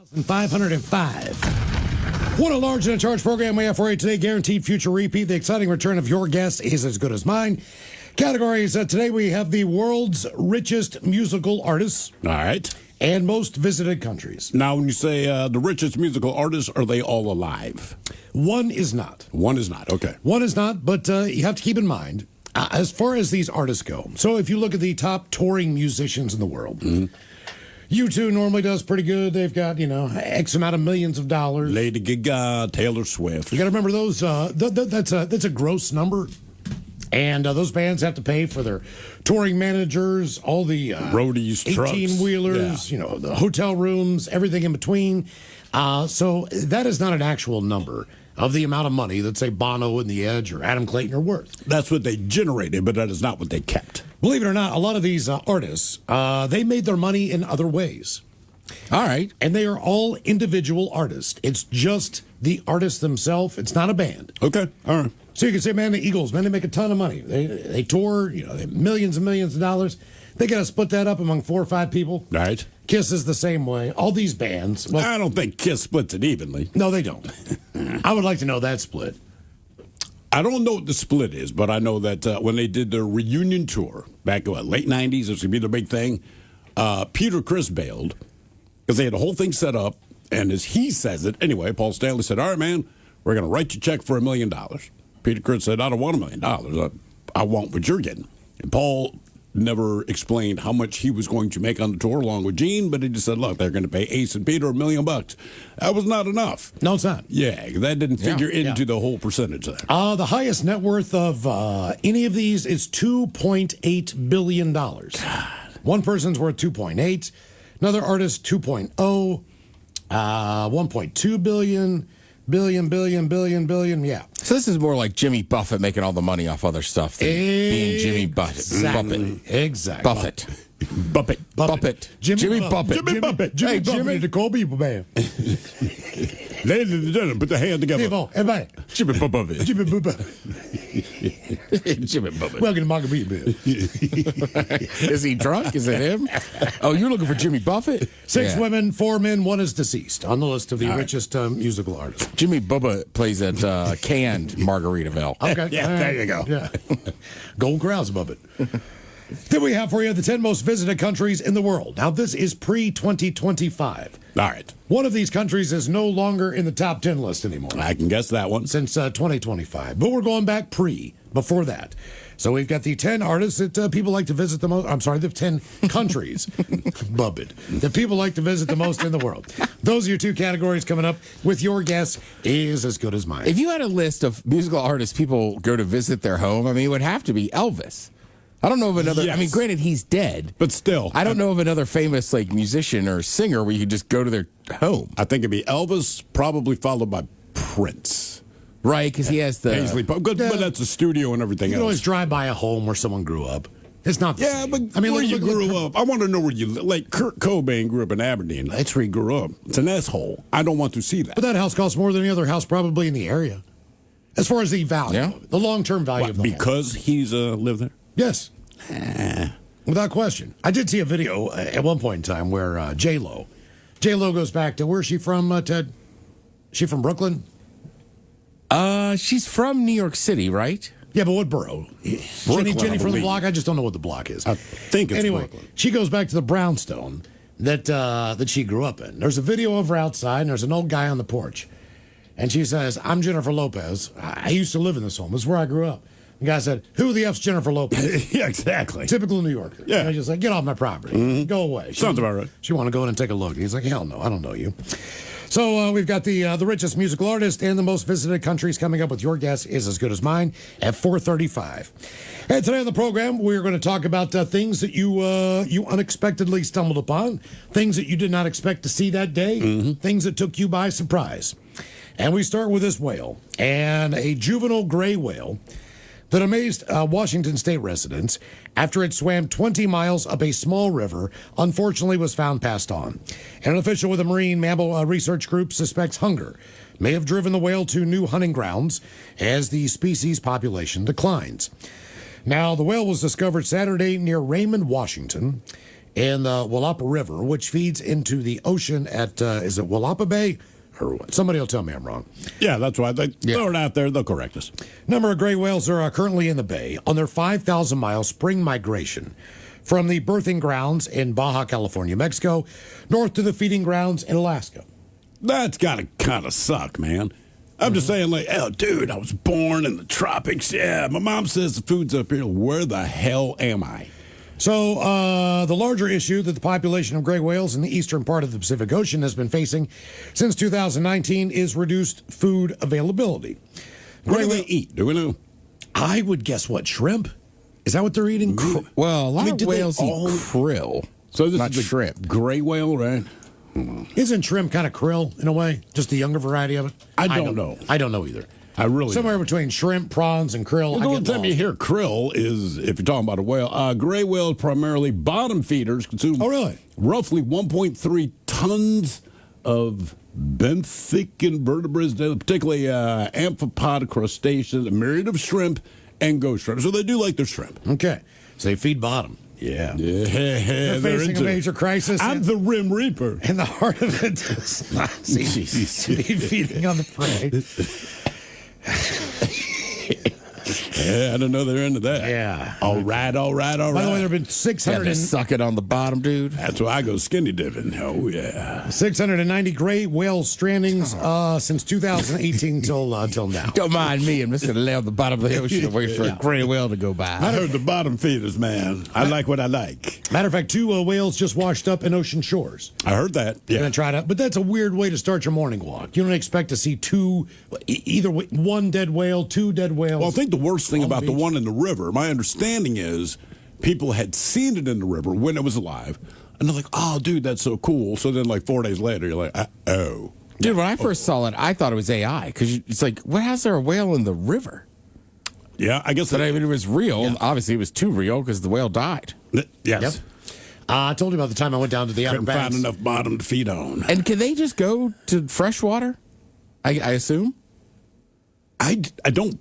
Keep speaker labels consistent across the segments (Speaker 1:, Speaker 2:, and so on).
Speaker 1: 505. What a large and a charge program we have for you today. Guaranteed future repeat. The exciting return of your guest is as good as mine. Categories today we have the world's richest musical artists.
Speaker 2: All right.
Speaker 1: And most visited countries.
Speaker 2: Now, when you say the richest musical artists, are they all alive?
Speaker 1: One is not.
Speaker 2: One is not. Okay.
Speaker 1: One is not, but you have to keep in mind, as far as these artists go. So if you look at the top touring musicians in the world, U2 normally does pretty good. They've got, X amount of millions of dollars.
Speaker 2: Lady Gaga, Taylor Swift.
Speaker 1: You got to remember those. That's a gross number. And those bands have to pay for their touring managers, all the
Speaker 2: roadies,
Speaker 1: 18-wheelers, the hotel rooms, everything in between. So that is not an actual number of the amount of money that, say, Bono and The Edge or Adam Clayton are worth.
Speaker 2: That's what they generated, but that is not what they kept.
Speaker 1: Believe it or not, a lot of these artists, they made their money in other ways.
Speaker 3: All right.
Speaker 1: And they are all individual artists. It's just the artists themselves. It's not a band.
Speaker 2: Okay. All right.
Speaker 1: So you can say, man, the Eagles, man, they make a ton of money. They tour, they have millions and millions of dollars. They got to split that up among 4 or 5 people.
Speaker 2: Right.
Speaker 1: Kiss is the same way. All these bands.
Speaker 2: Well, I don't think Kiss splits it evenly.
Speaker 1: No, they don't. I would like to know that split.
Speaker 2: I don't know what the split is, but I know that when they did their reunion tour back in late 90s, it was going to be the big thing, Peter Criss bailed because they had the whole thing set up. And as he says it, anyway, Paul Stanley said, all right, man, we're going to write you a check for $1 million. Peter Criss said, I don't want $1 million. I want what you're getting. And Paul never explained how much he was going to make on the tour along with Gene, but he just said, look, they're going to pay Ace and Peter $1 million. That was not enough.
Speaker 1: No, it's not.
Speaker 2: Yeah, that didn't figure into the whole percentage there.
Speaker 1: The highest net worth of any of these is $2.8 billion. God. One person's worth 2.8. Another artist, 2.0. 1.2 billion. Yeah.
Speaker 3: So this is more like Jimmy Buffett making all the money off other stuff than being Jimmy Buffett.
Speaker 1: Exactly.
Speaker 3: Buffett. Jimmy Buffett.
Speaker 1: Jimmy Buffett, the Kobe man.
Speaker 2: Ladies and gentlemen, put the hand together.
Speaker 1: Everybody.
Speaker 2: Jimmy Buffett.
Speaker 1: Jimmy Buffett.
Speaker 3: Jimmy Buffett.
Speaker 1: Welcome to Margarita Bill.
Speaker 3: Is he drunk? Is it him? Oh, you're looking for Jimmy Buffett?
Speaker 1: 6 women, 4 men, 1 is deceased on the list of the richest musical artists.
Speaker 3: Jimmy Buffett plays at canned Margaritaville.
Speaker 1: Okay.
Speaker 2: Yeah, there you go.
Speaker 1: Yeah. Gold Corral's above it. Then we have for you the 10 most visited countries in the world. Now, this is pre-2025.
Speaker 2: All right.
Speaker 1: One of these countries is no longer in the top 10 list anymore.
Speaker 2: I can guess that one.
Speaker 1: Since 2025. But we're going back before that. So we've got the 10 artists that people like to visit the most. I'm sorry, the 10 countries, that people like to visit the most in the world. Those are your 2 categories coming up with your guess is as good as mine.
Speaker 3: If you had a list of musical artists people go to visit their home, it would have to be Elvis. I don't know of another.
Speaker 2: Yes.
Speaker 3: I mean, granted, he's dead,
Speaker 2: but still,
Speaker 3: I don't know of another famous musician or singer where you could just go to their home.
Speaker 2: I think it'd be Elvis, probably followed by Prince.
Speaker 3: Right, because he has the
Speaker 2: Paisley, but that's a studio and everything
Speaker 1: you can
Speaker 2: else.
Speaker 1: always drive by a home where someone grew up. It's not the same.
Speaker 2: But where you grew up. I want to know where you live. Like Kurt Cobain grew up in Aberdeen. That's where he grew up. It's an asshole. I don't want to see that.
Speaker 1: But that house costs more than any other house probably in the area. As far as the value, the long-term value of the home.
Speaker 2: Because he's lived there?
Speaker 1: Yes. Without question. I did see a video at one point in time where J-Lo goes back to, where's she from, Ted? She from Brooklyn?
Speaker 3: She's from New York City, right?
Speaker 1: Yeah, but what borough? Jenny from the block? I just don't know what the block is.
Speaker 2: I think it's
Speaker 1: anyway,
Speaker 2: Brooklyn. She
Speaker 1: she goes back to the brownstone that she grew up in. There's a video of her outside, and there's an old guy on the porch. And she says, I'm Jennifer Lopez. I used to live in this home. This is where I grew up. The guy said, who the F's Jennifer Lopez?
Speaker 2: Yeah, exactly.
Speaker 1: Typical New Yorker.
Speaker 2: Yeah.
Speaker 1: And just like, get off my property. Go away.
Speaker 2: Sounds about right.
Speaker 1: She wanted to go in and take a look. And he's like, hell no, I don't know you. So we've got the richest musical artist and the most visited countries coming up with your guess is as good as mine at 4:35. And today on the program, we're going to talk about things that you unexpectedly stumbled upon, things that you did not expect to see that day, things that took you by surprise. And we start with this whale, and a juvenile gray whale that amazed Washington state residents after it swam 20 miles up a small river, unfortunately was found passed on. And an official with a marine mammal research group suspects hunger may have driven the whale to new hunting grounds as the species population declines. Now, the whale was discovered Saturday near Raymond, Washington, in the Willapa River, which feeds into the ocean at, is it Willapa Bay? Or what? Somebody will tell me I'm wrong.
Speaker 2: Yeah, that's right. They throw it out there. They'll correct us.
Speaker 1: Number of gray whales are currently in the bay on their 5,000-mile spring migration from the birthing grounds in Baja California, Mexico, north to the feeding grounds in Alaska.
Speaker 2: That's got to kind of suck, man. I'm just saying, like, oh, dude, I was born in the tropics. Yeah, my mom says the food's up here. Where the hell am I?
Speaker 1: So, the larger issue that the population of gray whales in the eastern part of the Pacific Ocean has been facing since 2019 is reduced food availability.
Speaker 2: What do they eat? Do we know?
Speaker 1: I would guess what, shrimp? Is that what they're eating?
Speaker 3: Well, a lot of
Speaker 1: did they
Speaker 3: whales eat
Speaker 1: all-
Speaker 3: krill.
Speaker 2: So this
Speaker 3: not
Speaker 2: is the
Speaker 3: shrimp.
Speaker 2: gray whale, right?
Speaker 1: Isn't shrimp kind of krill in a way? Just the younger variety of it?
Speaker 2: I don't know.
Speaker 1: I don't know either.
Speaker 2: I really
Speaker 1: Somewhere between shrimp, prawns, and krill.
Speaker 2: The
Speaker 1: I
Speaker 2: only
Speaker 1: get
Speaker 2: time you
Speaker 1: lost.
Speaker 2: hear krill is if you're talking about a whale. Gray whales primarily bottom feeders consume
Speaker 1: really?
Speaker 2: roughly 1.3 tons of benthic invertebrates, particularly amphipod crustaceans, a myriad of shrimp, and ghost shrimp. So they do like their shrimp.
Speaker 1: Okay. So they feed bottom.
Speaker 2: Yeah.
Speaker 1: They're facing a major crisis.
Speaker 2: I'm the Rim Reaper.
Speaker 1: And the heart of it does not seem to be feeding on the prey.
Speaker 2: Yeah, I don't know they're into that.
Speaker 1: Yeah.
Speaker 2: All right.
Speaker 1: By the way, there have been
Speaker 3: Yeah,
Speaker 1: 600
Speaker 3: they suck it on the bottom, dude.
Speaker 2: That's why I go skinny dipping. Oh, yeah.
Speaker 1: 690 gray whale strandings since 2018 till now.
Speaker 3: Don't mind me. I'm just going to lay on the bottom of the ocean and wait for a gray whale to go by.
Speaker 2: I heard the bottom feeders, man. I like what I like.
Speaker 1: Matter of fact, 2 whales just washed up in ocean shores.
Speaker 2: I heard that.
Speaker 1: You're
Speaker 2: Yeah.
Speaker 1: gonna try to, but that's a weird way to start your morning walk. You don't expect to see either one dead whale, 2 dead whales.
Speaker 2: Well, I think the worst thing
Speaker 1: on the
Speaker 2: about the
Speaker 1: beach.
Speaker 2: one in the river, my understanding is people had seen it in the river when it was alive. And they're like, oh, dude, that's so cool. So then, like 4 days later, you're like, oh.
Speaker 3: Dude, when I first saw it, I thought it was AI because it's like, what has there a whale in the river?
Speaker 2: Yeah, I guess
Speaker 3: But I mean, it was real. Obviously, it was too real because the whale died.
Speaker 2: Yes.
Speaker 1: Yep. I told you about the time I went down to the Outer
Speaker 2: Couldn't find
Speaker 1: Banks.
Speaker 2: enough bottom to feed on.
Speaker 3: And can they just go to fresh water? I assume.
Speaker 2: I don't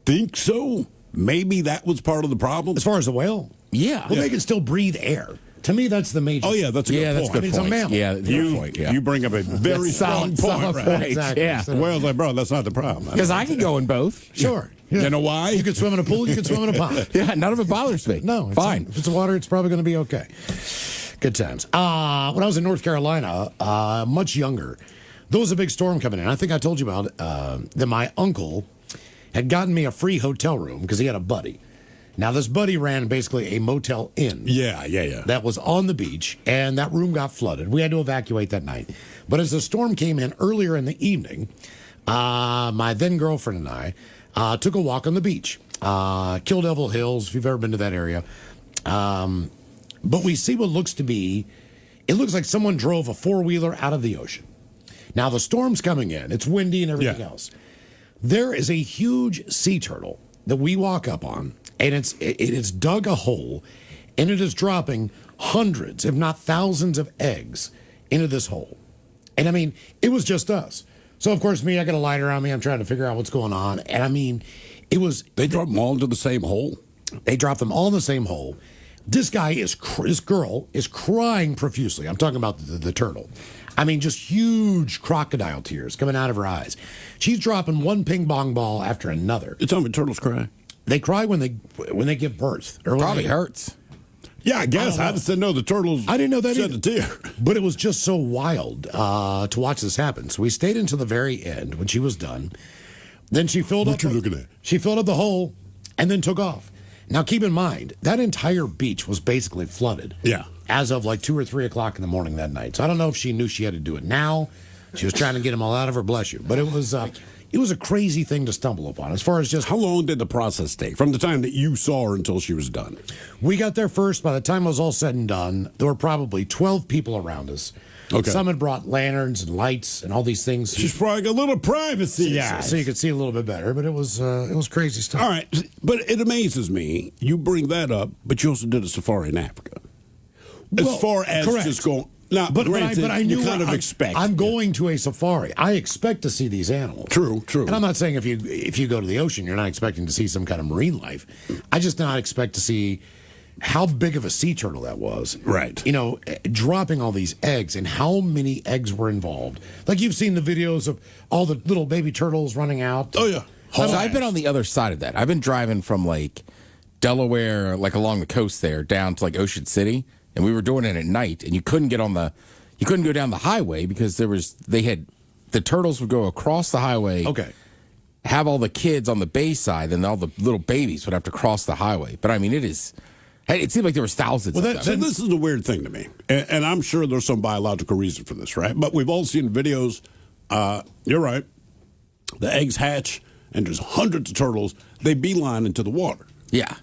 Speaker 2: think so. Maybe that was part of the problem.
Speaker 1: As far as the whale,
Speaker 3: Yeah.
Speaker 1: well, they can still breathe air. To me, that's the major.
Speaker 2: Oh, yeah, that's a good
Speaker 3: Yeah, that's
Speaker 2: point.
Speaker 3: good
Speaker 1: It's a
Speaker 3: point.
Speaker 1: mammal.
Speaker 3: Yeah, good
Speaker 2: You,
Speaker 3: point. Yeah.
Speaker 2: you bring up a very strong point, right?
Speaker 1: Exactly.
Speaker 3: Yeah.
Speaker 1: So-
Speaker 2: Well, like, bro, that's not the problem.
Speaker 3: Because I could go in both.
Speaker 1: Sure. Yeah.
Speaker 2: You know why?
Speaker 1: You could swim in a pool. You could swim in a pond.
Speaker 3: Yeah, none of it bothers me.
Speaker 1: No, it's
Speaker 3: fine.
Speaker 1: If it's water, it's probably going to be okay. Good times. When I was in North Carolina, much younger, there was a big storm coming in. I think I told you about that my uncle had gotten me a free hotel room because he had a buddy. Now, this buddy ran basically a Motel Inn.
Speaker 2: Yeah.
Speaker 1: That was on the beach, and that room got flooded. We had to evacuate that night. But as the storm came in earlier in the evening, my then girlfriend and I took a walk on the beach. Kill Devil Hills, if you've ever been to that area. But we see what looks to be, it looks like someone drove a four-wheeler out of the ocean. Now, the storm's coming in. It's windy and everything else. There is a huge sea turtle that we walk up on, and it's dug a hole, and it is dropping hundreds, if not thousands, of eggs into this hole. And I mean, it was just us. So of course, I got a lighter on me. I'm trying to figure out what's going on, and I mean, it was.
Speaker 2: They drop them all into the same hole?
Speaker 1: They dropped them all in the same hole. This girl is crying profusely. I'm talking about the turtle. I mean, just huge crocodile tears coming out of her eyes. She's dropping one ping pong ball after another.
Speaker 2: You tell me turtles cry?
Speaker 1: They cry when they give birth. Or when
Speaker 3: Probably
Speaker 1: they-
Speaker 3: hurts.
Speaker 2: Yeah, I guess. I just didn't know the turtles
Speaker 1: I didn't know that
Speaker 2: shed
Speaker 1: either.
Speaker 2: a tear.
Speaker 1: But it was just so wild to watch this happen. So we stayed until the very end when she was done. Then she filled
Speaker 2: What
Speaker 1: up.
Speaker 2: you looking at?
Speaker 1: She filled up the hole and then took off. Now keep in mind that entire beach was basically flooded.
Speaker 2: Yeah.
Speaker 1: As of like 2 or 3 o'clock in the morning that night. So I don't know if she knew she had to do it now. She was trying to get them all out of her. Bless you. But it was a crazy thing to stumble upon. As far as just
Speaker 2: How long did the process take from the time that you saw her until she was done?
Speaker 1: we got there first. By the time it was all said and done, there were probably 12 people around us.
Speaker 2: Okay.
Speaker 1: Some had brought lanterns and lights and all these things.
Speaker 2: She's probably got a little privacy.
Speaker 1: Yeah, so you could see a little bit better, but it was crazy stuff.
Speaker 2: All right, but it amazes me. You bring that up, but you also did a safari in Africa. As
Speaker 1: Well,
Speaker 2: far as
Speaker 1: correct.
Speaker 2: just going. Now,
Speaker 1: But
Speaker 2: granted,
Speaker 1: I knew
Speaker 2: you kind of
Speaker 1: I'm-
Speaker 2: expect.
Speaker 1: I'm going to a safari. I expect to see these animals.
Speaker 2: True.
Speaker 1: And I'm not saying if you go to the ocean, you're not expecting to see some kind of marine life. I just not expect to see how big of a sea turtle that was.
Speaker 2: Right.
Speaker 1: You know, dropping all these eggs and how many eggs were involved. Like you've seen the videos of all the little baby turtles running out.
Speaker 2: Oh, yeah.
Speaker 3: So I've been on the other side of that. I've been driving from like Delaware, like along the coast there, down to like Ocean City, and we were doing it at night, and you couldn't go down the highway because the turtles would go across the highway.
Speaker 1: Okay.
Speaker 3: Have all the kids on the bay side, and all the little babies would have to cross the highway. But I mean, it seemed like there was thousands of them.
Speaker 2: So this is a weird thing to me, and I'm sure there's some biological reason for this, right? But we've all seen videos. You're right. The eggs hatch, and there's hundreds of turtles. They beeline into the water.
Speaker 3: Yeah.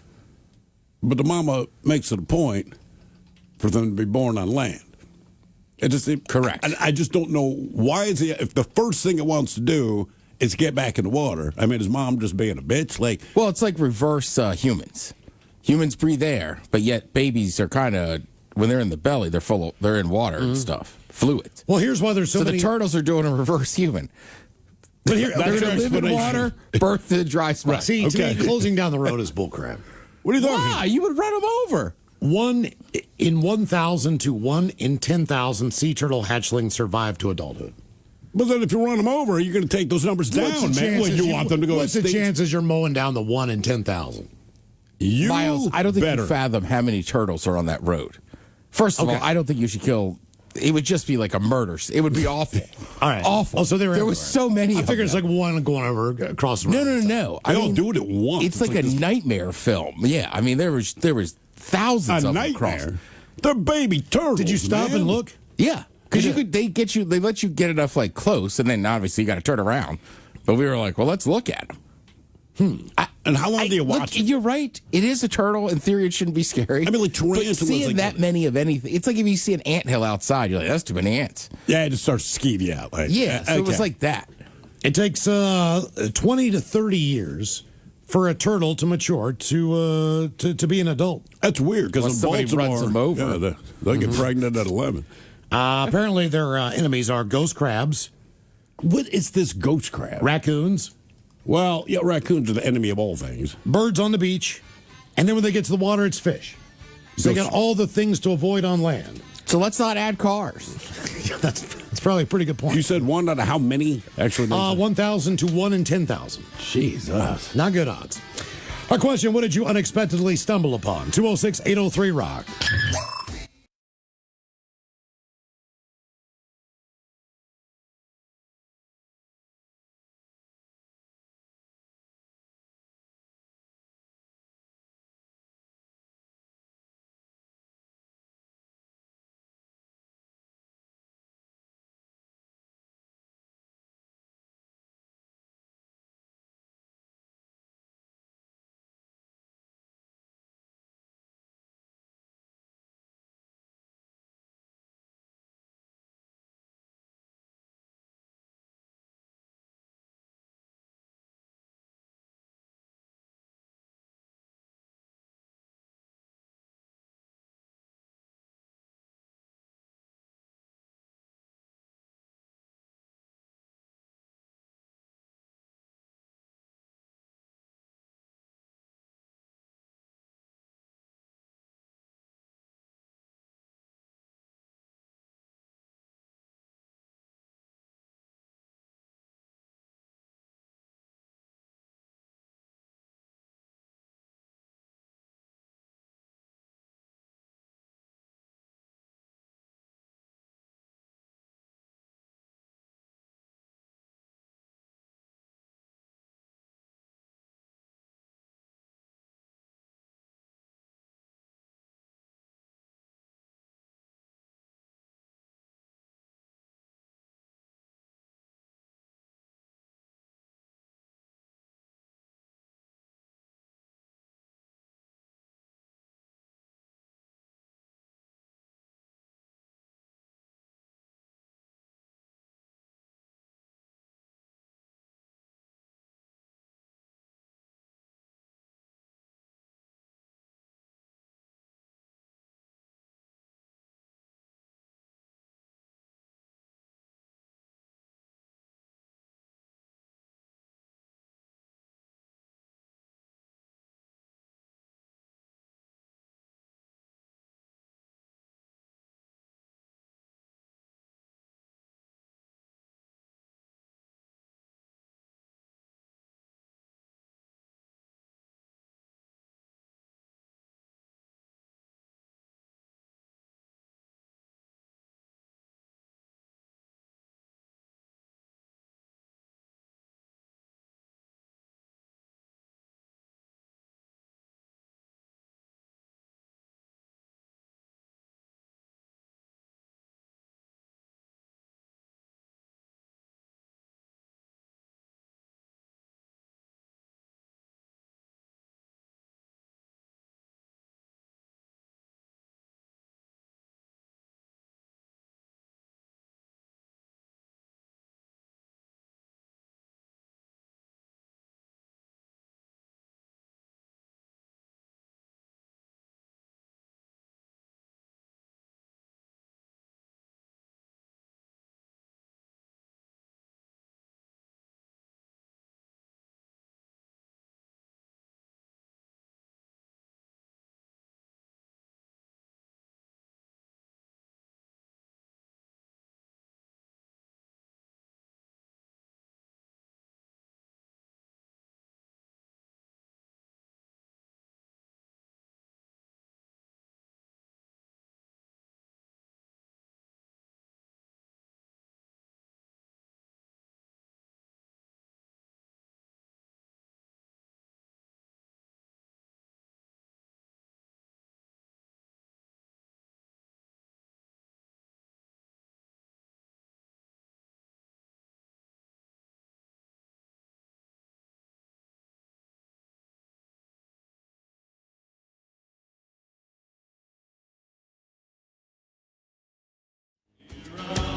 Speaker 2: But the mama makes it a point for them to be born on land. It just
Speaker 3: correct.
Speaker 2: I just don't know why is it if the first thing it wants to do is get back in the water. I mean, is mom just being a bitch? Like,
Speaker 3: well, it's like reverse humans. Humans breathe air, but yet babies are kind of when they're in the belly, they're in water and stuff, fluids.
Speaker 1: Well, here's why there's so many.
Speaker 3: The turtles are doing a reverse human.
Speaker 1: But here,
Speaker 3: they're going to live in water, birth in dry spot.
Speaker 1: Right. See, to me, closing down the road is bullcrap.
Speaker 2: What are you talking?
Speaker 3: Why? You would run them over.
Speaker 1: 1 in 1,000 to 1 in 10,000 sea turtle hatchlings survive to adulthood.
Speaker 2: But then if you run them over, you're going to take those numbers down, man. Well, you want them to go
Speaker 1: What's the chances you're mowing down the 1 in 10,000?
Speaker 3: Miles, I don't think you fathom how many turtles are on that road. First of all, I don't think you should kill. It would just be like a murder. It would be awful.
Speaker 1: All right.
Speaker 3: Awful.
Speaker 1: Oh, so there
Speaker 3: was so many.
Speaker 1: I figure it's like one going over across the road.
Speaker 3: No.
Speaker 2: I don't do it at once.
Speaker 3: It's like a nightmare film. Yeah, I mean there was thousands of them across.
Speaker 2: They're baby turtles.
Speaker 1: Did you stop and look?
Speaker 3: Yeah, because they let you get enough like close, and then obviously you got to turn around. But we were like, well, let's look at them.
Speaker 2: And how long do you watch it?
Speaker 3: You're right. It is a turtle. In theory, it shouldn't be scary.
Speaker 2: I mean, like tarantulas.
Speaker 3: But seeing that many of anything, it's like if you see an anthill outside, you're like, that's too many ants.
Speaker 2: Yeah, it just starts to skeeve you out. Like,
Speaker 3: So it was like that.
Speaker 1: It takes 20 to 30 years for a turtle to mature to be an adult.
Speaker 2: That's weird because
Speaker 3: somebody runs them over.
Speaker 2: Yeah, they get pregnant at 11.
Speaker 1: Apparently, their enemies are ghost crabs.
Speaker 2: What is this ghost crab?
Speaker 1: Raccoons.
Speaker 2: Well, yeah, raccoons are the enemy of all things.
Speaker 1: Birds on the beach. And then when they get to the water, it's fish. So they got all the things to avoid on land.
Speaker 3: So let's not add cars.
Speaker 1: That's probably a pretty good point.
Speaker 2: You said one out of how many? Actually,
Speaker 1: 1,000 to 1 in 10,000.
Speaker 2: Jesus.
Speaker 1: Not good odds. Our question, what did you unexpectedly stumble upon? 206-803-ROCK.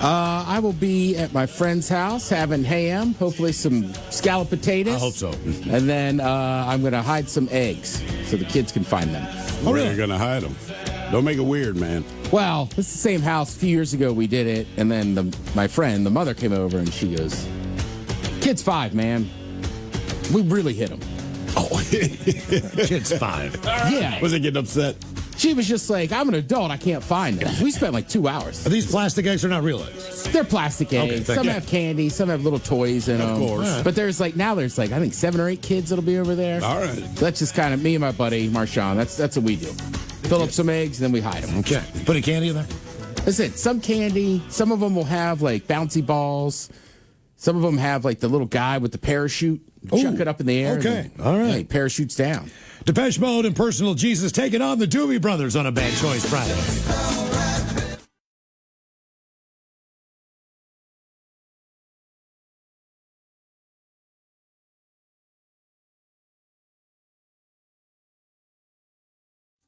Speaker 3: I will be at my friend's house having ham, hopefully some scalloped potatoes.
Speaker 1: I hope so.
Speaker 3: And then I'm going to hide some eggs so the kids can find them.
Speaker 2: Where are you going to hide them? Don't make it weird, man.
Speaker 3: Well, it's the same house. A few years ago we did it, and then my friend, the mother, came over and she goes, "Kid's 5, man. We really hit him."
Speaker 2: Oh,
Speaker 1: Kid's 5.
Speaker 3: Yeah.
Speaker 2: Was he getting upset?
Speaker 3: She was just like, "I'm an adult. I can't find them." We spent like 2 hours.
Speaker 1: Are these plastic eggs or not real eggs?
Speaker 3: They're plastic eggs.
Speaker 1: thank
Speaker 3: Some
Speaker 1: you.
Speaker 3: have candy. Some have little toys in them.
Speaker 2: Of course.
Speaker 3: But there's like I think 7 or 8 kids that'll be over there.
Speaker 2: All right.
Speaker 3: So that's just kind of me and my buddy Marshawn. That's what we do. Fill up some eggs and then we hide them.
Speaker 1: Okay. Put a candy in there?
Speaker 3: That's it. Some candy. Some of them will have like bouncy balls. Some of them have like the little guy with the parachute. Chuck it up in the air.
Speaker 1: Okay.
Speaker 3: And
Speaker 1: All right.
Speaker 3: He parachutes down.
Speaker 1: Depeche Mode and Personal Jesus taking on the Doobie Brothers on a Bad Choice Friday.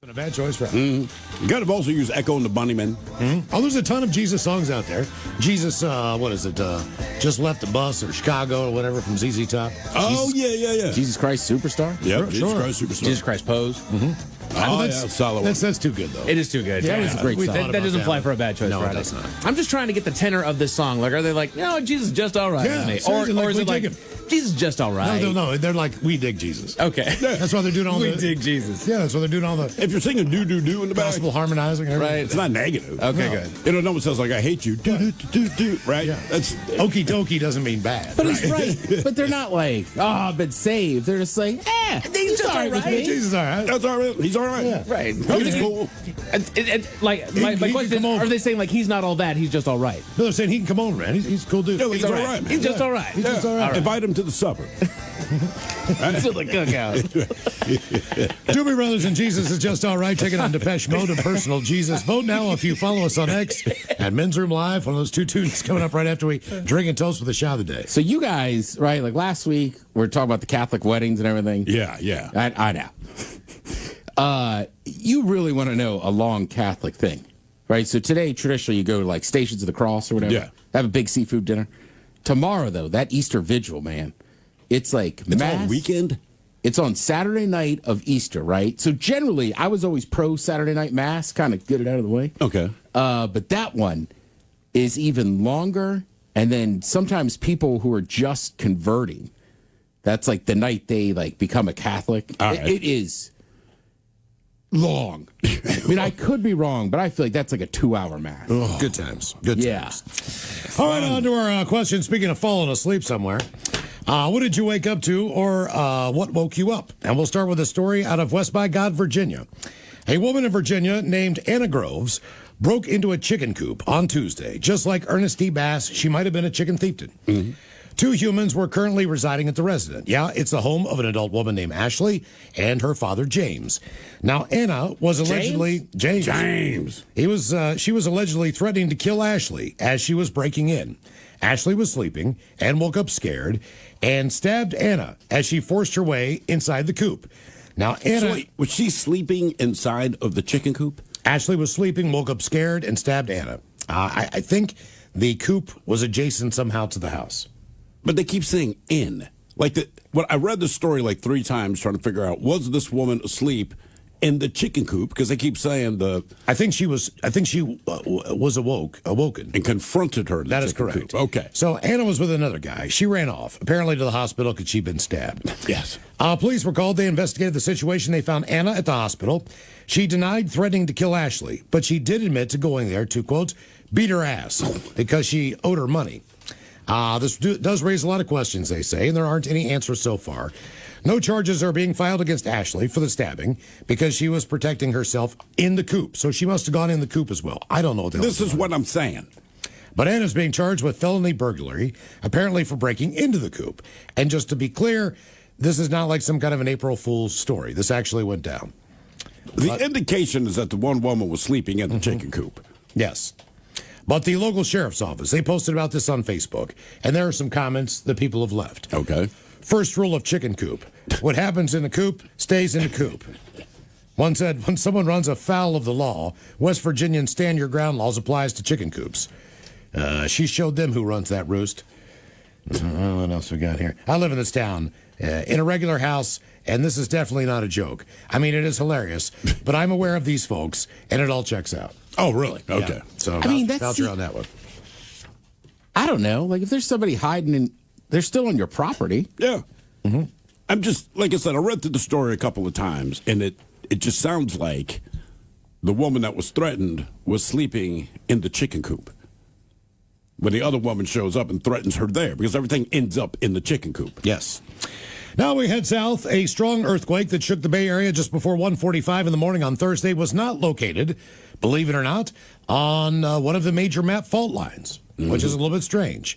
Speaker 1: A Bad Choice Friday.
Speaker 2: You got to also use Echo and the Bunnymen.
Speaker 1: Oh, there's a ton of Jesus songs out there. Jesus, what is it? Just Left the Bus or Chicago or whatever from ZZ Top.
Speaker 2: Oh, yeah.
Speaker 3: Jesus Christ Superstar?
Speaker 2: Yep, Jesus
Speaker 1: sure.
Speaker 2: Christ Superstar.
Speaker 4: Jesus Christ Pose.
Speaker 2: Oh, yeah, solid one.
Speaker 1: That's too good, though.
Speaker 4: It is too good.
Speaker 3: That was a great
Speaker 1: We
Speaker 3: song.
Speaker 1: thought
Speaker 4: That
Speaker 1: about
Speaker 4: doesn't fly
Speaker 1: one.
Speaker 4: for a Bad Choice
Speaker 1: No,
Speaker 4: Friday.
Speaker 1: it does not.
Speaker 4: I'm just trying to get the tenor of this song. Like, are they like, no, Jesus is just all right
Speaker 1: Yeah,
Speaker 4: with me?
Speaker 1: seriously,
Speaker 4: Or
Speaker 1: like,
Speaker 4: is
Speaker 1: we
Speaker 4: it like,
Speaker 1: dig him.
Speaker 4: Jesus is just all right?
Speaker 1: No. They're like, we dig Jesus.
Speaker 4: Okay.
Speaker 1: That's why they're doing all
Speaker 4: We
Speaker 1: the...
Speaker 4: dig Jesus.
Speaker 1: Yeah, that's why they're doing all the
Speaker 2: If you're singing do in the back,
Speaker 1: gospel harmonizing and everything.
Speaker 4: Right.
Speaker 2: it's not negative.
Speaker 4: Okay,
Speaker 1: No.
Speaker 4: good.
Speaker 2: You know, no one says like, I hate you. Do, right?
Speaker 1: Yeah.
Speaker 2: That's
Speaker 1: Okie dokie doesn't mean bad.
Speaker 3: But he's right. But they're not like, "Oh, I've been saved." They're just like, he's all right with me.
Speaker 1: Jesus, all right.
Speaker 2: that's all right. He's all right.
Speaker 1: Yeah.
Speaker 4: Right.
Speaker 2: He's cool.
Speaker 4: Like, my
Speaker 1: He can
Speaker 4: question is,
Speaker 1: come over.
Speaker 4: are they saying like he's not all that, he's just all right?
Speaker 1: No, they're saying he can come over, man. He's a cool dude.
Speaker 2: Yeah, he's all right, man.
Speaker 4: He's just all right.
Speaker 1: He's just all right.
Speaker 2: Invite him to the supper.
Speaker 4: To the cookout.
Speaker 1: Doobie Brothers and Jesus is just all right. Taking on Depeche Mode and Personal Jesus. Vote now if you follow us on X at Men's Room Live. One of those two tunes coming up right after we drink and toast with the shot of the day.
Speaker 3: So you guys, right, like last week, we were talking about the Catholic weddings and everything.
Speaker 2: Yeah.
Speaker 3: I know. You really want to know a long Catholic thing, right? So today, traditionally, you go to like Stations of the Cross or whatever.
Speaker 2: Yeah.
Speaker 3: Have a big seafood dinner. Tomorrow, though, that Easter Vigil, man, it's like
Speaker 2: It's
Speaker 3: mass.
Speaker 2: all weekend.
Speaker 3: It's on Saturday night of Easter, right? So generally, I was always pro Saturday night mass, kind of get it out of the way.
Speaker 2: Okay.
Speaker 3: But that one is even longer. And then sometimes people who are just converting, that's like the night they like become a Catholic.
Speaker 2: All right.
Speaker 3: It is long. I mean, I could be wrong, but I feel like that's like a 2-hour mass.
Speaker 1: Good times. Good
Speaker 3: Yeah.
Speaker 1: times. All right, on to our question. Speaking of falling asleep somewhere, what did you wake up to or what woke you up? And we'll start with a story out of West by God, Virginia. A woman in Virginia named Anna Groves broke into a chicken coop on Tuesday. Just like Ernest D. Bass, she might have been a chicken thief. Mm-hmm. 2 humans were currently residing at the residence. Yeah, it's the home of an adult woman named Ashley and her father, James. Now, Anna was allegedly... James. She was allegedly threatening to kill Ashley as she was breaking in. Ashley was sleeping and woke up scared and stabbed Anna as she forced her way inside the coop. Now, Anna...
Speaker 2: So wait, was she sleeping inside of the chicken coop?
Speaker 1: Ashley was sleeping, woke up scared, and stabbed Anna. I think the coop was adjacent somehow to the house.
Speaker 2: But they keep saying in. I read the story like 3 times trying to figure out, was this woman asleep in the chicken coop? Because they keep saying
Speaker 1: I think she was awoken.
Speaker 2: and confronted her in the
Speaker 1: That is
Speaker 2: chicken
Speaker 1: correct.
Speaker 2: coop. Okay.
Speaker 1: So Anna was with another guy. She ran off, apparently to the hospital because she'd been stabbed.
Speaker 2: Yes.
Speaker 1: Police were called. They investigated the situation. They found Anna at the hospital. She denied threatening to kill Ashley, but she did admit to going there to, quote, beat her ass because she owed her money. This does raise a lot of questions, they say, and there aren't any answers so far. No charges are being filed against Ashley for the stabbing because she was protecting herself in the coop. So she must have gone in the coop as well. I don't know what the hell
Speaker 2: This is what I'm saying.
Speaker 1: But Anna's being charged with felony burglary, apparently for breaking into the coop. And just to be clear, this is not like some kind of an April Fool's story. This actually went down.
Speaker 2: The indication is that the one woman was sleeping in the chicken coop.
Speaker 1: Yes. But the local sheriff's office, they posted about this on Facebook, and there are some comments that people have left.
Speaker 2: Okay.
Speaker 1: First rule of chicken coop. What happens in the coop stays in the coop. One said, when someone runs afoul of the law, West Virginian stand your ground laws applies to chicken coops. She showed them who runs that roost. What else we got here? I live in this town in a regular house, and this is definitely not a joke. I mean, it is hilarious, but I'm aware of these folks, and it all checks out.
Speaker 2: Oh, really? Okay.
Speaker 1: Yeah. So
Speaker 3: I mean, that's
Speaker 1: voucher on that one.
Speaker 3: I don't know. Like, if there's somebody hiding in, they're still on your property.
Speaker 2: Yeah. I'm just, like I said, I read through the story a couple of times, and it just sounds like the woman that was threatened was sleeping in the chicken coop when the other woman shows up and threatens her there, because everything ends up in the chicken coop.
Speaker 1: Yes. Now we head south. A strong earthquake that shook the Bay Area just before 1:45 in the morning on Thursday was not located, believe it or not, on one of the major map fault lines, which is a little bit strange.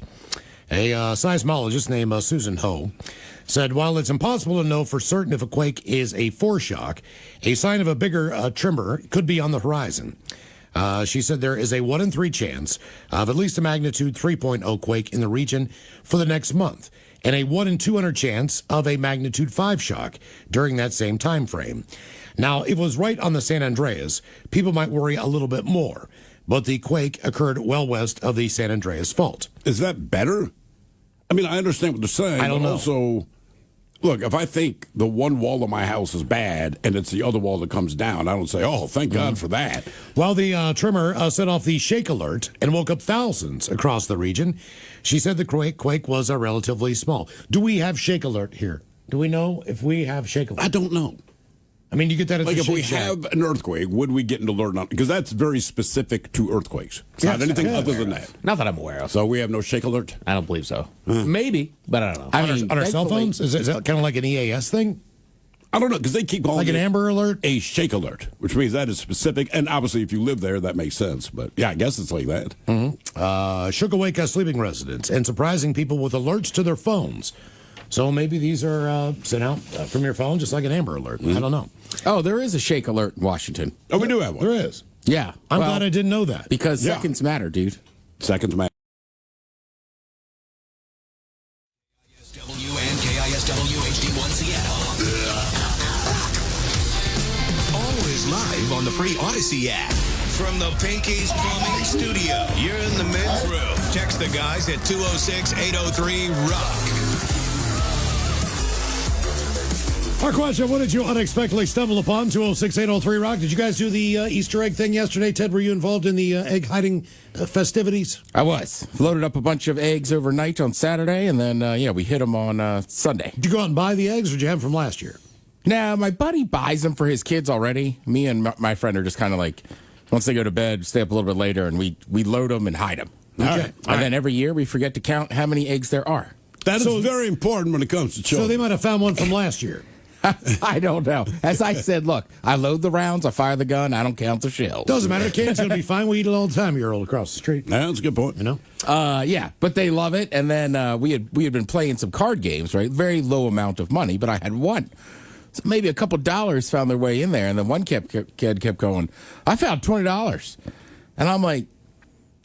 Speaker 1: A seismologist named Susan Ho said, while it's impossible to know for certain if a quake is a foreshock, a sign of a bigger tremor could be on the horizon. She said there is a 1 in 3 chance of at least a magnitude 3.0 quake in the region for the next month, and a 1 in 200 chance of a magnitude 5 shock during that same time frame. Now, if it was right on the San Andreas, people might worry a little bit more, but the quake occurred well west of the San Andreas fault.
Speaker 2: Is that better? I mean, I understand what they're saying.
Speaker 1: I don't know.
Speaker 2: Also, look, if I think the one wall of my house is bad and it's the other wall that comes down, I don't say, oh, thank God for that.
Speaker 1: Well, the tremor set off the shake alert and woke up thousands across the region. She said the quake was relatively small. Do we have shake alert here? Do we know if we have shake alert?
Speaker 2: I don't know.
Speaker 1: I mean, you get that at
Speaker 2: Like,
Speaker 1: the
Speaker 2: if we
Speaker 1: Shake Shack.
Speaker 2: have an earthquake, would we get an alert on? Because that's very specific to earthquakes. It's not anything other than that.
Speaker 4: Not that I'm aware of.
Speaker 2: So we have no shake alert?
Speaker 4: I don't believe so. Maybe, but I don't know.
Speaker 3: I mean,
Speaker 1: On our cell
Speaker 3: thankfully-
Speaker 1: phones? Is that kind of like an EAS thing?
Speaker 2: I don't know, because they keep calling
Speaker 1: Like an
Speaker 2: it
Speaker 1: Amber Alert?
Speaker 2: a shake alert, which means that is specific. And obviously, if you live there, that makes sense. But yeah, I guess it's like that.
Speaker 1: Shook awake sleeping residents and surprising people with alerts to their phones. So maybe these are sent out from your phone, just like an Amber Alert. I don't know.
Speaker 3: Oh, there is a shake alert in Washington.
Speaker 2: Oh, we do have one.
Speaker 1: There is.
Speaker 3: Yeah.
Speaker 1: I'm
Speaker 3: well,
Speaker 1: glad I didn't know that.
Speaker 3: Because
Speaker 2: Yeah.
Speaker 3: seconds matter, dude.
Speaker 2: Seconds, man.
Speaker 5: KISW and KISW HD1 Seattle. Always live on the free Odyssey app. From the Pinky's Plumbing Studio, you're in the men's room. Text the guys at 206-803-ROCK.
Speaker 1: Our question, what did you unexpectedly stumble upon? 206-803-ROCK. Did you guys do the Easter egg thing yesterday? Ted, were you involved in the egg hiding festivities?
Speaker 3: I was. Loaded up a bunch of eggs overnight on Saturday, and then, we hit them on Sunday.
Speaker 1: Did you go out and buy the eggs, or did you have them from last year?
Speaker 3: Now, my buddy buys them for his kids already. Me and my friend are just kind of like, once they go to bed, stay up a little bit later, and we load them and hide them.
Speaker 1: Okay.
Speaker 3: And then every year, we forget to count how many eggs there are.
Speaker 2: That is very important when it comes to children.
Speaker 1: So they might have found one from last year.
Speaker 3: I don't know. As I said, look, I load the rounds, I fire the gun, I don't count the shells.
Speaker 1: Doesn't matter. The can's going to be fine. We eat it all the time. You're all across the street.
Speaker 2: Yeah, that's a good point.
Speaker 1: You know?
Speaker 3: Yeah, but they love it. And then we had been playing some card games, right? Very low amount of money, but I had won. So maybe a couple dollars found their way in there. And then one kid kept going, I found $20. And I'm like,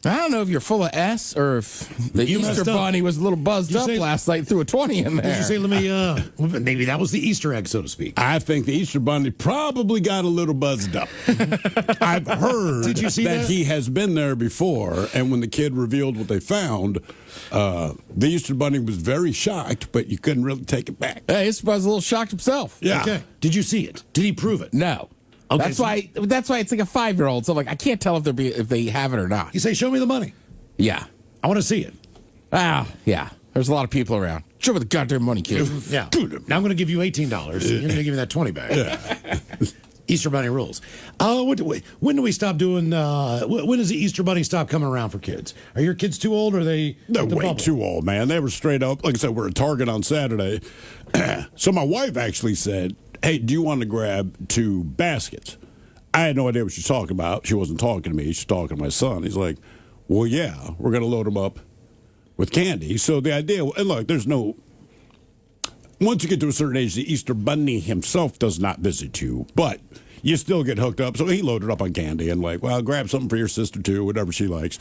Speaker 3: I don't know if you're full of S or if the
Speaker 1: You
Speaker 3: Easter
Speaker 1: messed up.
Speaker 3: Bunny was a little buzzed
Speaker 1: Did you
Speaker 3: up
Speaker 1: say-
Speaker 3: last night, threw a 20 in there.
Speaker 1: Did you say, let me, maybe that was the Easter egg, so to speak.
Speaker 2: I think the Easter Bunny probably got a little buzzed up. I've heard
Speaker 1: Did you see that?
Speaker 2: he has been there before, and when the kid revealed what they found, the Easter Bunny was very shocked, but you couldn't really take it back.
Speaker 3: Hey, Easter Bunny's a little shocked himself.
Speaker 2: Yeah.
Speaker 1: Okay. Did you see it? Did he prove it?
Speaker 3: No.
Speaker 1: Okay,
Speaker 3: That's
Speaker 1: so-
Speaker 3: why it's like a 5-year-old. So like I can't tell if they have it or not.
Speaker 1: You say, show me the money.
Speaker 3: Yeah.
Speaker 1: I want to see it.
Speaker 3: Yeah. There's a lot of people around. Show me the goddamn money, kid.
Speaker 1: Yeah. Now I'm going to give you $18. You're going to give me that 20 back. Easter Bunny rules. When do we stop doing? When does the Easter Bunny stop coming around for kids? Are your kids too old? Or are they?
Speaker 2: They're
Speaker 1: at the
Speaker 2: way
Speaker 1: bubble?
Speaker 2: too old, man. They were straight up. Like I said, we're at Target on Saturday. So my wife actually said, hey, do you want to grab 2 baskets? I had no idea what she's talking about. She wasn't talking to me. She's talking to my son. He's like, well, yeah, we're going to load them up with candy. So the idea, and look, there's no, once you get to a certain age, the Easter Bunny himself does not visit you, but you still get hooked up. So he loaded up on candy and like, well, grab something for your sister too, whatever she likes.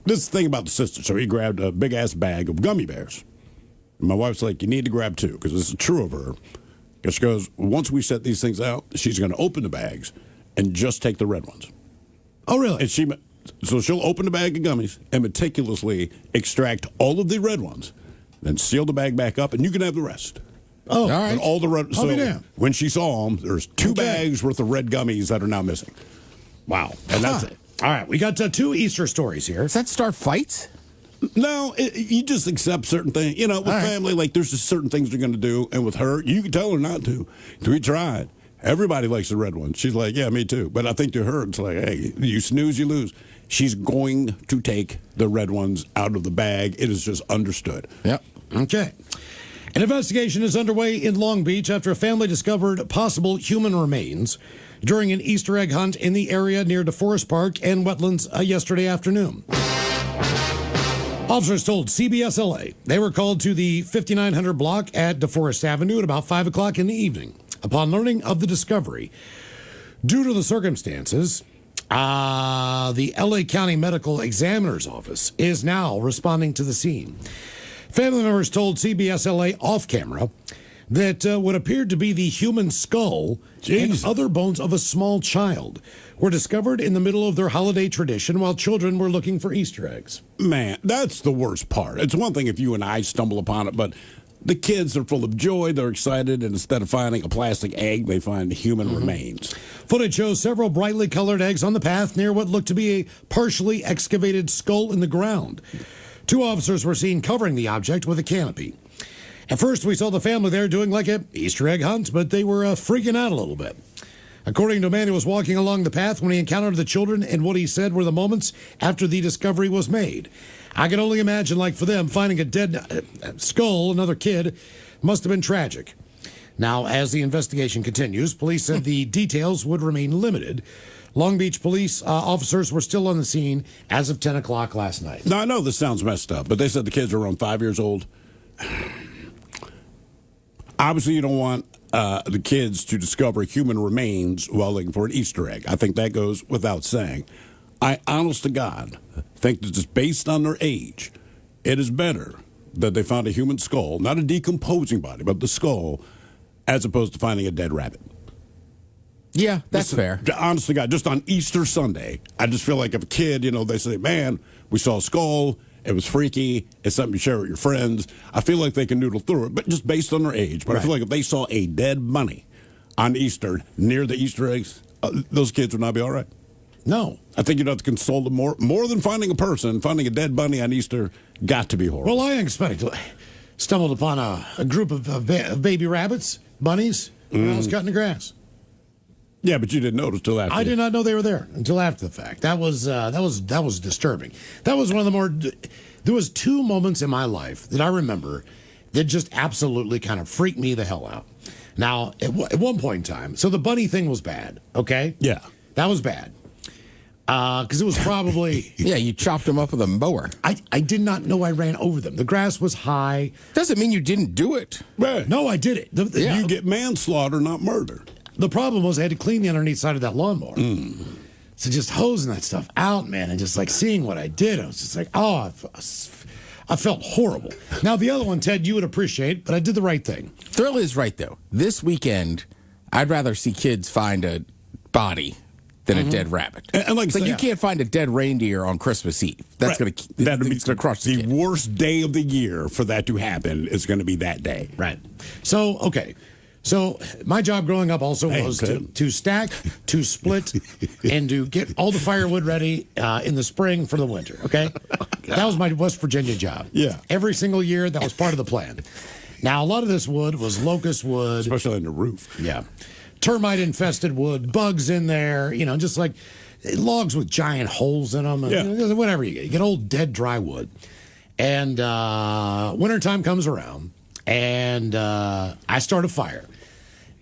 Speaker 2: This is the thing about the sister. So he grabbed a big ass bag of gummy bears. And my wife's like, you need to grab 2 because this is true of her. Because she goes, once we set these things out, she's going to open the bags and just take the red ones.
Speaker 1: Oh, really?
Speaker 2: And she So she'll open the bag of gummies and meticulously extract all of the red ones, then seal the bag back up, and you can have the rest.
Speaker 1: Oh,
Speaker 3: All right.
Speaker 2: And all the red.
Speaker 1: I'll be
Speaker 2: So
Speaker 1: damned.
Speaker 2: when she saw them, there's 2 bags worth of red gummies that are now missing.
Speaker 1: Wow. And that's it. All right, we got 2 Easter stories here.
Speaker 3: Does that start fights?
Speaker 2: No, you just accept certain things. You know, with
Speaker 1: All right.
Speaker 2: family, like there's just certain things they're going to do, and with her, you can tell her not to. We tried. Everybody likes the red one. She's like, yeah, me too. But I think to her, it's like, hey, you snooze, you lose. She's going to take the red ones out of the bag. It is just understood.
Speaker 3: Yep.
Speaker 1: Okay. An investigation is underway in Long Beach after a family discovered possible human remains during an Easter egg hunt in the area near DeForest Park and wetlands yesterday afternoon. Officers told CBS LA they were called to the 5900 block at DeForest Avenue at about 5 o'clock in the evening. Upon learning of the discovery, due to the circumstances, the LA County Medical Examiner's Office is now responding to the scene. Family members told CBS LA off camera that what appeared to be the human skull
Speaker 2: Jesus.
Speaker 1: and other bones of a small child were discovered in the middle of their holiday tradition while children were looking for Easter eggs.
Speaker 2: Man, that's the worst part. It's one thing if you and I stumble upon it, but the kids are full of joy. They're excited, and instead of finding a plastic egg, they find human remains.
Speaker 1: Footage shows several brightly colored eggs on the path near what looked to be a partially excavated skull in the ground. 2 officers were seen covering the object with a canopy. At first, we saw the family there doing like a Easter egg hunt, but they were freaking out a little bit. According to a man who was walking along the path when he encountered the children, and what he said were the moments after the discovery was made. I can only imagine, like for them, finding a dead skull, another kid, must have been tragic. Now, as the investigation continues, police said the details would remain limited. Long Beach police officers were still on the scene as of 10 o'clock last night.
Speaker 2: Now, I know this sounds messed up, but they said the kids are around 5 years old. Obviously, you don't want the kids to discover human remains while looking for an Easter egg. I think that goes without saying. I, honest to God, think that just based on their age, it is better that they found a human skull, not a decomposing body, but the skull, as opposed to finding a dead rabbit.
Speaker 3: Yeah, that's fair.
Speaker 2: Honest to God, just on Easter Sunday, I just feel like if a kid, you know, they say, man, we saw a skull, it was freaky, it's something you share with your friends. I feel like they can noodle through it, but just based on their age. But I feel like if they saw a dead bunny on Easter near the Easter eggs, those kids would not be all right.
Speaker 1: No.
Speaker 2: I think you'd have to console them more than finding a person. Finding a dead bunny on Easter got to be horrible.
Speaker 1: Well, I unexpectedly stumbled upon a group of baby rabbits, bunnies, when I was cutting the grass.
Speaker 2: Yeah, but you didn't notice till after.
Speaker 1: I did not know they were there until after the fact. That was disturbing. That was one of the more. There was 2 moments in my life that I remember that just absolutely kind of freaked me the hell out. Now, at one point in time, so the bunny thing was bad. Okay.
Speaker 2: Yeah.
Speaker 1: That was bad. Because it was probably.
Speaker 3: Yeah, you chopped them up with a mower.
Speaker 1: I did not know I ran over them. The grass was high.
Speaker 3: Doesn't mean you didn't do it.
Speaker 2: Man,
Speaker 1: No, I did it.
Speaker 2: you get manslaughter, not murder.
Speaker 1: The problem was I had to clean the underneath side of that lawnmower. So just hosing that stuff out, man, and just like seeing what I did, I was just like, oh, I felt horrible. Now, the other one, Ted, you would appreciate, but I did the right thing.
Speaker 3: Thrill is right, though. This weekend, I'd rather see kids find a body than a dead rabbit.
Speaker 2: And like I
Speaker 3: It's like
Speaker 2: said,
Speaker 3: you can't find a dead reindeer on Christmas Eve. That's
Speaker 2: Right.
Speaker 3: going
Speaker 2: That'd
Speaker 3: to crush the
Speaker 2: the
Speaker 3: kid.
Speaker 2: worst day of the year for that to happen is going to be that day.
Speaker 1: Right. So, okay. So my job growing up also was to stack, to split, and to get all the firewood ready in the spring for the winter, okay? That was my West Virginia job.
Speaker 2: Yeah.
Speaker 1: Every single year, that was part of the plan. Now, a lot of this wood was locust wood.
Speaker 2: Especially on the roof.
Speaker 1: Yeah. Termite-infested wood, bugs in there, you know, just like logs with giant holes in them.
Speaker 2: Yeah.
Speaker 1: You know, whatever you get. You get old dead dry wood. And wintertime comes around, and I start a fire.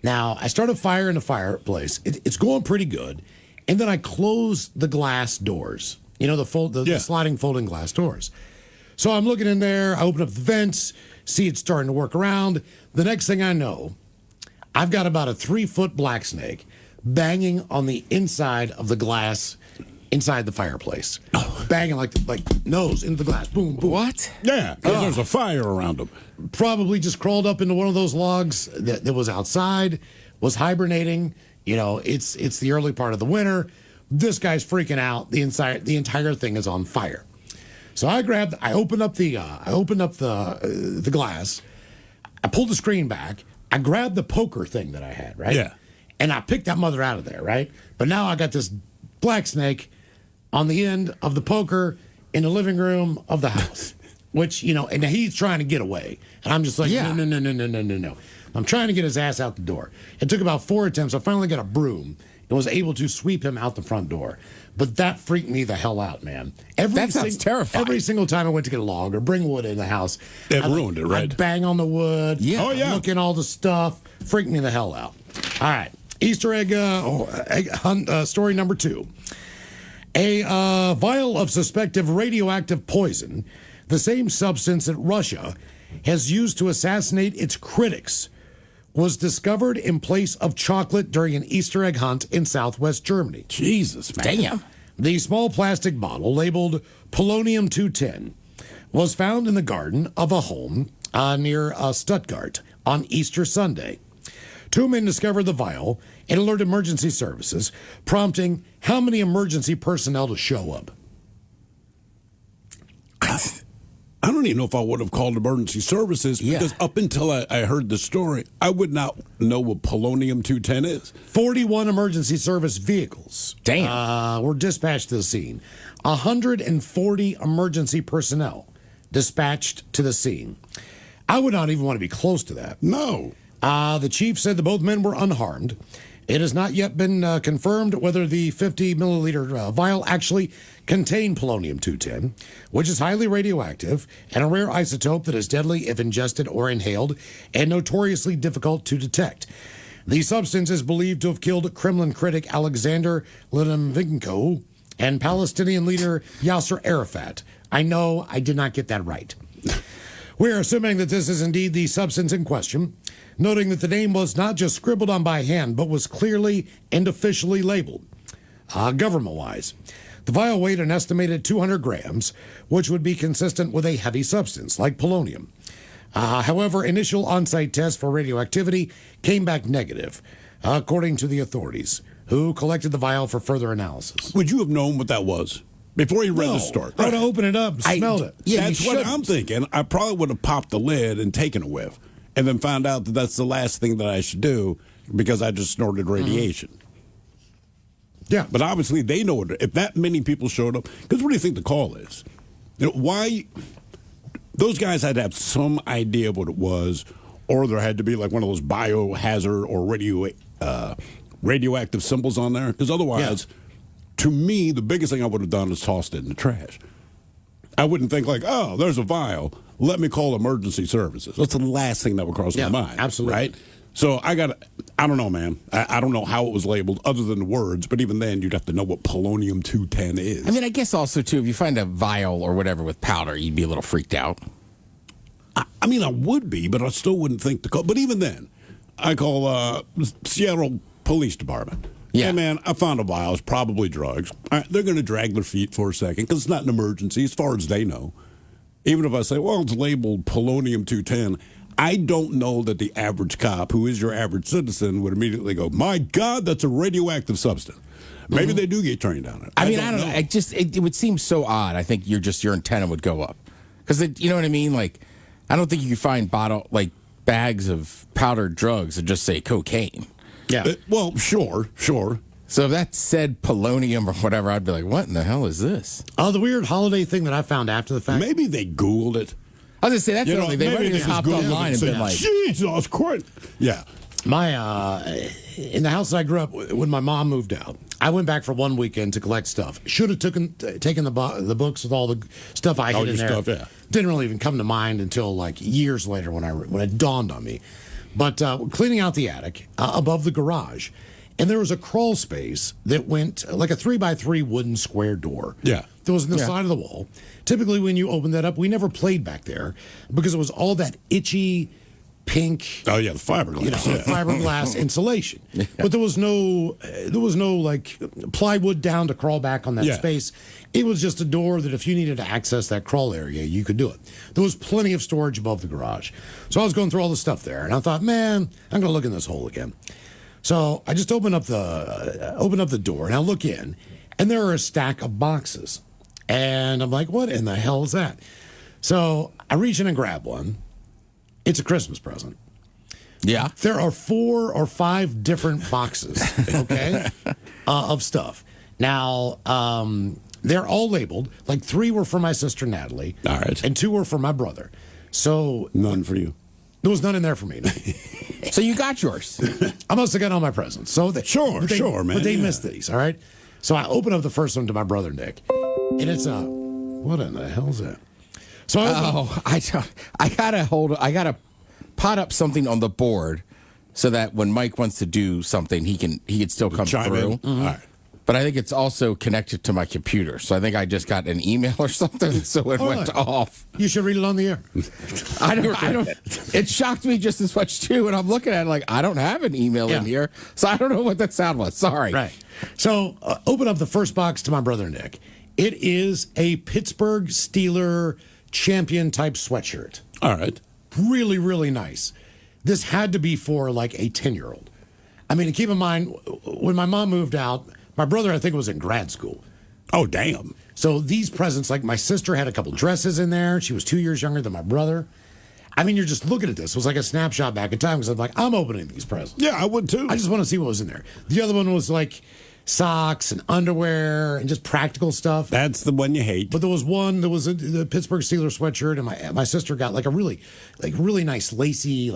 Speaker 1: Now, I start a fire in the fireplace. It's going pretty good. And then I close the glass doors. You know, the sliding folding glass doors. So I'm looking in there. I open up the vents, see it's starting to work around. The next thing I know, I've got about a 3-foot black snake banging on the inside of the glass inside the fireplace. Banging like nose into the glass. Boom, boom.
Speaker 3: What?
Speaker 2: Yeah, because there's a fire around them.
Speaker 1: Probably just crawled up into one of those logs that was outside, was hibernating. You know, it's the early part of the winter. This guy's freaking out. The entire thing is on fire. So I opened up the glass. I pulled the screen back. I grabbed the poker thing that I had, right?
Speaker 2: Yeah.
Speaker 1: And I picked that mother out of there, right? But now I got this black snake on the end of the poker in the living room of the house, which, and he's trying to get away. And I'm just like, no. I'm trying to get his ass out the door. It took about 4 attempts. I finally got a broom and was able to sweep him out the front door. But that freaked me the hell out, man.
Speaker 3: That sounds terrifying.
Speaker 1: Every single time I went to get a log or bring wood in the house,
Speaker 2: It ruined it, right?
Speaker 1: I'd bang on the wood.
Speaker 3: Yeah.
Speaker 2: Oh, yeah.
Speaker 1: Look at all the stuff. Freaked me the hell out. All right. Easter egg hunt, story number 2. A vial of suspected radioactive poison, the same substance that Russia has used to assassinate its critics, was discovered in place of chocolate during an Easter egg hunt in southwest Germany.
Speaker 2: Jesus, man.
Speaker 3: Damn.
Speaker 1: The small plastic bottle labeled polonium-210 was found in the garden of a home near Stuttgart on Easter Sunday. 2 men discovered the vial and alerted emergency services, prompting how many emergency personnel to show up?
Speaker 2: I don't even know if I would have called emergency services because up until I heard the story, I would not know what polonium-210 is.
Speaker 1: 41 emergency service vehicles were dispatched to the scene. 140 emergency personnel dispatched to the scene. I would not even want to be close to that.
Speaker 2: No.
Speaker 1: The chief said that both men were unharmed. It has not yet been confirmed whether the 50-milliliter vial actually contained polonium-210, which is highly radioactive and a rare isotope that is deadly if ingested or inhaled and notoriously difficult to detect. The substance is believed to have killed Kremlin critic Alexander Litvinenko and Palestinian leader Yasser Arafat. I know I did not get that right. We are assuming that this is indeed the substance in question, noting that the name was not just scribbled on by hand, but was clearly and officially labeled, government-wise. The vial weighed an estimated 200 grams, which would be consistent with a heavy substance like polonium. However, initial on-site tests for radioactivity came back negative, according to the authorities, who collected the vial for further analysis.
Speaker 2: Would you have known what that was before you read the story?
Speaker 1: I would have opened it up and smelled it.
Speaker 3: Yeah,
Speaker 2: That's what I'm thinking. I probably would have popped the lid and taken a whiff and then found out that that's the last thing that I should do because I just snorted radiation.
Speaker 1: Yeah.
Speaker 2: But obviously they know it. If that many people showed up, because what do you think the call is? Why? Those guys had to have some idea of what it was, or there had to be like one of those biohazard or radioactive symbols on there. Because otherwise, to me, the biggest thing I would have done is tossed it in the trash. I wouldn't think like, oh, there's a vial. Let me call emergency services. That's the last thing that would cross my mind.
Speaker 1: Absolutely.
Speaker 2: Right? So I don't know, man. I don't know how it was labeled other than the words, but even then, you'd have to know what polonium-210 is.
Speaker 3: I mean, I guess also, too, if you find a vial or whatever with powder, you'd be a little freaked out.
Speaker 2: I mean, I would be, but I still wouldn't think to call. But even then, I call Seattle Police Department.
Speaker 3: Yeah.
Speaker 2: Hey, man, I found a vial. It's probably drugs. All right, they're going to drag their feet for a second because it's not an emergency as far as they know. Even if I say, well, it's labeled polonium-210, I don't know that the average cop, who is your average citizen, would immediately go, my God, that's a radioactive substance. Maybe they do get trained on it.
Speaker 3: I mean, I don't know. It would seem so odd. I think your antenna would go up. Because, you know what I mean? Like, I don't think you could find bags of powdered drugs that just say cocaine.
Speaker 1: Yeah.
Speaker 2: Well, sure.
Speaker 3: So if that said polonium or whatever, I'd be like, what in the hell is this?
Speaker 1: Oh, the weird holiday thing that I found after the fact.
Speaker 2: Maybe they Googled it.
Speaker 3: I was going to say, that's the only thing. They might have
Speaker 2: maybe
Speaker 3: just
Speaker 2: they
Speaker 3: hopped
Speaker 2: Googled
Speaker 3: online and
Speaker 2: said,
Speaker 3: been like,
Speaker 2: Jesus Christ. Yeah.
Speaker 1: In the house that I grew up, when my mom moved out, I went back for one weekend to collect stuff. Should have taken the books with all the stuff I had in there.
Speaker 2: Stuff, yeah.
Speaker 1: Didn't really even come to mind until like years later when it dawned on me. But cleaning out the attic above the garage, and there was a crawl space that went like a 3x3 wooden square door.
Speaker 2: Yeah.
Speaker 1: That was in the side of the wall. Typically, when you open that up, we never played back there because it was all that itchy pink.
Speaker 2: Oh yeah, the fiberglass.
Speaker 1: Fiberglass insulation. Yeah. But there was no like plywood down to crawl back on that space. It was just a door that if you needed to access that crawl area, you could do it. There was plenty of storage above the garage. So I was going through all the stuff there, and I thought, man, I'm going to look in this hole again. So I just open up the door, and I look in, and there are a stack of boxes. And I'm like, what in the hell is that? So I reach in and grab one. It's a Christmas present.
Speaker 3: Yeah.
Speaker 1: There are 4 or 5 different boxes, okay, of stuff. Now, they're all labeled. Like 3 were for my sister Natalie.
Speaker 2: All right.
Speaker 1: And 2 were for my brother. So
Speaker 2: None for you.
Speaker 1: there was none in there for me. No.
Speaker 3: So you got yours.
Speaker 1: I must have got all my presents. So
Speaker 2: Sure, man.
Speaker 1: But they
Speaker 2: Yeah.
Speaker 1: missed these, all right? So I open up the first one to my brother Nick. And it's what in the hell is that? So I
Speaker 3: I gotta pot up something on the board so that when Mike wants to do something, he can still come
Speaker 2: Chime
Speaker 3: through.
Speaker 2: in. All right.
Speaker 3: But I think it's also connected to my computer. So I think I just got an email or something, so it went
Speaker 1: right.
Speaker 3: off.
Speaker 1: you should read it on the air.
Speaker 3: I don't. It shocked me just as much too. And I'm looking at it like I don't have an email in
Speaker 1: Yeah.
Speaker 3: here, so I don't know what that sound was. Sorry.
Speaker 1: Right. So open up the first box to my brother Nick. It is a Pittsburgh Steeler champion type sweatshirt.
Speaker 2: All right.
Speaker 1: Really, really nice. This had to be for like a 10-year-old. I mean, keep in mind, when my mom moved out, my brother, I think, was in grad school.
Speaker 2: Oh, damn.
Speaker 1: So these presents, like my sister had a couple dresses in there. She was 2 years younger than my brother. I mean, you're just looking at this. It was like a snapshot back in time because I'm like, I'm opening these presents.
Speaker 2: Yeah, I would too.
Speaker 1: I just want to see what was in there. The other one was like socks and underwear and just practical stuff.
Speaker 2: That's the one you hate.
Speaker 1: But there was one. There was the Pittsburgh Steelers sweatshirt, and my sister got like a really nice lacy,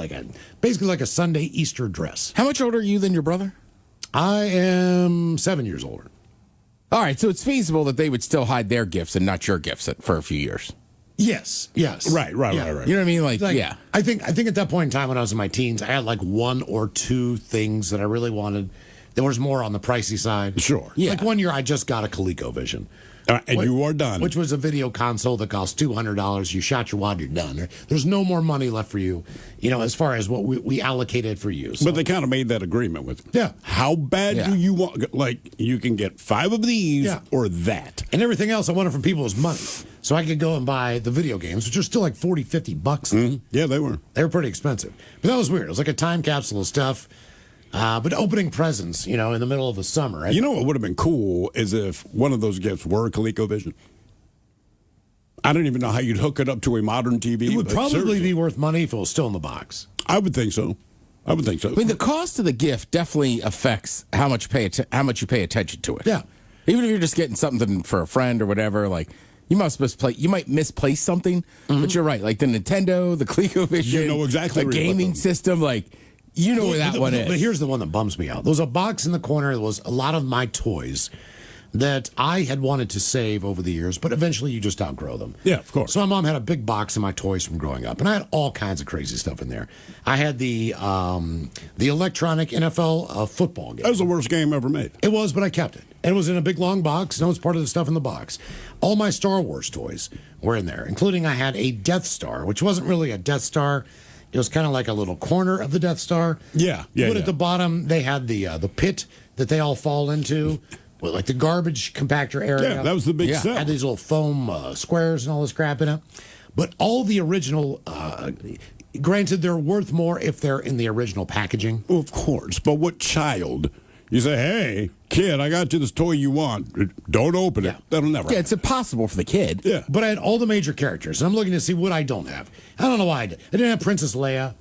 Speaker 1: basically like a Sunday Easter dress.
Speaker 3: How much older are you than your brother?
Speaker 1: I am 7 years older.
Speaker 3: All right, so it's feasible that they would still hide their gifts and not your gifts for a few years.
Speaker 1: Yes.
Speaker 2: Right.
Speaker 3: You know what I mean? Like, yeah.
Speaker 1: I think at that point in time when I was in my teens, I had like 1 or 2 things that I really wanted. There was more on the pricey side.
Speaker 2: Sure.
Speaker 3: Yeah.
Speaker 1: Like one year, I just got a ColecoVision.
Speaker 2: All right, and you are done.
Speaker 1: Which was a video console that cost $200. You shot your wad, you're done. There's no more money left for you, as far as what we allocated for you. So.
Speaker 2: But they kind of made that agreement with you.
Speaker 1: Yeah.
Speaker 2: How bad
Speaker 3: Yeah.
Speaker 2: do you want? Like, you can get 5 of these
Speaker 1: Yeah.
Speaker 2: or that.
Speaker 1: And everything else I wanted from people was money. So I could go and buy the video games, which are still like $40, $50.
Speaker 2: Yeah, they were.
Speaker 1: They were pretty expensive. But that was weird. It was like a time capsule of stuff. But opening presents, in the middle of the summer.
Speaker 2: You know what would have been cool is if one of those gifts were a ColecoVision. I don't even know how you'd hook it up to a modern TV.
Speaker 1: It would
Speaker 2: but
Speaker 1: probably
Speaker 2: seriously,
Speaker 1: be worth money if it was still in the box.
Speaker 2: I would think so.
Speaker 3: I mean, the cost of the gift definitely affects how much you pay attention to it.
Speaker 1: Yeah.
Speaker 3: Even if you're just getting something for a friend or whatever, like you might misplace something, but you're right. Like the Nintendo, the ColecoVision,
Speaker 2: You know exactly
Speaker 3: the
Speaker 2: where you put
Speaker 3: gaming
Speaker 2: them.
Speaker 3: system, like you know where that one is.
Speaker 1: But here's the one that bums me out. There was a box in the corner that was a lot of my toys that I had wanted to save over the years, but eventually you just outgrow them.
Speaker 2: Yeah, of course.
Speaker 1: So my mom had a big box of my toys from growing up, and I had all kinds of crazy stuff in there. I had the electronic NFL football game.
Speaker 2: That was the worst game ever made.
Speaker 1: It was, but I kept it. And it was in a big long box, and it was part of the stuff in the box. All my Star Wars toys were in there, including I had a Death Star, which wasn't really a Death Star. It was kind of like a little corner of the Death Star.
Speaker 2: Yeah.
Speaker 1: But at the bottom, they had the pit that they all fall into, with like the garbage compactor area.
Speaker 2: Yeah, that was the big sell.
Speaker 1: Had these little foam squares and all this crap in it. But all the original, granted, they're worth more if they're in the original packaging.
Speaker 2: Well, of course. But what child? You say, hey, kid, I got you this toy you want. Don't open it.
Speaker 1: Yeah.
Speaker 2: That'll never
Speaker 3: Yeah, it's impossible for the kid.
Speaker 2: Yeah.
Speaker 1: But I had all the major characters, and I'm looking to see what I don't have. I don't know why I did. I didn't have Princess Leia.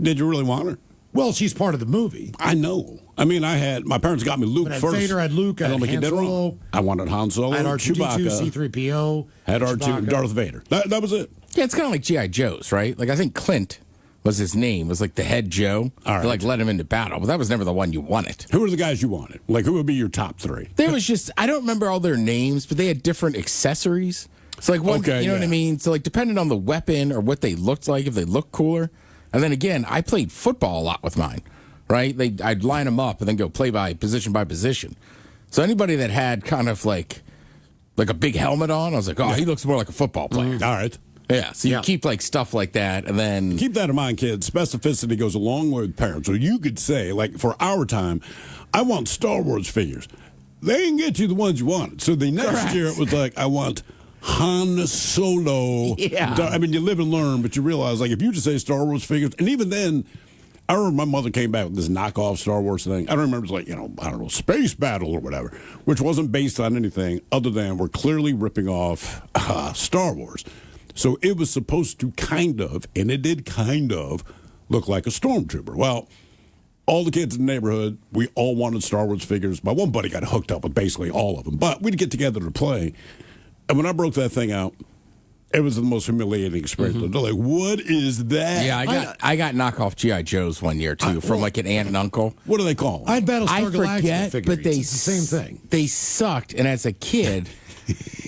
Speaker 2: Did you really want her?
Speaker 1: Well, she's part of the movie.
Speaker 2: I know. I mean, my parents got me Luke
Speaker 1: But I had
Speaker 2: first.
Speaker 1: Vader, I had Luke, I
Speaker 2: don't
Speaker 1: had
Speaker 2: think you
Speaker 1: Han
Speaker 2: did
Speaker 1: Solo.
Speaker 2: wrong. I wanted Han Solo,
Speaker 1: I had R2D2,
Speaker 2: Chewbacca,
Speaker 1: C3PO.
Speaker 2: had R2,
Speaker 1: Chewbacca.
Speaker 2: Darth Vader. That was it.
Speaker 3: Yeah, it's kind of like G.I. Joe's, right? Like I think Clint was his name, was like the head Joe.
Speaker 2: All right.
Speaker 3: To, like let him into battle, but that was never the one you wanted.
Speaker 2: Who were the guys you wanted? Like, who would be your top 3?
Speaker 3: There was just I don't remember all their names, but they had different accessories. So like one,
Speaker 2: Okay,
Speaker 3: you know what I
Speaker 2: yeah.
Speaker 3: mean? So like depending on the weapon or what they looked like, if they looked cooler. And then again, I played football a lot with mine, right? I'd line them up and then go play by position. So anybody that had kind of like a big helmet on, I was like, oh, he looks more like a football player.
Speaker 2: All right.
Speaker 3: Yeah, so you
Speaker 1: Yeah.
Speaker 3: keep like stuff like that, and then
Speaker 2: Keep that in mind, kids. Specificity goes a long way with parents. So you could say, like, for our time, I want Star Wars figures. They didn't get you the ones you wanted. So the next
Speaker 3: Correct.
Speaker 2: year, it was like, I want Han Solo.
Speaker 3: Yeah.
Speaker 2: I mean, you live and learn, but you realize, like, if you just say Star Wars figures, and even then, I remember my mother came back with this knockoff Star Wars thing. I don't remember, it was like, I don't know, Space Battle or whatever, which wasn't based on anything other than we're clearly ripping off Star Wars. So it was supposed to kind of, and it did kind of, look like a stormtrooper. Well, all the kids in the neighborhood, we all wanted Star Wars figures. My one buddy got hooked up with basically all of them. But we'd get together to play. And when I broke that thing out, it was the most humiliating experience. They're like, what is that?
Speaker 3: Yeah, I got knockoff G.I. Joes one year, too, from like an aunt and uncle.
Speaker 2: What do they call them?
Speaker 1: I had Battlestar
Speaker 3: I
Speaker 1: Galactica
Speaker 3: forget,
Speaker 1: figurines.
Speaker 3: but they
Speaker 1: It's the same thing.
Speaker 3: They sucked, and as a kid,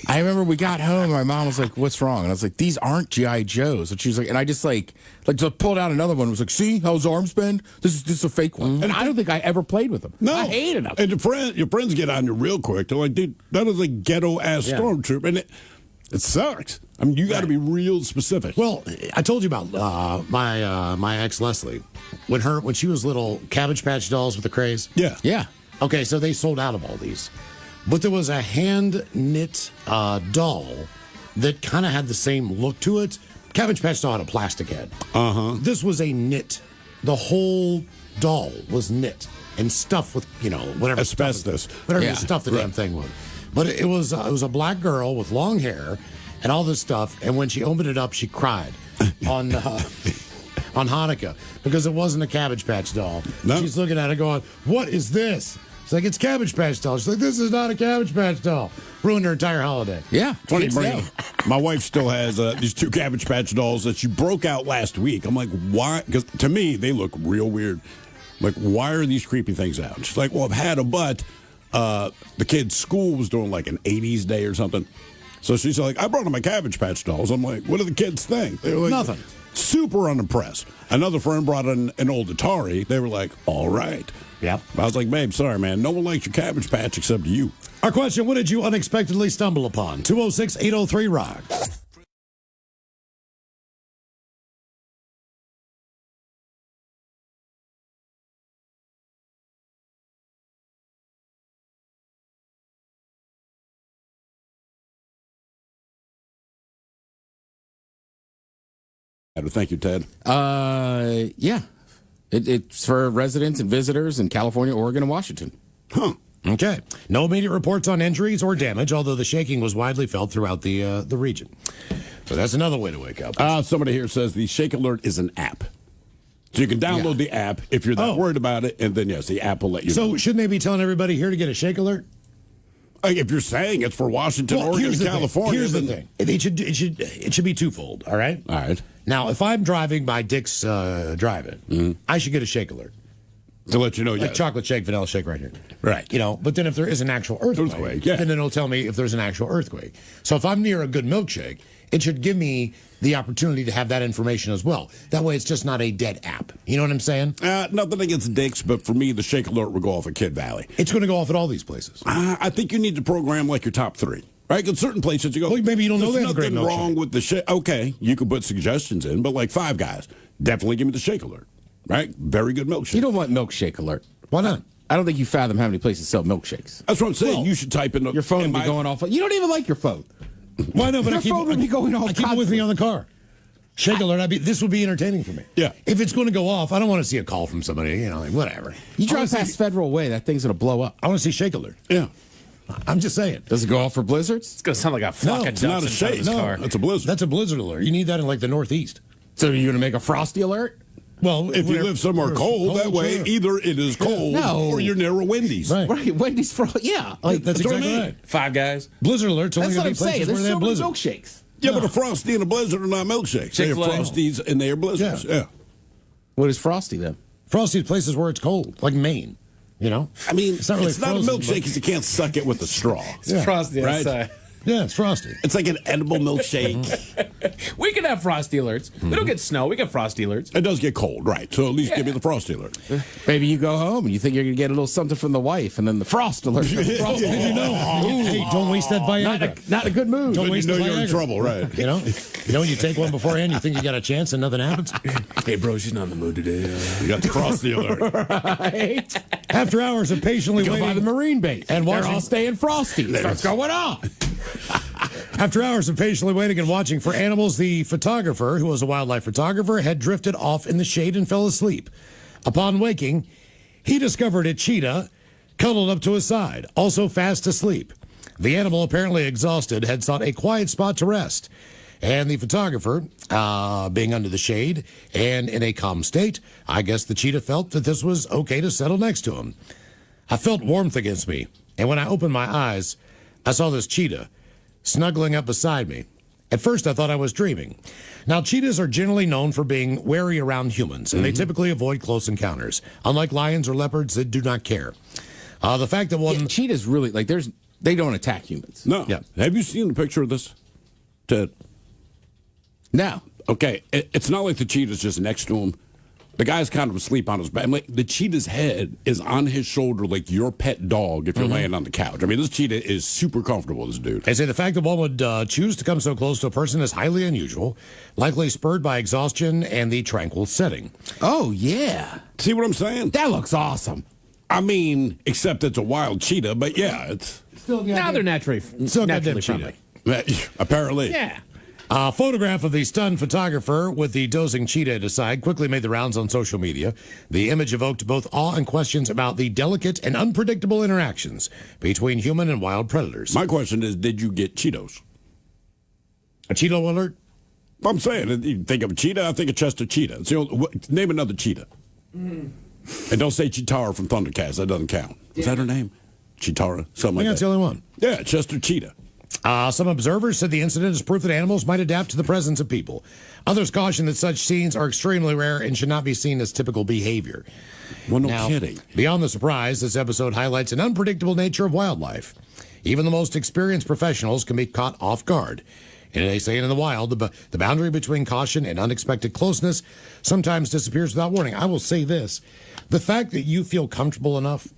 Speaker 3: I remember we got home. My mom was like, "What's wrong?" And I was like, "These aren't GI Joes." And she was like, and I just just pulled out another one. And was like, "See how his arms bend? This is a fake one." And I don't think I ever played with them.
Speaker 2: No,
Speaker 3: I hated them.
Speaker 2: And your friends get on you real quick. They're like, "Dude, that is a ghetto ass stormtrooper," and it sucks. I mean, you got to be real specific.
Speaker 1: Well, I told you about my ex Leslie when she was little. Cabbage Patch dolls with the craze.
Speaker 3: Yeah.
Speaker 1: Okay, so they sold out of all these, but there was a hand knit doll that kind of had the same look to it. Cabbage Patch doll had a plastic head. This was a knit. The whole doll was knit and stuffed with whatever
Speaker 2: Asbestos.
Speaker 1: whatever
Speaker 3: Yeah,
Speaker 1: the stuff the damn thing was. But it was a black girl with long hair and all this stuff. And when she opened it up, she cried on Hanukkah because it wasn't a Cabbage Patch doll.
Speaker 2: No.
Speaker 1: She's looking at it going, "What is this?" It's like, "It's Cabbage Patch doll." She's like, "This is not a Cabbage Patch doll." Ruined her entire holiday.
Speaker 3: Yeah.
Speaker 2: Funny,
Speaker 3: kids
Speaker 2: bring
Speaker 3: know.
Speaker 2: up. My wife still has these 2 Cabbage Patch dolls that she broke out last week. I'm like, why? Because to me, they look real weird. I'm like, why are these creepy things out? And she's like, well, I've had them, but the kid's school was doing like an 80s day or something. So she's like, I brought them my Cabbage Patch dolls. I'm like, what do the kids think? They were like,
Speaker 1: Nothing.
Speaker 2: Super unimpressed. Another friend brought in an old Atari. They were like, all right.
Speaker 1: Yep.
Speaker 2: I was like, babe, sorry, man. No one likes your Cabbage Patch except you.
Speaker 1: Our question: what did you unexpectedly stumble upon? 206-803-ROCK.
Speaker 2: Thank you, Ted.
Speaker 3: Yeah. It's for residents and visitors in California, Oregon, and Washington.
Speaker 2: Huh.
Speaker 1: Okay. No immediate reports on injuries or damage, although the shaking was widely felt throughout the region. So that's another way to wake up.
Speaker 2: Somebody here says the Shake Alert is an app. So you can download the app if you're that worried about it, and then, yes, the app will let you know.
Speaker 1: So shouldn't they be telling everybody here to get a shake alert?
Speaker 2: If you're saying it's for Washington, Oregon, and California.
Speaker 1: Here's the thing. It should be twofold, all right?
Speaker 2: All right.
Speaker 1: Now, if I'm driving by Dick's Drive-In, I should get a shake alert.
Speaker 2: To let you know,
Speaker 1: Like chocolate shake, vanilla shake right here.
Speaker 2: Right.
Speaker 1: But then if there is an actual earthquake, then it'll tell me if there's an actual earthquake. So if I'm near a good milkshake, it should give me the opportunity to have that information as well. That way it's just not a dead app. You know what I'm saying?
Speaker 2: Nothing against Dick's, but for me, the Shake Alert would go off at Kid Valley.
Speaker 1: It's going to go off at all these places.
Speaker 2: I think you need to program like your top 3. Right? Because certain places you go,
Speaker 1: well, maybe you don't know they have a great
Speaker 2: nothing
Speaker 1: milkshake.
Speaker 2: wrong with the shake. Okay, you could put suggestions in, but like Five Guys, definitely give me the Shake Alert. Right? Very good milkshake.
Speaker 3: You don't want milkshake alert.
Speaker 1: Why not?
Speaker 3: I don't think you fathom how many places sell milkshakes.
Speaker 2: That's what I'm saying.
Speaker 3: Well,
Speaker 2: you should type in
Speaker 3: your phone would be going off. You don't even like your phone.
Speaker 1: Why no? But
Speaker 3: Your phone would be going off
Speaker 1: I keep it with me on the car. Shake alert. This would be entertaining for me.
Speaker 2: Yeah.
Speaker 1: If it's going to go off, I don't want to see a call from somebody. Like whatever.
Speaker 3: You
Speaker 1: I
Speaker 3: drive
Speaker 1: wanna
Speaker 3: past
Speaker 1: see-
Speaker 3: Federal Way, that thing's going to blow up.
Speaker 1: I want to see shake alert.
Speaker 2: Yeah.
Speaker 1: I'm just saying.
Speaker 3: Does it go off for blizzards?
Speaker 4: It's gonna sound like a flock of
Speaker 2: it's
Speaker 4: ducks
Speaker 2: not a
Speaker 4: in front of
Speaker 2: shake.
Speaker 4: his
Speaker 2: No,
Speaker 4: car.
Speaker 2: that's a blizzard.
Speaker 1: That's a blizzard alert. You need that in like the Northeast.
Speaker 3: So you're going to make a frosty alert?
Speaker 1: Well,
Speaker 2: If you live somewhere cold, that way
Speaker 1: sure.
Speaker 2: either it is cold
Speaker 3: No.
Speaker 2: or you're near a Wendy's.
Speaker 1: Right.
Speaker 3: Right, Wendy's frost. Yeah, like
Speaker 1: That's
Speaker 2: what I
Speaker 1: exactly
Speaker 2: mean.
Speaker 1: right.
Speaker 4: Five Guys.
Speaker 1: Blizzard alerts only
Speaker 3: that's what
Speaker 1: going
Speaker 3: I'm
Speaker 1: to be
Speaker 3: saying.
Speaker 1: places
Speaker 3: There's
Speaker 1: where they
Speaker 3: so
Speaker 1: have
Speaker 3: many
Speaker 1: blizzard.
Speaker 3: milkshakes.
Speaker 2: Yeah, but a Frosty and a Blizzard are not milkshakes. They are
Speaker 4: Chick-fil-A.
Speaker 2: Frosties and they are Blizzards.
Speaker 1: Yeah.
Speaker 2: Yeah.
Speaker 3: What is frosty then?
Speaker 1: Frosty places where it's cold, like Maine.
Speaker 2: I mean,
Speaker 1: It's not really
Speaker 2: a
Speaker 1: frozen,
Speaker 2: milkshake
Speaker 1: but-
Speaker 2: because you can't suck it with a straw.
Speaker 1: Yeah.
Speaker 4: Frosty
Speaker 2: Right.
Speaker 4: outside.
Speaker 1: Yeah, it's Frosty.
Speaker 2: It's like an edible milkshake.
Speaker 4: We can have Frosty alerts. We don't get snow. We get Frosty alerts.
Speaker 2: It does get cold, right? So at least give me the Frosty alert.
Speaker 3: Maybe you go home and you think you're going to get a little something from the wife, and then the frost alert.
Speaker 1: Frost, did you know? Hey, don't waste that Viagra.
Speaker 3: Not a good move.
Speaker 1: Don't
Speaker 2: Then you
Speaker 1: waste
Speaker 2: know
Speaker 1: the
Speaker 2: you're in
Speaker 1: Viagra.
Speaker 2: trouble, right?
Speaker 1: You know, you take one beforehand, you think you got a chance, and nothing happens.
Speaker 4: Hey, bro, she's not in the mood today.
Speaker 2: You got the Frosty alert.
Speaker 3: Right?
Speaker 1: After hours of patiently
Speaker 3: Go by the
Speaker 1: waiting,
Speaker 3: marine base,
Speaker 1: And
Speaker 3: and they're
Speaker 1: watching-
Speaker 3: all staying frosty. It starts going off.
Speaker 1: after hours of patiently waiting and watching for animals, the photographer, who was a wildlife photographer, had drifted off in the shade and fell asleep. Upon waking, he discovered a cheetah cuddled up to his side, also fast asleep. The animal, apparently exhausted, had sought a quiet spot to rest. And the photographer, being under the shade and in a calm state, I guess the cheetah felt that this was okay to settle next to him. I felt warmth against me, and when I opened my eyes, I saw this cheetah snuggling up beside me. At first, I thought I was dreaming. Now, cheetahs are generally known for being wary around humans, and they typically avoid close encounters. Unlike lions or leopards that do not care. The fact that one...
Speaker 3: cheetahs really, like, they don't attack humans.
Speaker 2: No.
Speaker 1: Yeah.
Speaker 2: Have you seen the picture of this, Ted?
Speaker 3: No.
Speaker 2: Okay, it's not like the cheetah's just next to him. The guy's kind of asleep on his back. Like, the cheetah's head is on his shoulder like your pet dog if you're laying on the couch. I mean, this cheetah is super comfortable, this dude.
Speaker 1: They say the fact that one would choose to come so close to a person is highly unusual, likely spurred by exhaustion and the tranquil setting.
Speaker 3: Oh, yeah.
Speaker 2: See what I'm saying?
Speaker 3: That looks awesome.
Speaker 2: I mean, except it's a wild cheetah, but yeah, it's...
Speaker 4: Now they're naturally
Speaker 1: goddamn
Speaker 4: friendly.
Speaker 2: Apparently.
Speaker 4: Yeah.
Speaker 1: A photograph of the stunned photographer with the dozing cheetah at his side quickly made the rounds on social media. The image evoked both awe and questions about the delicate and unpredictable interactions between human and wild predators.
Speaker 2: My question is, did you get Cheetos?
Speaker 1: A cheetah alert?
Speaker 2: I'm saying, you think of a cheetah, I think of Chester Cheetah. It's the only, name another cheetah. And don't say Cheetah from Thundercats. That doesn't count. Is that her name? Cheetah? Something like
Speaker 1: That's
Speaker 2: that.
Speaker 1: the only one.
Speaker 2: Yeah, Chester Cheetah.
Speaker 1: Some observers said the incident is proof that animals might adapt to the presence of people. Others caution that such scenes are extremely rare and should not be seen as typical behavior.
Speaker 2: Well, no
Speaker 1: Now,
Speaker 2: kidding.
Speaker 1: Beyond the surprise, this episode highlights an unpredictable nature of wildlife. Even the most experienced professionals can be caught off guard. And they say in the wild, the boundary between caution and unexpected closeness sometimes disappears without warning. I will say this. The fact that you feel comfortable enough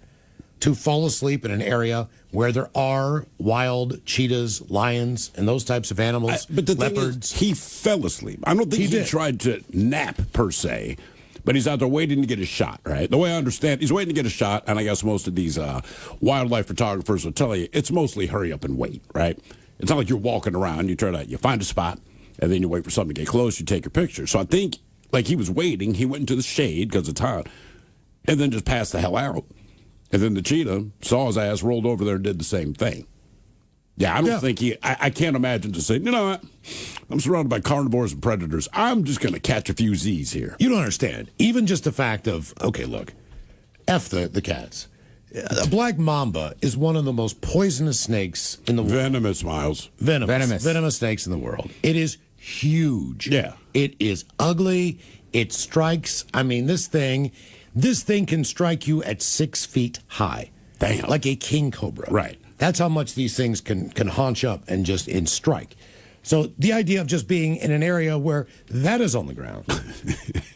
Speaker 1: to fall asleep in an area where there are wild cheetahs, lions, and those types of animals,
Speaker 2: But the
Speaker 1: leopards.
Speaker 2: thing is, he fell asleep. I don't think he
Speaker 1: did.
Speaker 2: tried to nap, per se, but he's out there waiting to get a shot, right? The way I understand, he's waiting to get a shot, and I guess most of these wildlife photographers will tell you it's mostly hurry up and wait, right? It's not like you're walking around. You find a spot, and then you wait for something to get close, you take your picture. So I think, like, he was waiting. He went into the shade because it's hot, and then just passed the hell out. And then the cheetah saw his ass, rolled over there, and did the same thing. Yeah, I don't think I can't imagine to say, you know what? I'm surrounded by carnivores and predators. I'm just going to catch a few Z's here.
Speaker 1: You don't understand. Even just the fact of, okay, look, F the cats. A black mamba is one of the most poisonous snakes in the world.
Speaker 2: Venomous, Miles.
Speaker 1: Venomous snakes in the world. It is huge.
Speaker 2: Yeah.
Speaker 1: It is ugly. It strikes. I mean, this thing can strike you at 6 feet high.
Speaker 2: Damn.
Speaker 1: Like a king cobra.
Speaker 2: Right.
Speaker 1: That's how much these things can haunch up and strike. So the idea of just being in an area where that is on the ground,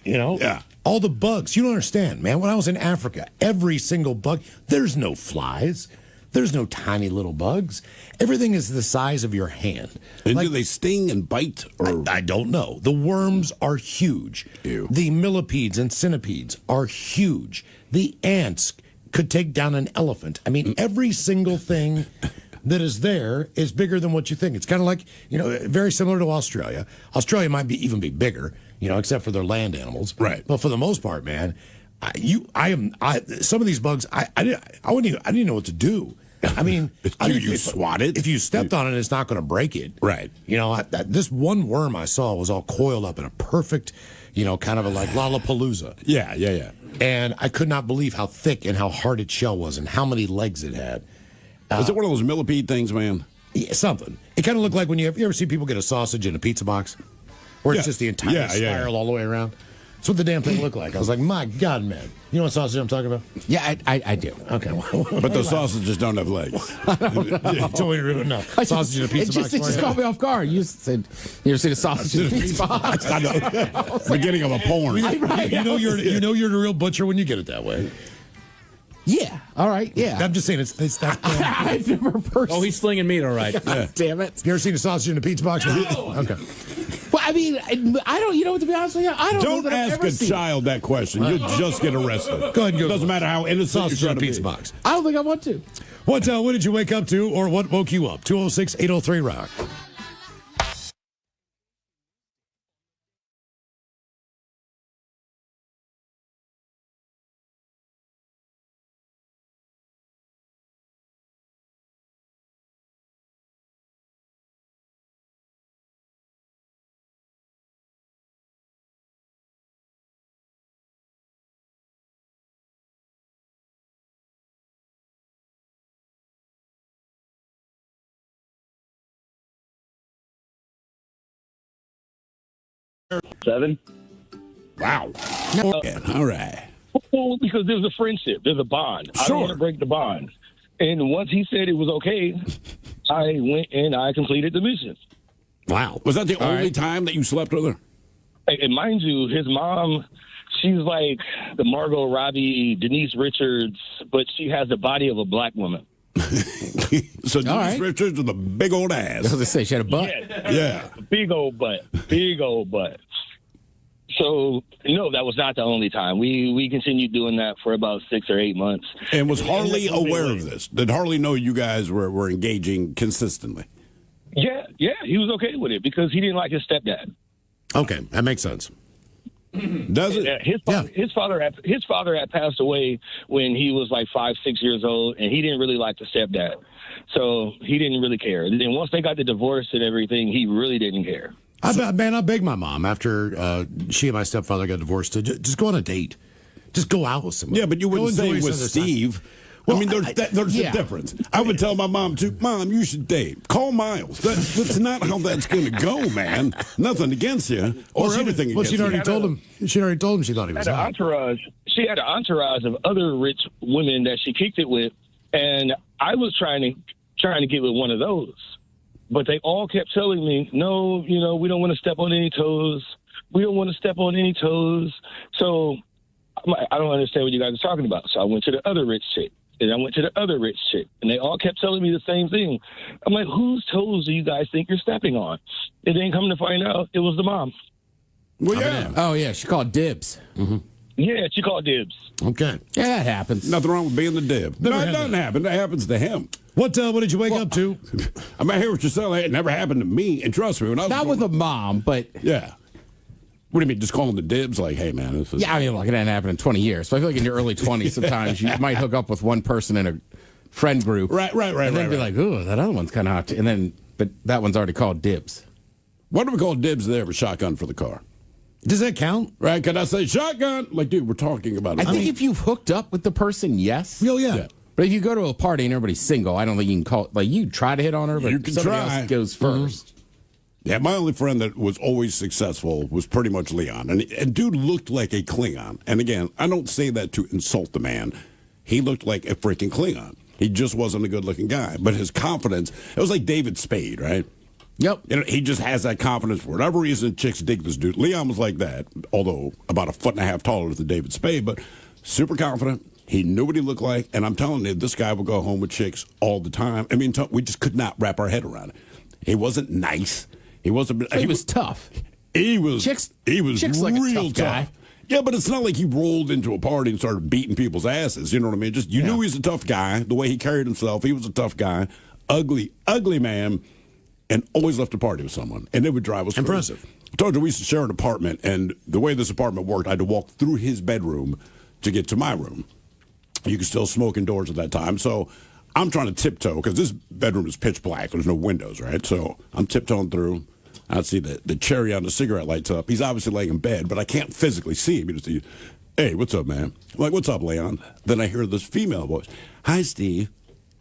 Speaker 2: Yeah.
Speaker 1: all the bugs, you don't understand, man. When I was in Africa, every single bug, there's no flies. There's no tiny little bugs. Everything is the size of your hand.
Speaker 2: And do they sting and bite? Or
Speaker 1: I don't know. The worms are huge.
Speaker 2: Ew.
Speaker 1: The millipedes and centipedes are huge. The ants could take down an elephant. I mean, every single thing that is there is bigger than what you think. It's kind of like, very similar to Australia. Australia might even be bigger, except for their land animals.
Speaker 2: Right.
Speaker 1: But for the most part, man, some of these bugs, I didn't know what to do. I mean,
Speaker 2: you swat it?
Speaker 1: If you stepped on it, it's not going to break it.
Speaker 2: Right.
Speaker 1: This one worm I saw was all coiled up in a perfect, kind of like Lollapalooza.
Speaker 2: Yeah.
Speaker 1: And I could not believe how thick and how hard its shell was and how many legs it had.
Speaker 2: Is it one of those millipede things, man?
Speaker 1: Yeah, something. It kind of looked like when you ever see people get a sausage in a pizza box, where it's just the entire spiral all the way around. That's what the damn thing looked like. I was like, my God, man. You know what sausage I'm talking about?
Speaker 3: Yeah, I do.
Speaker 1: Okay.
Speaker 2: But the sausages don't have legs.
Speaker 1: No. Sausage in a pizza box.
Speaker 3: It just caught me off guard. You said, you ever seen a sausage in a pizza box?
Speaker 2: I know. Beginning of a porn.
Speaker 1: You know you're the real butcher when you get it that way.
Speaker 3: Yeah. All right. Yeah.
Speaker 1: I'm just saying it's that.
Speaker 3: I've never personally.
Speaker 4: Oh, he's slinging meat, all right.
Speaker 3: Damn it.
Speaker 1: You ever seen a sausage in a pizza box?
Speaker 4: No.
Speaker 1: Okay.
Speaker 3: Well, I mean, I don't. You know what? To be honest with you, I don't.
Speaker 2: Don't
Speaker 3: know that I've
Speaker 2: ask
Speaker 3: ever
Speaker 2: a
Speaker 3: seen
Speaker 2: child that question. You'll just get arrested.
Speaker 1: Go ahead and go.
Speaker 2: It doesn't matter how innocent
Speaker 1: Sausage
Speaker 2: you're
Speaker 1: in a
Speaker 2: trying to
Speaker 1: pizza
Speaker 2: be.
Speaker 1: box.
Speaker 3: I don't think I want to.
Speaker 1: What did you wake up to, or what woke you up? 206-803-ROCK.
Speaker 6: 7.
Speaker 2: Wow. All right.
Speaker 6: Well, because there's a friendship, there's a bond. I don't want to break the bond. And once he said it was okay, I went and I completed the mission.
Speaker 2: Wow. Was that the only time that you slept with her?
Speaker 6: And mind you, his mom, she's like the Margot Robbie, Denise Richards, but she has the body of a black woman.
Speaker 2: So Denise Richards with a big old ass.
Speaker 3: I was going to say, she had a butt.
Speaker 2: Yeah.
Speaker 6: Big old butt. Big old butt. So, no, that was not the only time. We continued doing that for about 6 or 8 months.
Speaker 2: And was Harley aware of this? Did Harley know you guys were engaging consistently?
Speaker 6: Yeah, he was okay with it because he didn't like his stepdad.
Speaker 1: Okay, that makes sense.
Speaker 2: Does it?
Speaker 6: Yeah, his father had passed away when he was like 5, 6 years old, and he didn't really like the stepdad. So he didn't really care. And then once they got the divorce and everything, he really didn't care.
Speaker 1: I begged my mom after she and my stepfather got divorced to just go on a date. Just go out with somebody.
Speaker 2: Yeah, but you wouldn't say with Steve.
Speaker 1: Well,
Speaker 2: I mean, there's a difference. I would tell my mom, too, Mom, you should date. Call Miles. That's not how that's going to go, man. Nothing against you or everything against you.
Speaker 1: She already told him she thought he was hot.
Speaker 6: She had an entourage of other rich women that she kicked it with, and I was trying to get with one of those. But they all kept telling me, no, we don't want to step on any toes. We don't want to step on any toes. So I'm like, I don't understand what you guys are talking about. So I went to the other rich chick, and I went to the other rich chick, and they all kept telling me the same thing. I'm like, whose toes do you guys think you're stepping on? And then come to find out, it was the mom.
Speaker 2: Well, yeah.
Speaker 3: Oh, yeah, she called dibs.
Speaker 1: Mm-hmm.
Speaker 6: Yeah, she called dibs.
Speaker 1: Okay.
Speaker 3: Yeah, that happens.
Speaker 2: Nothing wrong with being the dib. No, it doesn't happen. That happens to him.
Speaker 1: What did you wake up to?
Speaker 2: I mean, I hear what you're saying. It never happened to me. And trust me, when I was
Speaker 3: Not with a mom, but...
Speaker 2: Yeah. What do you mean, just calling the dibs? Like, hey, man, this is...
Speaker 3: Yeah, I mean, look, it didn't happen in 20 years. But I feel like in your early 20s, sometimes you might hook up with one person in a friend group.
Speaker 2: Right.
Speaker 3: And then be like, ooh, that other one's kind of hot. And then, but that one's already called dibs.
Speaker 2: What do we call dibs there for shotgun for the car?
Speaker 1: Does that count?
Speaker 2: Right, can I say shotgun? Like, dude, we're talking about it.
Speaker 3: I think if you've hooked up with the person, yes.
Speaker 1: Oh, yeah.
Speaker 3: But if you go to a party and everybody's single, I don't think you can call it. Like, you try to hit on her, but
Speaker 2: You can
Speaker 3: somebody
Speaker 2: try.
Speaker 3: else goes 1st.
Speaker 2: Yeah, my only friend that was always successful was pretty much Leon. And dude looked like a Klingon. And again, I don't say that to insult the man. He looked like a freaking Klingon. He just wasn't a good-looking guy. But his confidence, it was like David Spade, right?
Speaker 3: Yep.
Speaker 2: He just has that confidence. For whatever reason, chicks dig this dude. Leon was like that, although about 1.5 feet taller than David Spade, but super confident. He knew what he looked like. And I'm telling you, this guy would go home with chicks all the time. I mean, we just could not wrap our head around it. He wasn't nice. He wasn't.
Speaker 3: He was tough.
Speaker 2: He was.
Speaker 3: Chicks
Speaker 2: Like
Speaker 3: like a
Speaker 2: real
Speaker 3: tough guy.
Speaker 2: Yeah, but it's not like he rolled into a party and started beating people's asses. You know what I mean? Just you knew he was a tough guy. The way he carried himself, he was a tough guy. Ugly man, and always left a party with someone, and it would drive us
Speaker 1: impressive.
Speaker 2: Crazy. I told you we used to share an apartment, and the way this apartment worked, I had to walk through his bedroom to get to my room. You could still smoke indoors at that time, so I'm trying to tiptoe because this bedroom is pitch black. There's no windows, right? So I'm tiptoeing through. I see the cherry on the cigarette lights up. He's obviously laying in bed, but I can't physically see him. You just see, hey, what's up, man? I'm like, what's up, Leon? Then I hear this female voice, hi, Steve.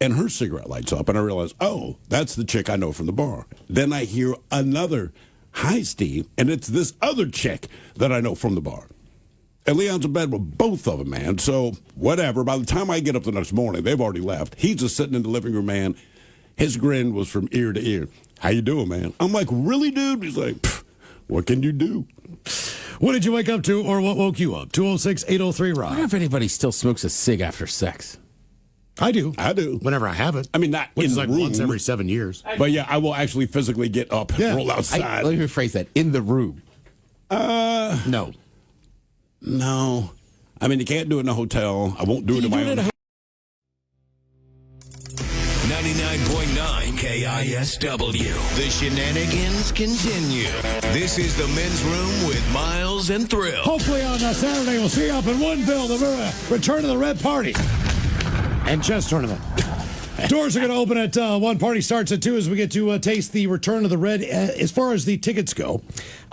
Speaker 2: And her cigarette lights up, and I realize, oh, that's the chick I know from the bar. Then I hear another, hi, Steve, and it's this other chick that I know from the bar. And Leon's in bed with both of them, man. So, whatever. By the time I get up the next morning, they've already left. He's just sitting in the living room, man. His grin was from ear to ear. How you doing, man? I'm like, really, dude? He's like, what can you do?
Speaker 1: What did you wake up to, or what woke you up? 206-803-ROB.
Speaker 3: I wonder if anybody still smokes a cig after sex.
Speaker 1: I do. Whenever I have it.
Speaker 2: I mean, not
Speaker 1: which
Speaker 2: in
Speaker 1: is
Speaker 2: the
Speaker 1: like
Speaker 2: room.
Speaker 1: Once every 7 years.
Speaker 2: But yeah, I will actually physically get up and roll outside.
Speaker 3: Let me rephrase that. In the room.
Speaker 1: No.
Speaker 2: No. I mean, you can't do it in a hotel. I won't do it in my own.
Speaker 5: 99.9 KISW. The shenanigans continue. This is the men's room with Miles and Thrill.
Speaker 1: Hopefully on Saturday we'll see you up in Woodville, the return of the Red Party and chess tournament. Doors are going to open at 1. Party starts at 2 as we get to taste the return of the Red. As far as the tickets go,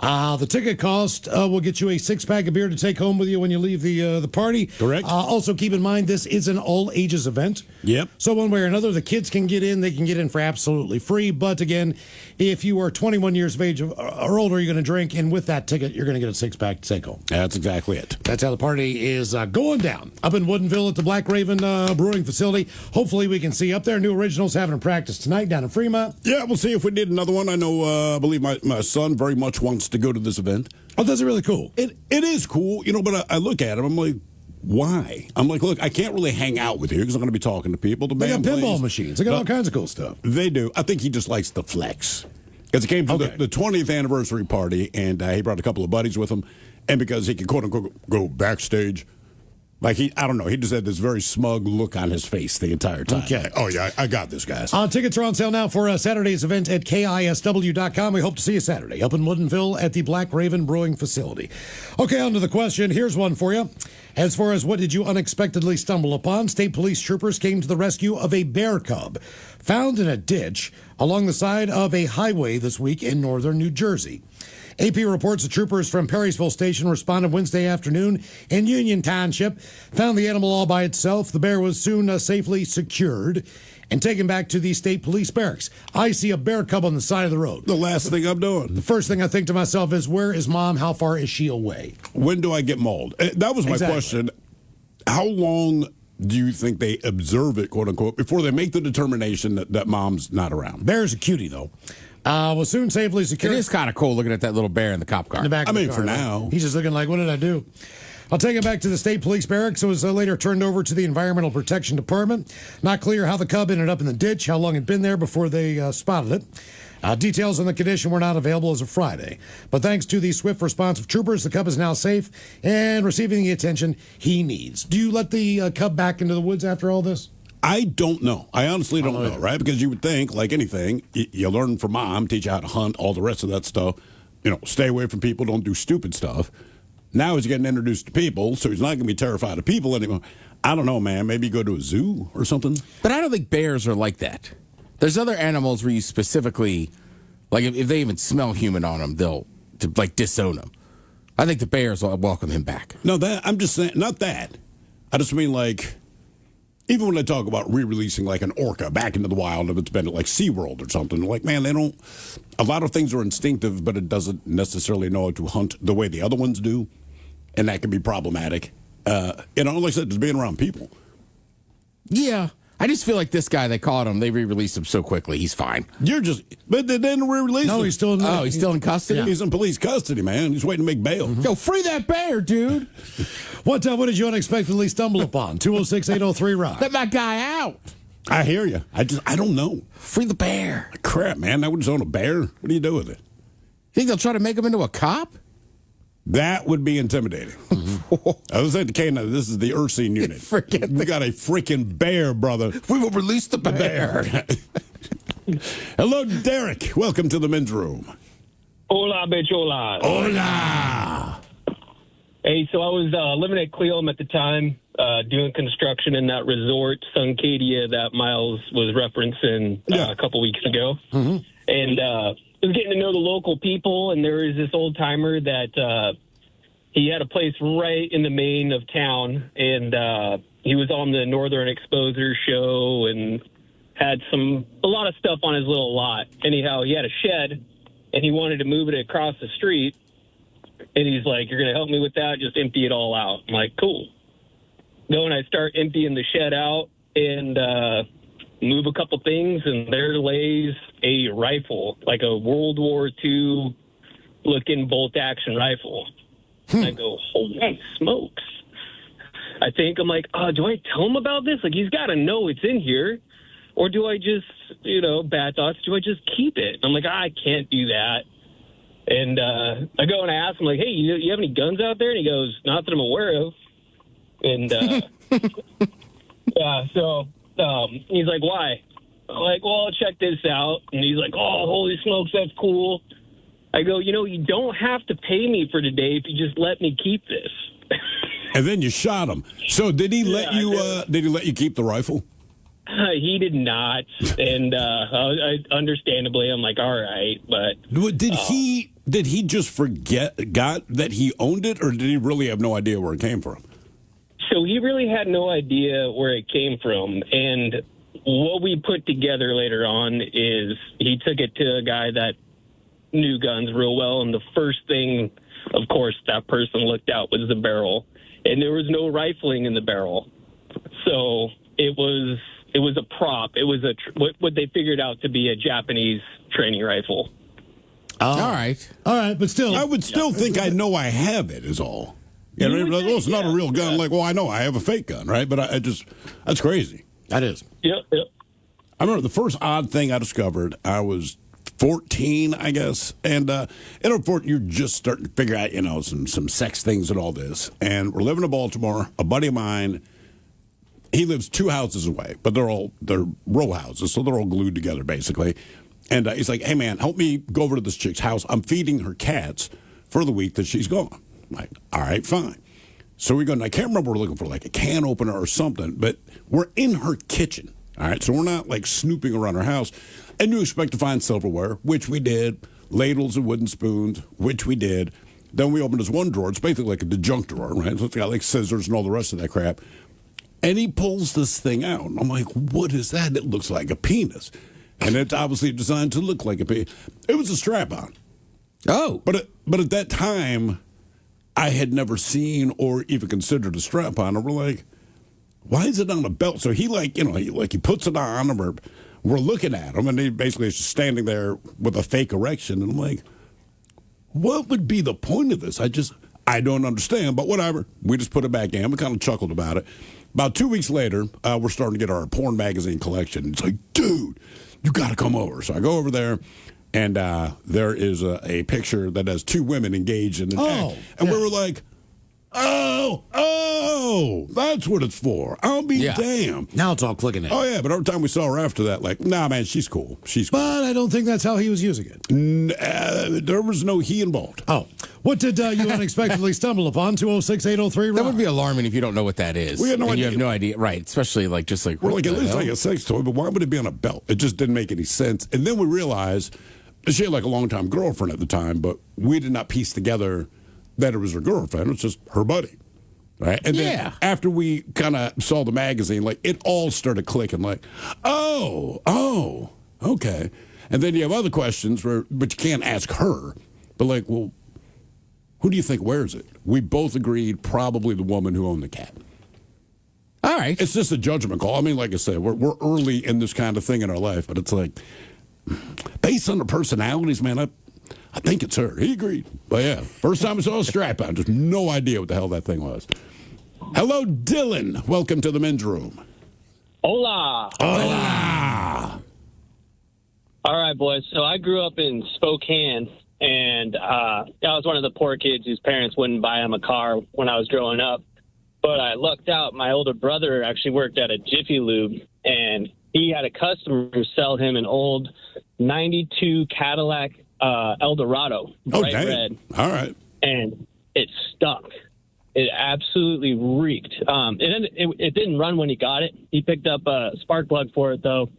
Speaker 1: The ticket cost will get you a 6-pack of beer to take home with you when you leave the party.
Speaker 2: Correct.
Speaker 1: Also, keep in mind, this is an all-ages event.
Speaker 2: Yep.
Speaker 1: So one way or another, the kids can get in. They can get in for absolutely free. But again, if you are 21 years of age or older, you're going to drink. And with that ticket, you're going to get a 6-pack to take home.
Speaker 2: That's exactly it.
Speaker 1: That's how the party is going down up in Woodinville at the Black Raven Brewing Facility. Hopefully, we can see you up there. New Originals having a practice tonight down in Fremont.
Speaker 2: Yeah, we'll see if we need another one. I know, I believe my son very much wants to go to this event.
Speaker 1: Oh, that's really cool.
Speaker 2: It is cool, but I look at him, I'm like, why? I'm like, look, I can't really hang out with you because I'm going to be talking to people.
Speaker 1: They got pinball machines. They got all kinds of cool stuff.
Speaker 2: They do. I think he just likes the flex. Because he came to the 20th anniversary party, and he brought a couple of buddies with him, and because he could, quote-unquote, go backstage. Like, I don't know, he just had this very smug look on his face the entire time.
Speaker 1: Okay.
Speaker 2: Like, oh, yeah, I got this, guys.
Speaker 1: Tickets are on sale now for Saturday's event at KISW.com. We hope to see you Saturday up in Woodinville at the Black Raven Brewing Facility. Okay, on to the question. Here's one for you. As far as what did you unexpectedly stumble upon, state police troopers came to the rescue of a bear cub found in a ditch along the side of a highway this week in northern New Jersey. AP reports the troopers from Perrysville Station responded Wednesday afternoon in Union Township, found the animal all by itself. The bear was soon safely secured and taken back to the state police barracks. I see a bear cub on the side of the road.
Speaker 2: The last thing I'm doing.
Speaker 1: The first thing I think to myself is, where is Mom? How far is she away?
Speaker 2: When do I get mauled? That was my question. How long do you think they observe it, quote unquote, before they make the determination that Mom's not around?
Speaker 1: Bear's a cutie, though. Was soon safely secured.
Speaker 3: It is kind of cool looking at that little bear in the cop car.
Speaker 1: In the back of the car,
Speaker 2: for now.
Speaker 1: He's just looking like, what did I do? I'll take it back to the state police barracks. It was later turned over to the Environmental Protection Department. Not clear how the cub ended up in the ditch, how long it had been there before they spotted it. Details on the condition were not available as of Friday. But thanks to the swift response of troopers, the cub is now safe and receiving the attention he needs. Do you let the cub back into the woods after all this?
Speaker 2: I don't know. I honestly don't know, right? Because you would think, like anything, you learn from Mom, teach you how to hunt, all the rest of that stuff. Stay away from people, don't do stupid stuff. Now he's getting introduced to people, so he's not going to be terrified of people anymore. I don't know, man. Maybe go to a zoo or something.
Speaker 3: But I don't think bears are like that. There's other animals where you specifically, like if they even smell human on them, they'll disown them. I think the bears will welcome him back.
Speaker 2: No, I'm just saying, not that. I just mean even when they talk about re-releasing like an orca back into the wild, if it's been at like SeaWorld or something, man, a lot of things are instinctive, but it doesn't necessarily know how to hunt the way the other ones do. And that can be problematic. Like I said, just being around people.
Speaker 3: Yeah. I just feel like this guy, they caught him, they re-released him so quickly, he's fine.
Speaker 2: But they didn't re-release him.
Speaker 1: No, he's still in
Speaker 3: he's still in custody?
Speaker 2: Yeah. He's in police custody, man. He's waiting to make bail.
Speaker 3: Yo, free that bear, dude.
Speaker 1: What did you unexpectedly stumble upon? 206-803-ROCK.
Speaker 3: Let my guy out.
Speaker 2: I hear you. I don't know.
Speaker 3: Free the bear.
Speaker 2: Crap, man. That would just own a bear. What do you do with it?
Speaker 3: Think they'll try to make him into a cop?
Speaker 2: That would be intimidating. I was at the K9. This is the Ursine unit. We got a freaking bear, brother.
Speaker 3: We will release the bear.
Speaker 2: Hello, Derek. Welcome to the men's room.
Speaker 7: Hola, bichola.
Speaker 2: Hola.
Speaker 7: Hey, so I was living at Cleom at the time, doing construction in that resort, Suncadia, that Miles was referencing a couple weeks ago. Mm-hmm. And I was getting to know the local people, and there was this old-timer that he had a place right in the main of town, and he was on the Northern Exposure show and had a lot of stuff on his little lot. Anyhow, he had a shed, and he wanted to move it across the street. And he's like, "You're going to help me with that? Just empty it all out." I'm like, "Cool." Go and I start emptying the shed out and move a couple things, and there lays a rifle, like a World War II looking bolt-action rifle. And I go, "Holy smokes." I'm like, do I tell him about this? Like, he's got to know it's in here. Or do I just, bad thoughts, do I just keep it? I'm like, I can't do that. And I go and I ask him, like, "Hey, you have any guns out there?" And he goes, "Not that I'm aware of." And so he's like, "Why?" I'm like, "Well, check this out." And he's like, "Oh, holy smokes, that's cool." I go, "You don't have to pay me for today if you just let me keep this."
Speaker 2: And then you shot him. So did he let you? Did he let you keep the rifle?
Speaker 7: He did not, and understandably, I'm like, all right, but
Speaker 2: Did he just got that he owned it, or did he really have no idea where it came from?
Speaker 7: so he really had no idea where it came from, and what we put together later on is he took it to a guy that knew guns real well, and the first thing, of course, that person looked out was the barrel, and there was no rifling in the barrel, so it was a prop. It was what they figured out to be a Japanese training rifle.
Speaker 3: All right.
Speaker 1: All right, but still.
Speaker 2: I would still think I know I have it, is all. You know,
Speaker 7: would
Speaker 2: well, it's
Speaker 7: think,
Speaker 2: not a real gun. Like, well, I know I have a fake gun, right? But that's crazy.
Speaker 1: That is.
Speaker 7: Yep.
Speaker 2: I remember the first odd thing I discovered, I was 14, I guess. And, you're just starting to figure out, some sex things and all this. And we're living in Baltimore. A buddy of mine, he lives 2 houses away, but they're row houses, so they're all glued together, basically. And he's like, hey, man, help me go over to this chick's house. I'm feeding her cats for the week that she's gone. I'm like, all right, fine. So we go, and I can't remember what we're looking for, like a can opener or something, but we're in her kitchen. All right, so we're not like snooping around her house. And you expect to find silverware, which we did, ladles and wooden spoons, which we did. Then we opened this one drawer. It's basically like a junk drawer, right? So it's got like scissors and all the rest of that crap. And he pulls this thing out. And I'm like, what is that? It looks like a penis. And it's obviously designed to look like a penis. It was a strap-on.
Speaker 3: Oh.
Speaker 2: But at that time, I had never seen or even considered a strap-on. And we're like, why is it on a belt? So he he puts it on, and we're looking at him, and he basically is just standing there with a fake erection. And I'm like, what would be the point of this? I don't understand, but whatever. We just put it back in. We kind of chuckled about it. About 2 weeks later, we're starting to get our porn magazine collection. It's like, dude, you got to come over. So I go over there, and there is a picture that has 2 women engaged in an act. And we were like, oh, that's what it's for. I'll be damned.
Speaker 1: Now it's all clicking in.
Speaker 2: Oh, yeah, but every time we saw her after that, like, nah, man, she's cool. She's cool.
Speaker 1: But I don't think that's how he was using it.
Speaker 2: There was no he involved.
Speaker 1: Oh. What did you unexpectedly stumble upon? 206-803-ROCK.
Speaker 3: That would be alarming if you don't know what that is.
Speaker 2: We had no
Speaker 3: and
Speaker 2: idea.
Speaker 3: You have no idea. Right. Especially we're
Speaker 2: at least like a sex toy, but why would it be on a belt? It just didn't make any sense. And then we realized she had like a longtime girlfriend at the time, but we did not piece together that it was her girlfriend. It was just her buddy. Right? And then after we kind of saw the magazine, like it all started clicking like, oh, okay. And then you have other questions but you can't ask her. But like, well, who do you think wears it? We both agreed probably the woman who owned the cat.
Speaker 3: All right.
Speaker 2: It's just a judgment call. I mean, like I said, we're early in this kind of thing in our life, but it's like, based on the personalities, man, I think it's her. He agreed. But yeah, first time I saw a strap on, just no idea what the hell that thing was. Hello, Dylan. Welcome to the men's room.
Speaker 8: Hola.
Speaker 2: Hola.
Speaker 8: All right, boys. So I grew up in Spokane, and I was one of the poor kids whose parents wouldn't buy him a car when I was growing up. But I lucked out. My older brother actually worked at a Jiffy Lube, and he had a customer who sold him an old 92 Cadillac Eldorado, bright red.
Speaker 2: All right.
Speaker 8: And it stunk. It absolutely reeked. It didn't run when he got it. He picked up a spark plug for it, though,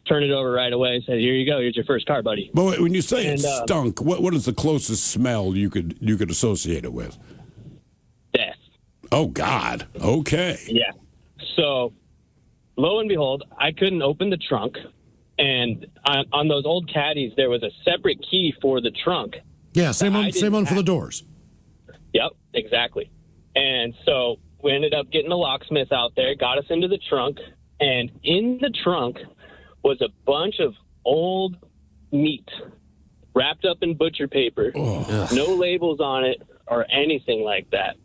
Speaker 8: turned it over right away, said, here you go. Here's your first car, buddy.
Speaker 2: But when you say it stunk, what is the closest smell you could associate it with?
Speaker 8: Death.
Speaker 2: Oh, God. Okay.
Speaker 8: Yeah. So, lo and behold, I couldn't open the trunk. And on those old caddies, there was a separate key for the trunk.
Speaker 1: Yeah, same one for the doors.
Speaker 8: Yep, exactly. And so we ended up getting a locksmith out there, got us into the trunk, and in the trunk was a bunch of old meat wrapped up in butcher paper, no labels on it or anything like that,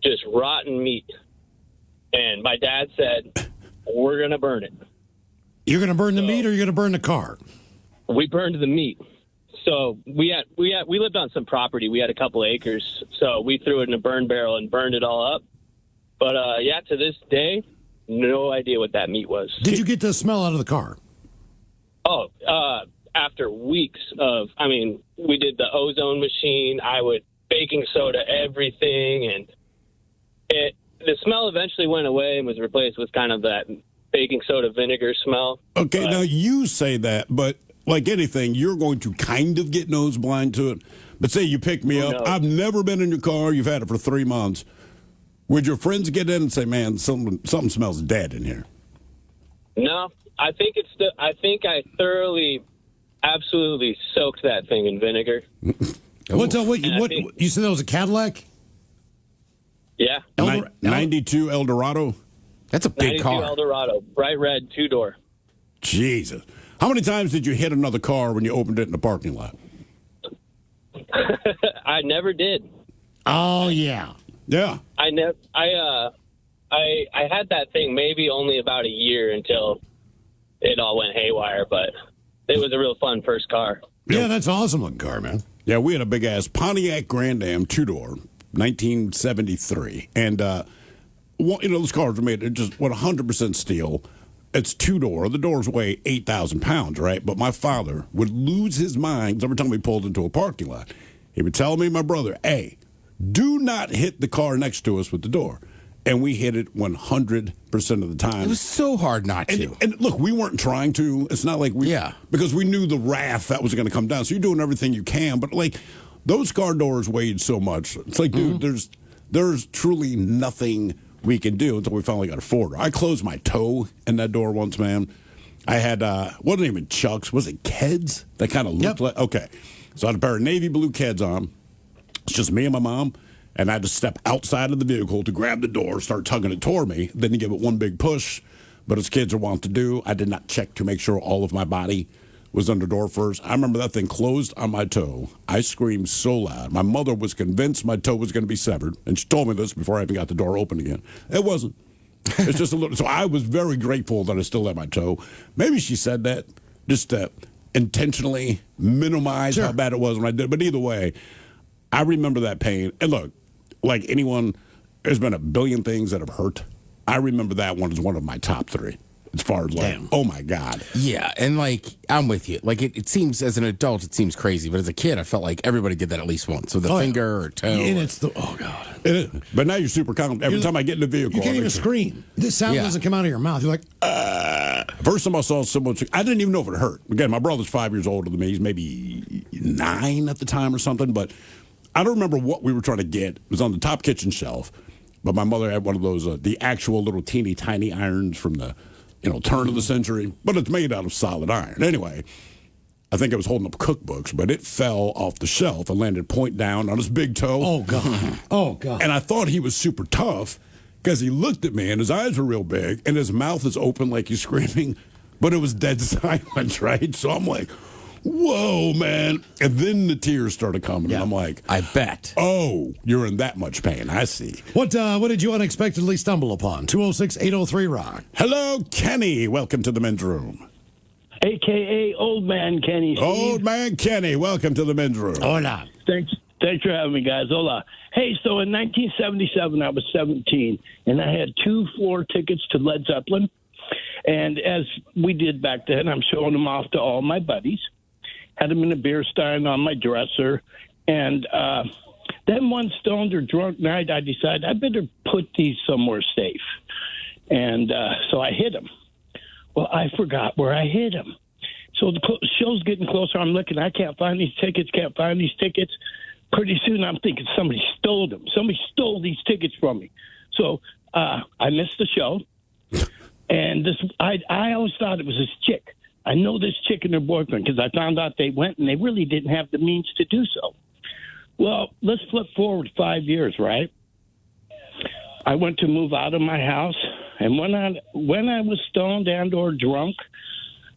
Speaker 8: just rotten meat. And my dad said, we're going to burn it.
Speaker 1: You're going to burn the meat, or you're going to burn the car?
Speaker 8: We burned the meat. So we lived on some property. We had a couple acres, so we threw it in a burn barrel and burned it all up. But to this day, no idea what that meat was.
Speaker 1: Did you get the smell out of the car?
Speaker 8: Oh, after weeks of, we did the ozone machine. I would baking soda everything, and the smell eventually went away and was replaced with kind of that baking soda vinegar smell.
Speaker 2: Okay, now you say that, but like anything, you're going to kind of get nose blind to it. But say you pick me up.
Speaker 8: No.
Speaker 2: I've never been in your car. You've had it for 3 months. Would your friends get in and say, "Man, something smells dead in here"?
Speaker 8: No, I think I thoroughly, absolutely soaked that thing in vinegar.
Speaker 1: What you said that was a Cadillac?
Speaker 8: Yeah.
Speaker 2: 92 Eldorado?
Speaker 3: That's a big
Speaker 8: 92
Speaker 3: car.
Speaker 8: Eldorado, bright red, 2-door.
Speaker 2: Jesus. How many times did you hit another car when you opened it in the parking lot?
Speaker 8: I never did.
Speaker 1: Oh, yeah.
Speaker 2: Yeah.
Speaker 8: I had that thing maybe only about a year until it all went haywire, but it was a real fun first car.
Speaker 1: Yeah, that's an awesome looking car, man.
Speaker 2: Yeah, we had a big-ass Pontiac Grand Am 2-door, 1973. And, those cars were made just 100% steel. It's 2-door. The doors weigh 8,000 pounds, right? But my father would lose his mind every time we pulled into a parking lot. He would tell me, my brother, hey, do not hit the car next to us with the door. And we hit it 100% of the time.
Speaker 3: It was so hard not to.
Speaker 2: And look, we weren't trying to. It's not like we...
Speaker 3: Yeah.
Speaker 2: Because we knew the wrath that was going to come down. So you're doing everything you can. But, like, those car doors weighed so much. It's like, dude, there's truly nothing we can do until we finally got a Ford. I closed my toe in that door once, man. I had, wasn't even Chucks. Was it Keds? That kind of looked like... Okay. So I had a pair of navy blue Keds on. It's just me and my mom. And I had to step outside of the vehicle to grab the door, start tugging it toward me, then to give it one big push. But as kids are wont to do, I did not check to make sure all of my body was under door first. I remember that thing closed on my toe. I screamed so loud. My mother was convinced my toe was going to be severed. And she told me this before I even got the door open again. It wasn't. It's just a little. So I was very grateful that I still had my toe. Maybe she said that just to intentionally minimize how bad it was when I did. But either way, I remember that pain. And look, like anyone, there's been a billion things that have hurt. I remember that one as one of my top 3. As far as like, oh my God.
Speaker 3: Yeah, and like, I'm with you. Like, it seems, as an adult, it seems crazy. But as a kid, I felt like everybody did that at least once. With a finger or toe.
Speaker 1: And it's the, oh God.
Speaker 2: It is. But now you're super calm. Every time I get in the vehicle,
Speaker 1: you can't even scream. This sound doesn't come out of your mouth. You're like,
Speaker 2: First time I saw someone, I didn't even know if it hurt. Again, my brother's 5 years older than me. He's maybe 9 at the time or something. But I don't remember what we were trying to get. It was on the top kitchen shelf. But my mother had one of those, the actual little teeny tiny irons from the, turn of the century. But it's made out of solid iron. Anyway, I think I was holding up cookbooks, but it fell off the shelf and landed point down on his big toe.
Speaker 1: oh God. Oh God.
Speaker 2: And I thought he was super tough because he looked at me and his eyes were real big and his mouth is open like he's screaming, but it was dead silent, right? So I'm like, whoa, man. And then the tears started coming. And I'm like,
Speaker 3: I bet.
Speaker 2: oh, you're in that much pain. I see.
Speaker 1: What did you unexpectedly stumble upon? 206-803-ROCK.
Speaker 2: Hello, Kenny. Welcome to the men's room.
Speaker 9: A.K.A. Old Man Kenny. Steve.
Speaker 2: Old man Kenny. Welcome to the men's room.
Speaker 1: Hola.
Speaker 9: Thanks for having me, guys. Hola. Hey, so in 1977, I was 17, and I had 2 floor tickets to Led Zeppelin. And as we did back then, I'm showing them off to all my buddies. Had them in a beer stein on my dresser. And then one stoned or drunk night, I decided I better put these somewhere safe. And so I hid them. Well, I forgot where I hid them. So the show's getting closer. I'm looking. I can't find these tickets, Pretty soon I'm thinking somebody stole them. Somebody stole these tickets from me. So I missed the show. And I always thought it was this chick. I know this chick and her boyfriend because I found out they went and they really didn't have the means to do so. Well, let's flip forward 5 years, right? I went to move out of my house, and when I was stoned and or drunk,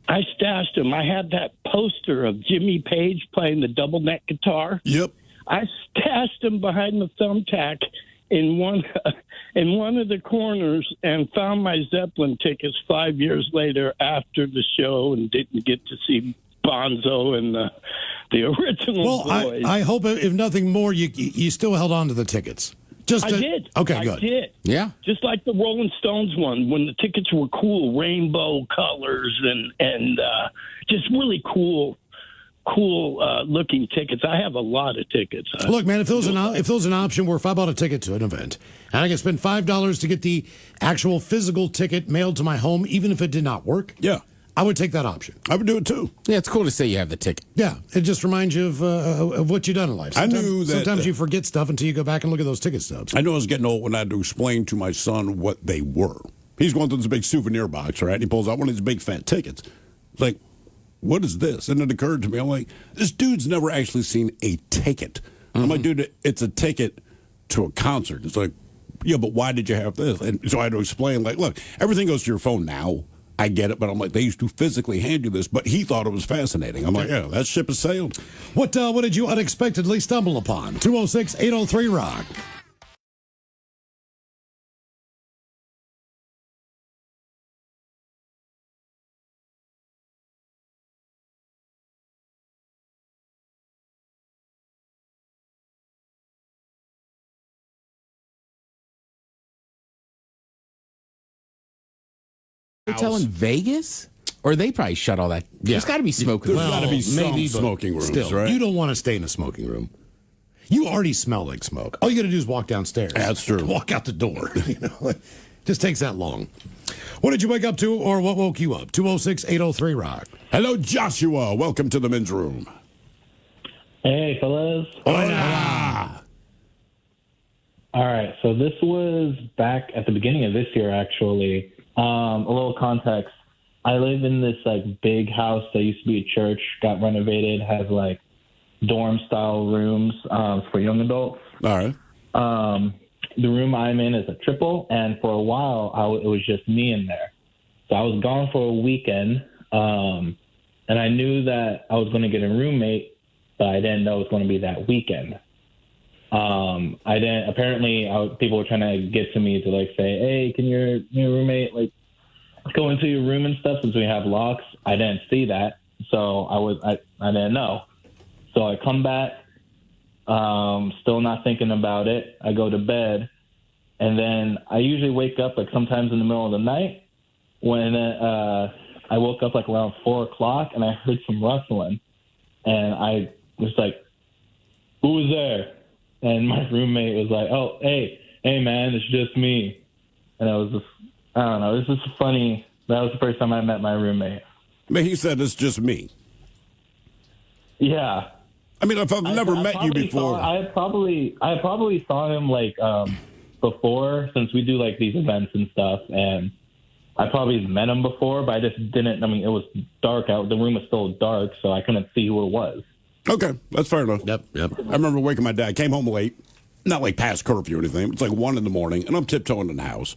Speaker 9: I stashed them. I had that poster of Jimmy Page playing the double neck guitar.
Speaker 2: Yep.
Speaker 9: I stashed them behind the thumbtack in one of the corners and found my Zeppelin tickets 5 years later after the show and didn't get to see Bonzo and the original boys.
Speaker 1: I hope, if nothing more, you still held on to the tickets.
Speaker 9: I did.
Speaker 1: Okay, good.
Speaker 9: I did.
Speaker 3: Yeah.
Speaker 9: Just like the Rolling Stones one, when the tickets were cool, rainbow colors and just really cool cool looking tickets. I have a lot of tickets.
Speaker 1: Look, man, if there was an option where if I bought a ticket to an event and I could spend $5 to get the actual physical ticket mailed to my home, even if it did not work,
Speaker 2: Yeah.
Speaker 1: I would take that option.
Speaker 2: I would do it too.
Speaker 3: Yeah, it's cool to say you have the ticket.
Speaker 1: Yeah, it just reminds you of what you've done in life.
Speaker 2: I knew that-
Speaker 1: Sometimes you forget stuff until you go back and look at those ticket stubs.
Speaker 2: I knew I was getting old when I had to explain to my son what they were. He's going through this big souvenir box, right? And he pulls out one of these big fat tickets. It's like, what is this? And it occurred to me, I'm like, this dude's never actually seen a ticket. I'm like, dude, it's a ticket to a concert. It's like, yeah, but why did you have this? And so I had to explain, like, look, everything goes to your phone now. I get it, but I'm like, they used to physically hand you this, but he thought it was fascinating. I'm like, yeah, that ship has sailed.
Speaker 1: What did you unexpectedly stumble upon? 206-803-ROCK.
Speaker 3: Hotel in Vegas? Or they probably shut all that. There's got to be smoking.
Speaker 2: There's got to be some
Speaker 1: maybe, but
Speaker 2: smoking rooms,
Speaker 1: still,
Speaker 2: right?
Speaker 1: you don't want to stay in a smoking room. You already smell like smoke. All you got to do is walk downstairs.
Speaker 2: That's true.
Speaker 1: Walk out the door. Just takes that long. What did you wake up to, or what woke you up? 206-803-ROCK.
Speaker 2: Hello, Joshua. Welcome to the men's room.
Speaker 10: Hey, fellas.
Speaker 2: Hola.
Speaker 10: All right, so this was back at the beginning of this year, actually. A little context. I live in this, big house that used to be a church, got renovated, has, dorm-style rooms for young adults.
Speaker 2: All right.
Speaker 10: The room I'm in is a triple, and for a while, it was just me in there. So I was gone for a weekend, and I knew that I was going to get a roommate, but I didn't know it was going to be that weekend. People were trying to get to me to say, hey, can your roommate go into your room and stuff since we have locks? I didn't see that, so I didn't know. So I come back, still not thinking about it. I go to bed, and then I usually wake up sometimes in the middle of the night. When I woke up around 4:00, and I heard some rustling, and I was like, "Who was there?" And my roommate was like, "Oh, hey, man, it's just me." And I was just, I don't know, it was just funny. That was the first time I met my roommate.
Speaker 2: But he said it's just me.
Speaker 10: Yeah.
Speaker 2: I mean, if I've never met you before.
Speaker 10: I probably saw him before, since we do these events and stuff, and I probably met him before, but I just didn't. I mean, it was dark out. The room was still dark, so I couldn't see who it was.
Speaker 2: Okay, that's fair enough.
Speaker 1: Yep.
Speaker 2: I remember waking my dad, came home late, not past curfew or anything. It's 1 in the morning, and I'm tiptoeing in the house,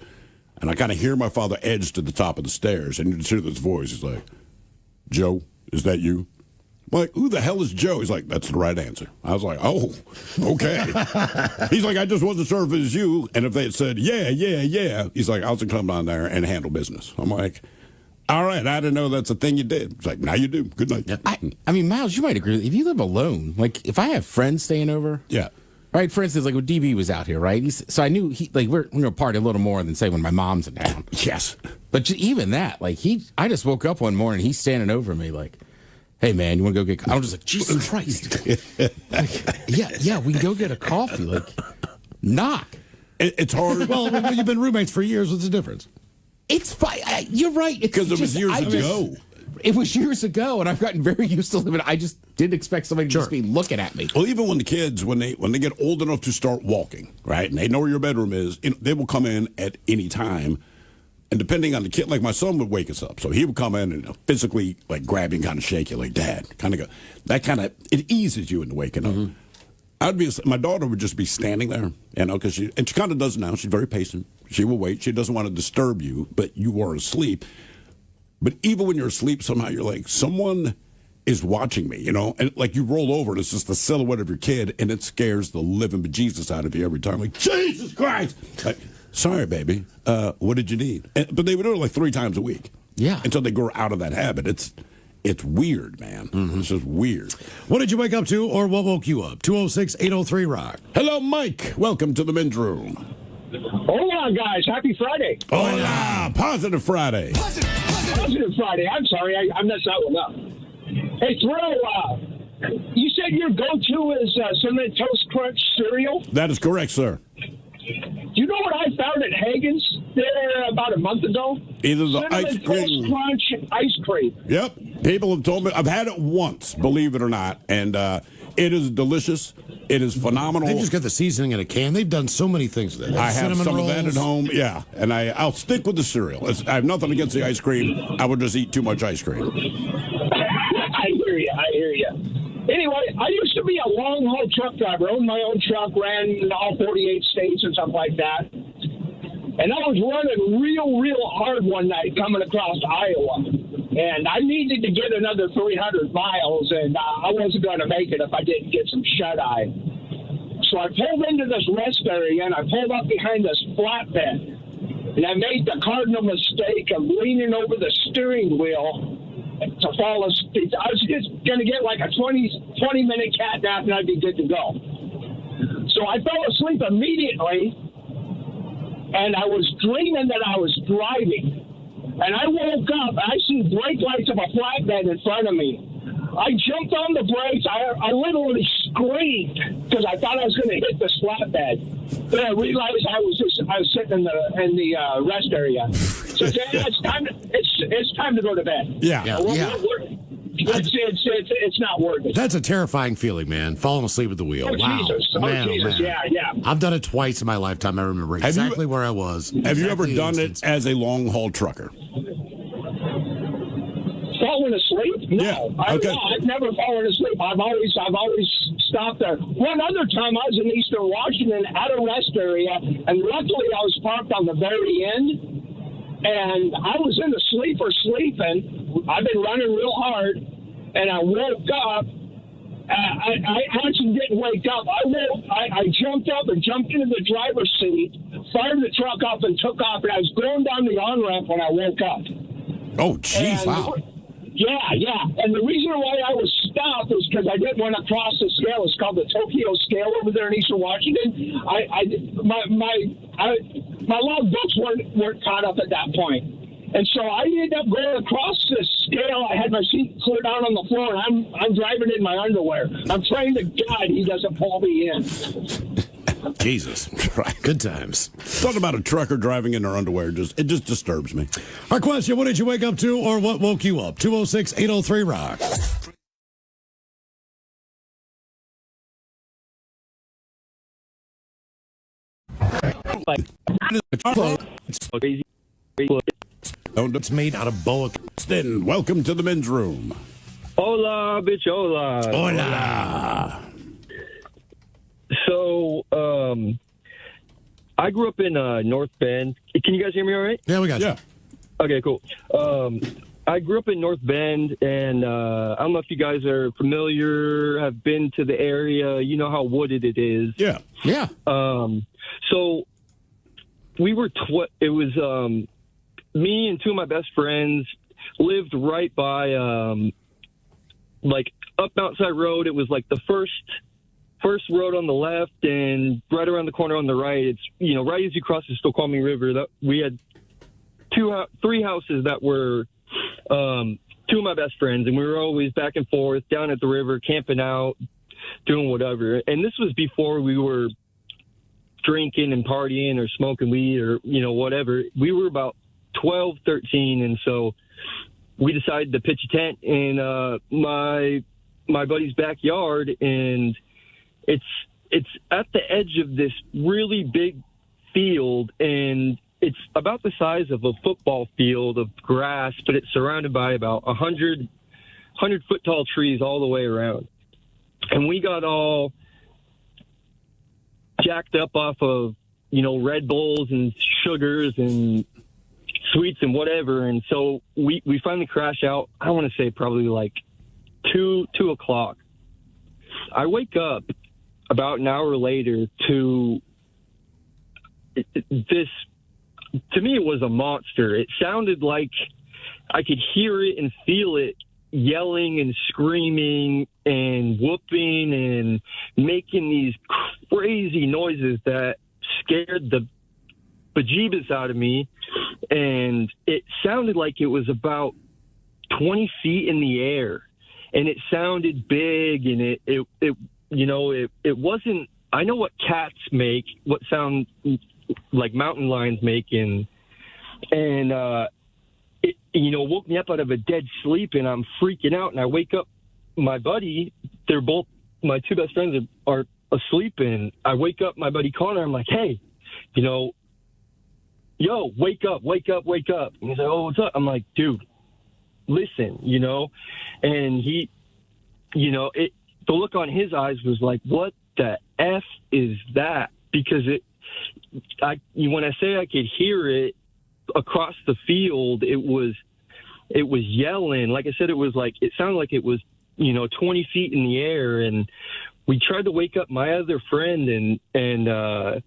Speaker 2: and I kind of hear my father edge to the top of the stairs, and you just hear this voice. He's like, "Joe, is that you?" I'm like, "Who the hell is Joe?" He's like, "That's the right answer." I was like, "Oh, okay." He's like, "I just wasn't sure if it was you." And if they had said, yeah, he's like, "I was going to come down there and handle business." I'm like, "All right, I didn't know that's a thing you did." It's like, "Now you do. Good night."
Speaker 3: I mean, Miles, you might agree. If you live alone, if I have friends staying over,
Speaker 2: Yeah.
Speaker 3: right. For instance, when DB was out here, right? So I knew we're going to party a little more than say when my mom's in town.
Speaker 2: Yes.
Speaker 3: But even that, I just woke up one morning, he's standing over me, "Hey man, you want to go get?" I'm just Jesus Christ. Yeah, we can go get a coffee. Knock.
Speaker 2: It's hard.
Speaker 1: Well, you've been roommates for years. What's the difference?
Speaker 3: It's fine. You're right.
Speaker 2: Because it was years ago.
Speaker 3: It was years ago, and I've gotten very used to living. I just didn't expect somebody to just be looking at me.
Speaker 2: Well, even when the kids, when they get old enough to start walking, right, and they know where your bedroom is, they will come in at any time. And depending on the kid, my son would wake us up. So he would come in and physically, grab you and kind of shake you, Dad. Kind of go. That kind of, it eases you into waking up. My daughter would just be standing there, because she kind of does now. She's very patient. She will wait. She doesn't want to disturb you, but you are asleep. But even when you're asleep, somehow you're like, someone is watching me, and you roll over and it's just the silhouette of your kid, and it scares the living bejesus out of you every time. Jesus Christ! Sorry, baby. What did you need? But they would do it 3 times a week.
Speaker 3: Yeah.
Speaker 2: Until they grow out of that habit. It's weird, man. It's just weird.
Speaker 1: What did you wake up to, or what woke you up? 206-803-ROCK.
Speaker 2: Hello, Mike. Welcome to the men's room.
Speaker 11: Hola, guys. Happy Friday.
Speaker 2: Hola. Positive Friday.
Speaker 11: Positive Friday. I'm sorry. I messed that one up. Hey, Thrill, You said your go-to is Cinnamon Toast Crunch cereal?
Speaker 2: That is correct, sir.
Speaker 11: Do you know what I found at Hagen's there about a month ago?
Speaker 2: Either the
Speaker 11: Cinnamon
Speaker 2: ice cream.
Speaker 11: Toast Crunch ice cream.
Speaker 2: Yep. People have told me. I've had it once, believe it or not, and it is delicious. It is phenomenal.
Speaker 1: They've just got the seasoning in a can. They've done so many things with it.
Speaker 2: I have
Speaker 1: Cinnamon
Speaker 2: some
Speaker 1: rolls.
Speaker 2: of that at home. Yeah, and I'll stick with the cereal. I have nothing against the ice cream. I would just eat too much ice cream.
Speaker 11: I hear you. Anyway, I used to be a long-haul truck driver. Owned my own truck, ran in all 48 states and stuff like that. And I was running real hard one night coming across Iowa. And I needed to get another 300 miles, and I wasn't going to make it if I didn't get some shut-eye. So I pulled into this rest area, and I pulled up behind this flatbed. And I made the cardinal mistake of leaning over the steering wheel to fall asleep. I was just going to get like a 20-minute cat nap, and I'd be good to go. So I fell asleep immediately, and I was dreaming that I was driving. And I woke up, I see brake lights of a flatbed in front of me. I jumped on the brakes. I literally screamed because I thought I was going to hit this flatbed. Then I realized I was sitting in the rest area. So it's time to go to bed.
Speaker 1: Yeah.
Speaker 11: It's not worth it.
Speaker 1: That's a terrifying feeling, man. Falling asleep at the wheel.
Speaker 11: Oh,
Speaker 1: Wow.
Speaker 11: Jesus.
Speaker 1: Man,
Speaker 11: Jesus.
Speaker 1: man.
Speaker 11: Yeah.
Speaker 1: I've done it twice in my lifetime. I remember exactly where I was.
Speaker 2: Have you ever
Speaker 1: Exactly
Speaker 2: done
Speaker 1: the
Speaker 2: it as a long haul trucker?
Speaker 11: Falling asleep? No.
Speaker 2: Yeah. Okay.
Speaker 11: I've never fallen asleep. I've always stopped there. One other time I was in Eastern Washington at a rest area, and luckily I was parked on the very end. And I was in the sleeper sleeping. I've been running real hard, and I woke up. I actually didn't wake up. I jumped up and jumped into the driver's seat, fired the truck up, and took off. And I was going down the on-ramp when I woke up.
Speaker 2: Oh, jeez. Wow.
Speaker 11: Yeah. And the reason why I was stopped was because I didn't want to cross the scale. It's called the Tokyo scale over there in Eastern Washington. My log books weren't caught up at that point. And so I ended up going across this scale. I had my seat clear down on the floor, and I'm driving in my underwear. I'm praying to God he doesn't pull me in.
Speaker 1: Jesus.
Speaker 2: Right.
Speaker 1: Good times.
Speaker 2: Thought about a trucker driving in their underwear. It just disturbs me.
Speaker 1: Our question, what did you wake up to or what woke you up? 206-803-ROCK. It's made out of boa.
Speaker 2: Then welcome to the men's room.
Speaker 12: Hola, bichola.
Speaker 2: Hola.
Speaker 12: So, I grew up in North Bend. Can you guys hear me all right?
Speaker 1: Yeah, we got you.
Speaker 12: Okay, cool. I grew up in North Bend, and I don't know if you guys are familiar, have been to the area. You know how wooded it is.
Speaker 2: Yeah.
Speaker 3: Yeah.
Speaker 12: So we were, it was me and two of my best friends lived right by, like, up Mount Side Road. It was like the first road on the left, and right around the corner on the right, it's, you know, right as you cross the Snoqualmie River, that we had three houses that were two of my best friends, and we were always back and forth down at the river, camping out, doing whatever. And this was before we were drinking and partying or smoking weed or, you know, whatever. We were about 12, 13, and so we decided to pitch a tent in my buddy's backyard, and it's at the edge of this really big field, and it's about the size of a football field of grass, but it's surrounded by about 100-foot tall trees all the way around. And we got all jacked up off of, you know, Red Bulls and sugars and sweets and whatever. And so we finally crash out. I want to say probably like 2 o'clock. I wake up about an hour later to this. To me, it was a monster. It sounded like I could hear it and feel it yelling and screaming and whooping and making these crazy noises that scared the bejeebus out of me. And it sounded like it was about 20 feet in the air. and it sounded big, and it wasn't. I know what cats make, what sound like mountain lions make, and it woke me up out of a dead sleep, and I'm freaking out, and I wake up my buddy. They're both my two best friends are asleep, and I wake up my buddy Connor. I'm like, hey, yo, wake up. And he's like, oh, what's up? I'm like, dude, listen, and he, the look on his eyes was like, what the F is that? Because when I say I could hear it across the field, it was yelling. Like I said, it sounded like it was, 20 feet in the air. And we tried to wake up my other friend, and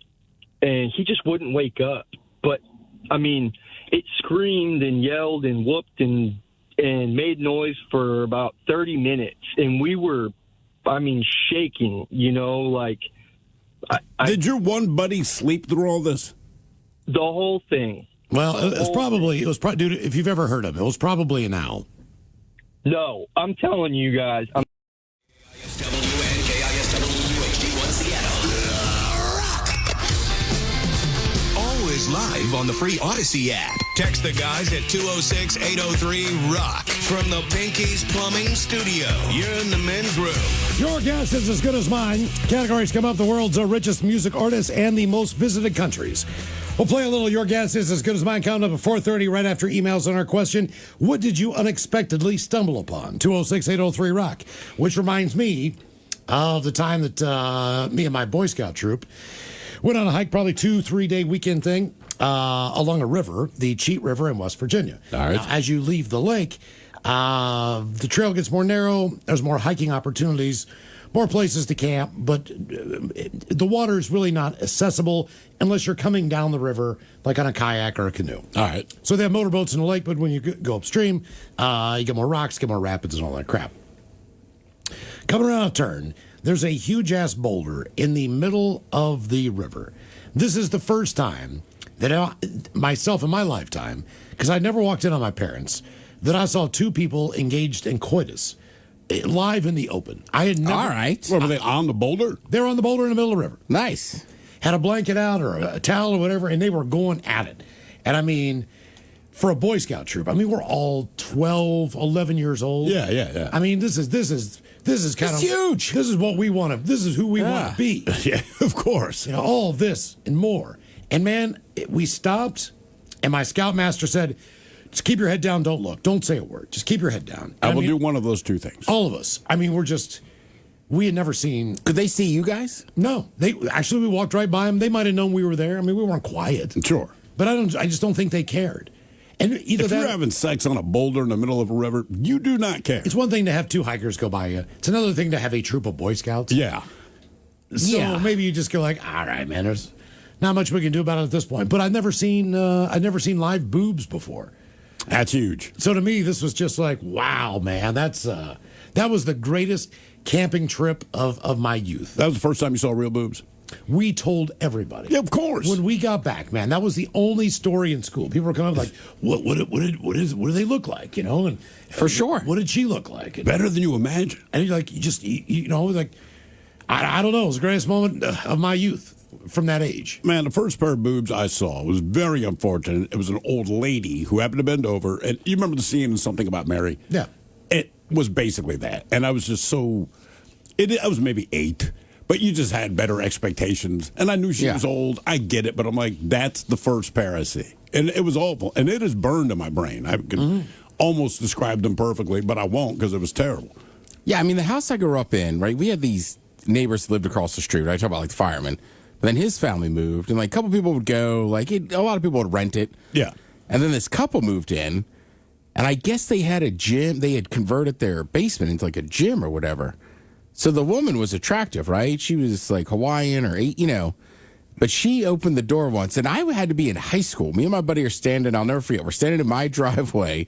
Speaker 12: he just wouldn't wake up. But I mean, it screamed and yelled and whooped and made noise for about 30 minutes. And we were, shaking, like.
Speaker 2: Did your one buddy sleep through all this?
Speaker 12: The whole thing.
Speaker 1: Well, it was probably, dude, if you've ever heard of it, it was probably an owl.
Speaker 12: No, I'm telling you guys.
Speaker 5: Always live on the free Odyssey app. Text the guys at 206-803-ROCK from the Pinky's Plumbing Studio. You're in the men's room.
Speaker 1: Your guess is as good as mine. Categories come up: the world's richest music artists and the most visited countries. We'll play a little Your Guess is as Good as Mine count up at 4:30 right after emails on our question, what did you unexpectedly stumble upon? 206-803-ROCK. Which reminds me of the time that me and my Boy Scout troop went on a hike, probably 2-3 day weekend thing, along a river, the Cheetah River in West Virginia.
Speaker 2: All right.
Speaker 1: Now, as you leave the lake, the trail gets more narrow. There's more hiking opportunities, more places to camp, but the water is really not accessible unless you're coming down the river, like on a kayak or a canoe.
Speaker 2: All right.
Speaker 1: So they have motorboats in the lake, but when you go upstream, you get more rocks, get more rapids, and all that crap. Coming around a turn, there's a huge-ass boulder in the middle of the river. This is the first time that myself in my lifetime, because I never walked in on my parents, that I saw two people engaged in coitus live in the open. I had never.
Speaker 3: All right.
Speaker 2: What, were they on the boulder?
Speaker 1: They were on the boulder in the middle of the river.
Speaker 3: Nice.
Speaker 1: Had a blanket out or a towel or whatever, and they were going at it. And I mean, for a Boy Scout troop, I mean, we're all 12, 11 years old.
Speaker 2: Yeah.
Speaker 1: I mean, this is kind of
Speaker 3: huge.
Speaker 1: This is what we want to. This is who we want to be.
Speaker 2: Yeah, of course.
Speaker 1: All of this and more. And man, we stopped, and my scoutmaster said, just keep your head down, don't look. Don't say a word. Just keep your head down.
Speaker 2: I will do one of those two things.
Speaker 1: All of us. I mean, we had never seen.
Speaker 3: Could they see you guys?
Speaker 1: No. We walked right by them. They might have known we were there. I mean, we weren't quiet.
Speaker 2: Sure.
Speaker 1: But I just don't think they cared. And either
Speaker 2: if you're having sex on a boulder in the middle of a river, you do not care.
Speaker 1: It's one thing to have two hikers go by you. It's another thing to have a troop of Boy Scouts.
Speaker 2: Yeah.
Speaker 1: So maybe you just go like, all right, man, there's not much we can do about it at this point. But I've never seen live boobs before.
Speaker 2: That's huge.
Speaker 1: So to me, this was just like, wow, man, that was the greatest camping trip of my youth.
Speaker 2: That was the first time you saw real boobs?
Speaker 1: We told everybody.
Speaker 2: Yeah, of course.
Speaker 1: When we got back, man, that was the only story in school. People were coming up like, what do they look like? And
Speaker 3: for sure.
Speaker 1: What did she look like?
Speaker 2: Better than you imagine.
Speaker 1: And you're like, I don't know. It was the greatest moment of my youth from that age.
Speaker 2: Man, the first pair of boobs I saw was very unfortunate. It was an old lady who happened to bend over. And you remember the scene in Something About Mary?
Speaker 1: Yeah.
Speaker 2: It was basically that. And I was just I was maybe 8. But you just had better expectations. And I knew she was old. I get it. But I'm like, that's the first pair I see. And it was awful. And it is burned in my brain. I could almost describe them perfectly, but I won't because it was terrible.
Speaker 3: Yeah, I mean, the house I grew up in, right, we had these neighbors that lived across the street, right? I talk about, like, the fireman. But then his family moved, and, like, a couple people would go. Like, a lot of people would rent it.
Speaker 2: Yeah.
Speaker 3: And then this couple moved in, and I guess they had a gym. They had converted their basement into, like, a gym or whatever. So the woman was attractive, right? She was like Hawaiian but she opened the door once, and I had to be in high school. Me and my buddy are standing, I'll never forget, we're standing in my driveway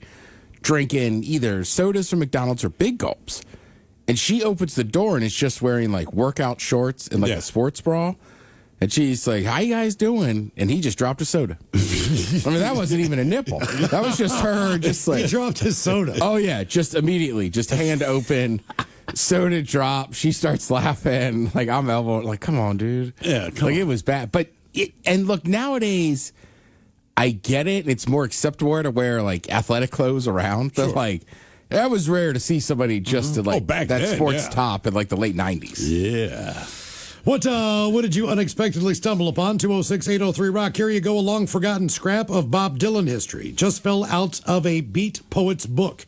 Speaker 3: drinking either sodas from McDonald's or Big Gulps. And she opens the door, and it's just wearing like workout shorts and like a sports bra. And she's like, "How you guys doing?" And he just dropped a soda. I mean, that wasn't even a nipple. That was just her, just like
Speaker 1: he dropped his soda.
Speaker 3: Oh yeah, just immediately, just hand open, soda drop. She starts laughing, like I'm elbowing, like come on, dude.
Speaker 2: Yeah,
Speaker 3: like it was bad. But and look, nowadays, I get it. It's more acceptable to wear like athletic clothes around. But like, that was rare to see somebody just to like
Speaker 2: back
Speaker 3: that
Speaker 2: then,
Speaker 3: sports
Speaker 2: yeah.
Speaker 3: top in like the late '90s.
Speaker 2: Yeah.
Speaker 1: What did you unexpectedly stumble upon? 206-803-ROCK. Here you go. A long forgotten scrap of Bob Dylan history just fell out of a Beat Poets book.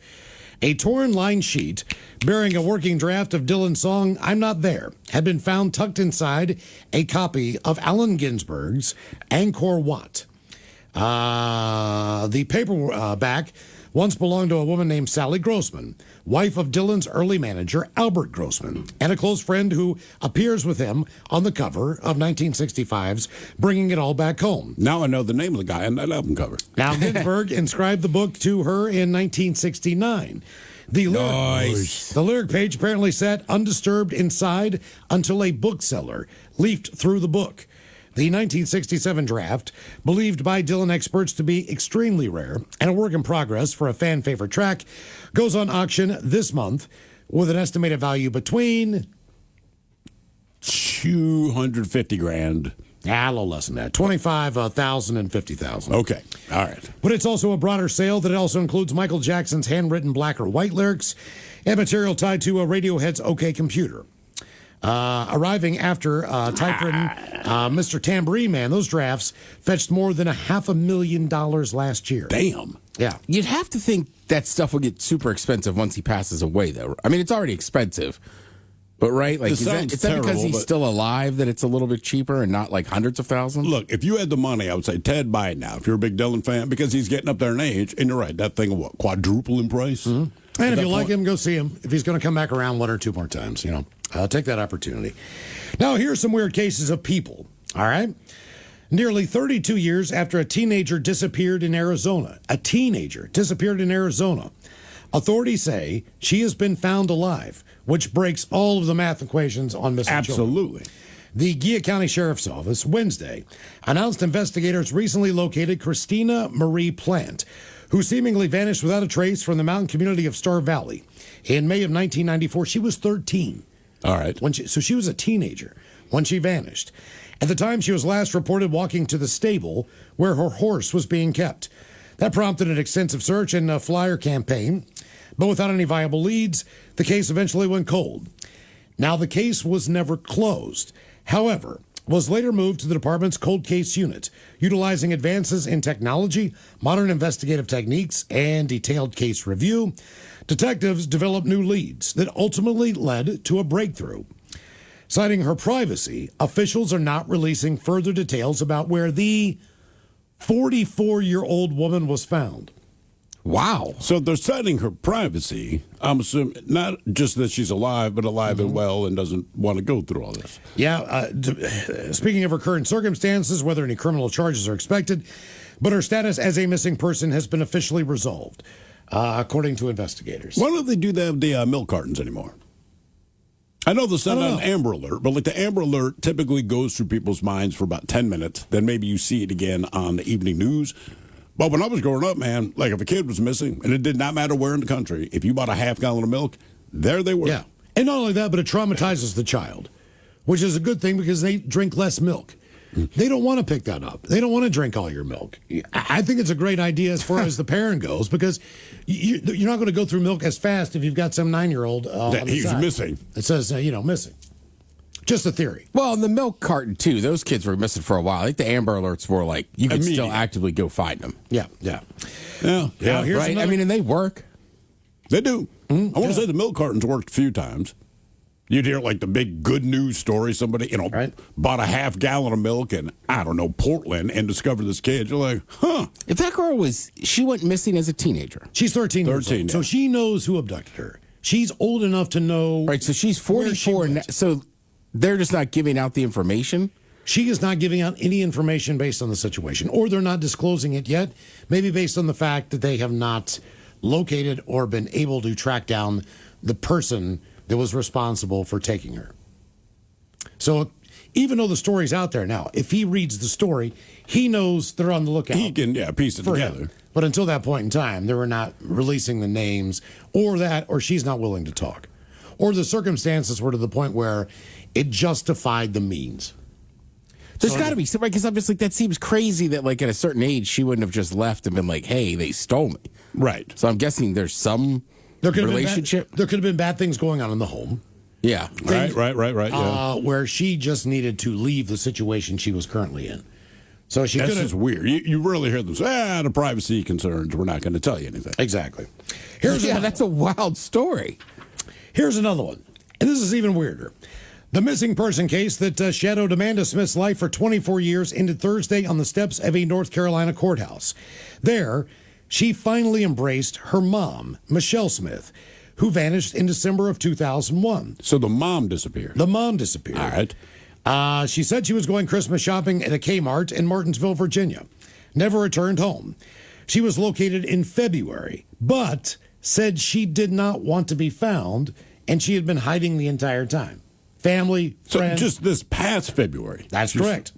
Speaker 1: A torn line sheet bearing a working draft of Dylan's song "I'm Not There" had been found tucked inside a copy of Allen Ginsberg's Angkor Wat. The paperback once belonged to a woman named Sally Grossman, wife of Dylan's early manager, Albert Grossman, and a close friend who appears with him on the cover of 1965's Bringing It All Back Home.
Speaker 2: Now I know the name of the guy on that album cover.
Speaker 1: Now, Ginsberg inscribed the book to her in 1969. The lyric page apparently sat undisturbed inside until a bookseller leafed through the book. The 1967 draft, believed by Dylan experts to be extremely rare and a work in progress for a fan favorite track, goes on auction this month with an estimated value between
Speaker 2: $250,000.
Speaker 1: A little less than that. $25,000 and $50,000.
Speaker 2: Okay. All right.
Speaker 1: But it's also a broader sale that also includes Michael Jackson's handwritten black or white lyrics and material tied to a Radiohead's OK Computer. Arriving after typewritten Mr. Tambourine Man, those drafts fetched more than $500,000 last year.
Speaker 2: Damn.
Speaker 1: Yeah.
Speaker 3: You'd have to think that stuff will get super expensive once he passes away, though. I mean, it's already expensive. But, right? Like, is that because
Speaker 2: terrible,
Speaker 3: he's still alive that it's a little bit cheaper and not like hundreds of thousands?
Speaker 2: Look, if you had the money, I would say, Ted, buy it now. If you're a big Dylan fan, because he's getting up there in age, and you're right, that thing will quadruple in price.
Speaker 1: Mm-hmm. And if you like him, go see him. If he's going to come back around one or two more times, take that opportunity. Now, here's some weird cases of people, all right? Nearly 32 years after a teenager disappeared in Arizona, authorities say she has been found alive, which breaks all of the math equations on missing children.
Speaker 2: Absolutely.
Speaker 1: The Gia County Sheriff's Office, Wednesday, announced investigators recently located Christina Marie Plant, who seemingly vanished without a trace from the mountain community of Star Valley. In May of 1994, she was 13.
Speaker 2: All right.
Speaker 1: So she was a teenager when she vanished. At the time, she was last reported walking to the stable where her horse was being kept. That prompted an extensive search and a flyer campaign, but without any viable leads, the case eventually went cold. Now, the case was never closed. However, was later moved to the department's cold case unit, utilizing advances in technology, modern investigative techniques, and detailed case review. Detectives developed new leads that ultimately led to a breakthrough. Citing her privacy, officials are not releasing further details about where the 44-year-old woman was found.
Speaker 3: Wow.
Speaker 2: So they're citing her privacy. I'm assuming not just that she's alive, but alive and well and doesn't want to go through all this.
Speaker 1: Yeah. Speaking of her current circumstances, whether any criminal charges are expected, but her status as a missing person has been officially resolved, according to investigators.
Speaker 2: Why don't they do the milk cartons anymore? I know they'll send out an Amber Alert, but like the Amber Alert typically goes through people's minds for about 10 minutes. Then maybe you see it again on the evening news. But when I was growing up, man, like if a kid was missing, and it did not matter where in the country, if you bought a half gallon of milk, there they were.
Speaker 1: Yeah. And not only that, but it traumatizes the child, which is a good thing because they drink less milk. They don't want to pick that up. They don't want to drink all your milk. I think it's a great idea as far as the parent goes because you're not going to go through milk as fast if you've got some 9-year-old
Speaker 2: that he's missing.
Speaker 1: It says, missing. Just a theory.
Speaker 3: Well, the milk carton, too. Those kids were missing for a while. I think the Amber Alerts were like, you could still actively go find them.
Speaker 1: Yeah.
Speaker 3: Right? I mean, and they work.
Speaker 2: They do. I want to say the milk cartons worked a few times. You'd hear like the big good news story. Somebody, bought a half gallon of milk in, I don't know, Portland and discovered this kid. You're like, huh.
Speaker 3: If that girl she went missing as a teenager.
Speaker 1: She's 13 years old, so she knows who abducted her. She's old enough to know.
Speaker 3: Right, so she's 44. So they're just not giving out the information?
Speaker 1: She is not giving out any information based on the situation, or they're not disclosing it yet, maybe based on the fact that they have not located or been able to track down the person that was responsible for taking her. So even though the story's out there now, if he reads the story, he knows they're on the lookout.
Speaker 2: He can piece it
Speaker 1: for
Speaker 2: together.
Speaker 1: him. But until that point in time, they were not releasing the names, or she's not willing to talk, or the circumstances were to the point where it justified the means.
Speaker 3: There's got to be somebody, because I'm just like, that seems crazy that like at a certain age she wouldn't have just left and been like, hey, they stole me.
Speaker 2: Right.
Speaker 3: So I'm guessing there's some relationship.
Speaker 1: There could have been bad things going on in the home.
Speaker 3: Yeah.
Speaker 2: Right. Yeah.
Speaker 1: Where she just needed to leave the situation she was currently in. So she
Speaker 2: That's
Speaker 1: could
Speaker 2: just weird. You rarely hear them say, the privacy concerns, we're not going to tell you anything.
Speaker 1: Exactly.
Speaker 3: That's a wild story.
Speaker 1: Here's another one. And this is even weirder. The missing person case that shadowed Amanda Smith's life for 24 years ended Thursday on the steps of a North Carolina courthouse. There, she finally embraced her mom, Michelle Smith, who vanished in December of 2001.
Speaker 2: So the mom disappeared.
Speaker 1: The mom disappeared.
Speaker 2: All right.
Speaker 1: She said she was going Christmas shopping at a Kmart in Martinsville, Virginia. Never returned home. She was located in February, but said she did not want to be found, and she had been hiding the entire time. Family, friends.
Speaker 2: So just this past February.
Speaker 1: That's correct.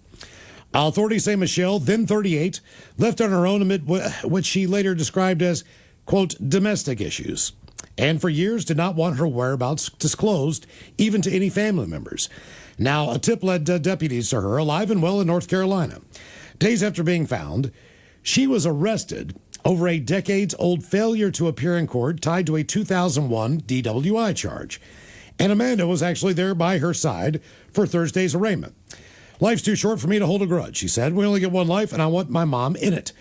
Speaker 1: Authorities say Michelle, then 38, left on her own amid what she later described as, quote, domestic issues, and for years did not want her whereabouts disclosed, even to any family members. Now, a tip led deputies to her, alive and well in North Carolina. Days after being found, she was arrested over a decades-old failure to appear in court tied to a 2001 DWI charge. And Amanda was actually there by her side for Thursday's arraignment. Life's too short for me to hold a grudge, she said. We only get one life, and I want my mom in it.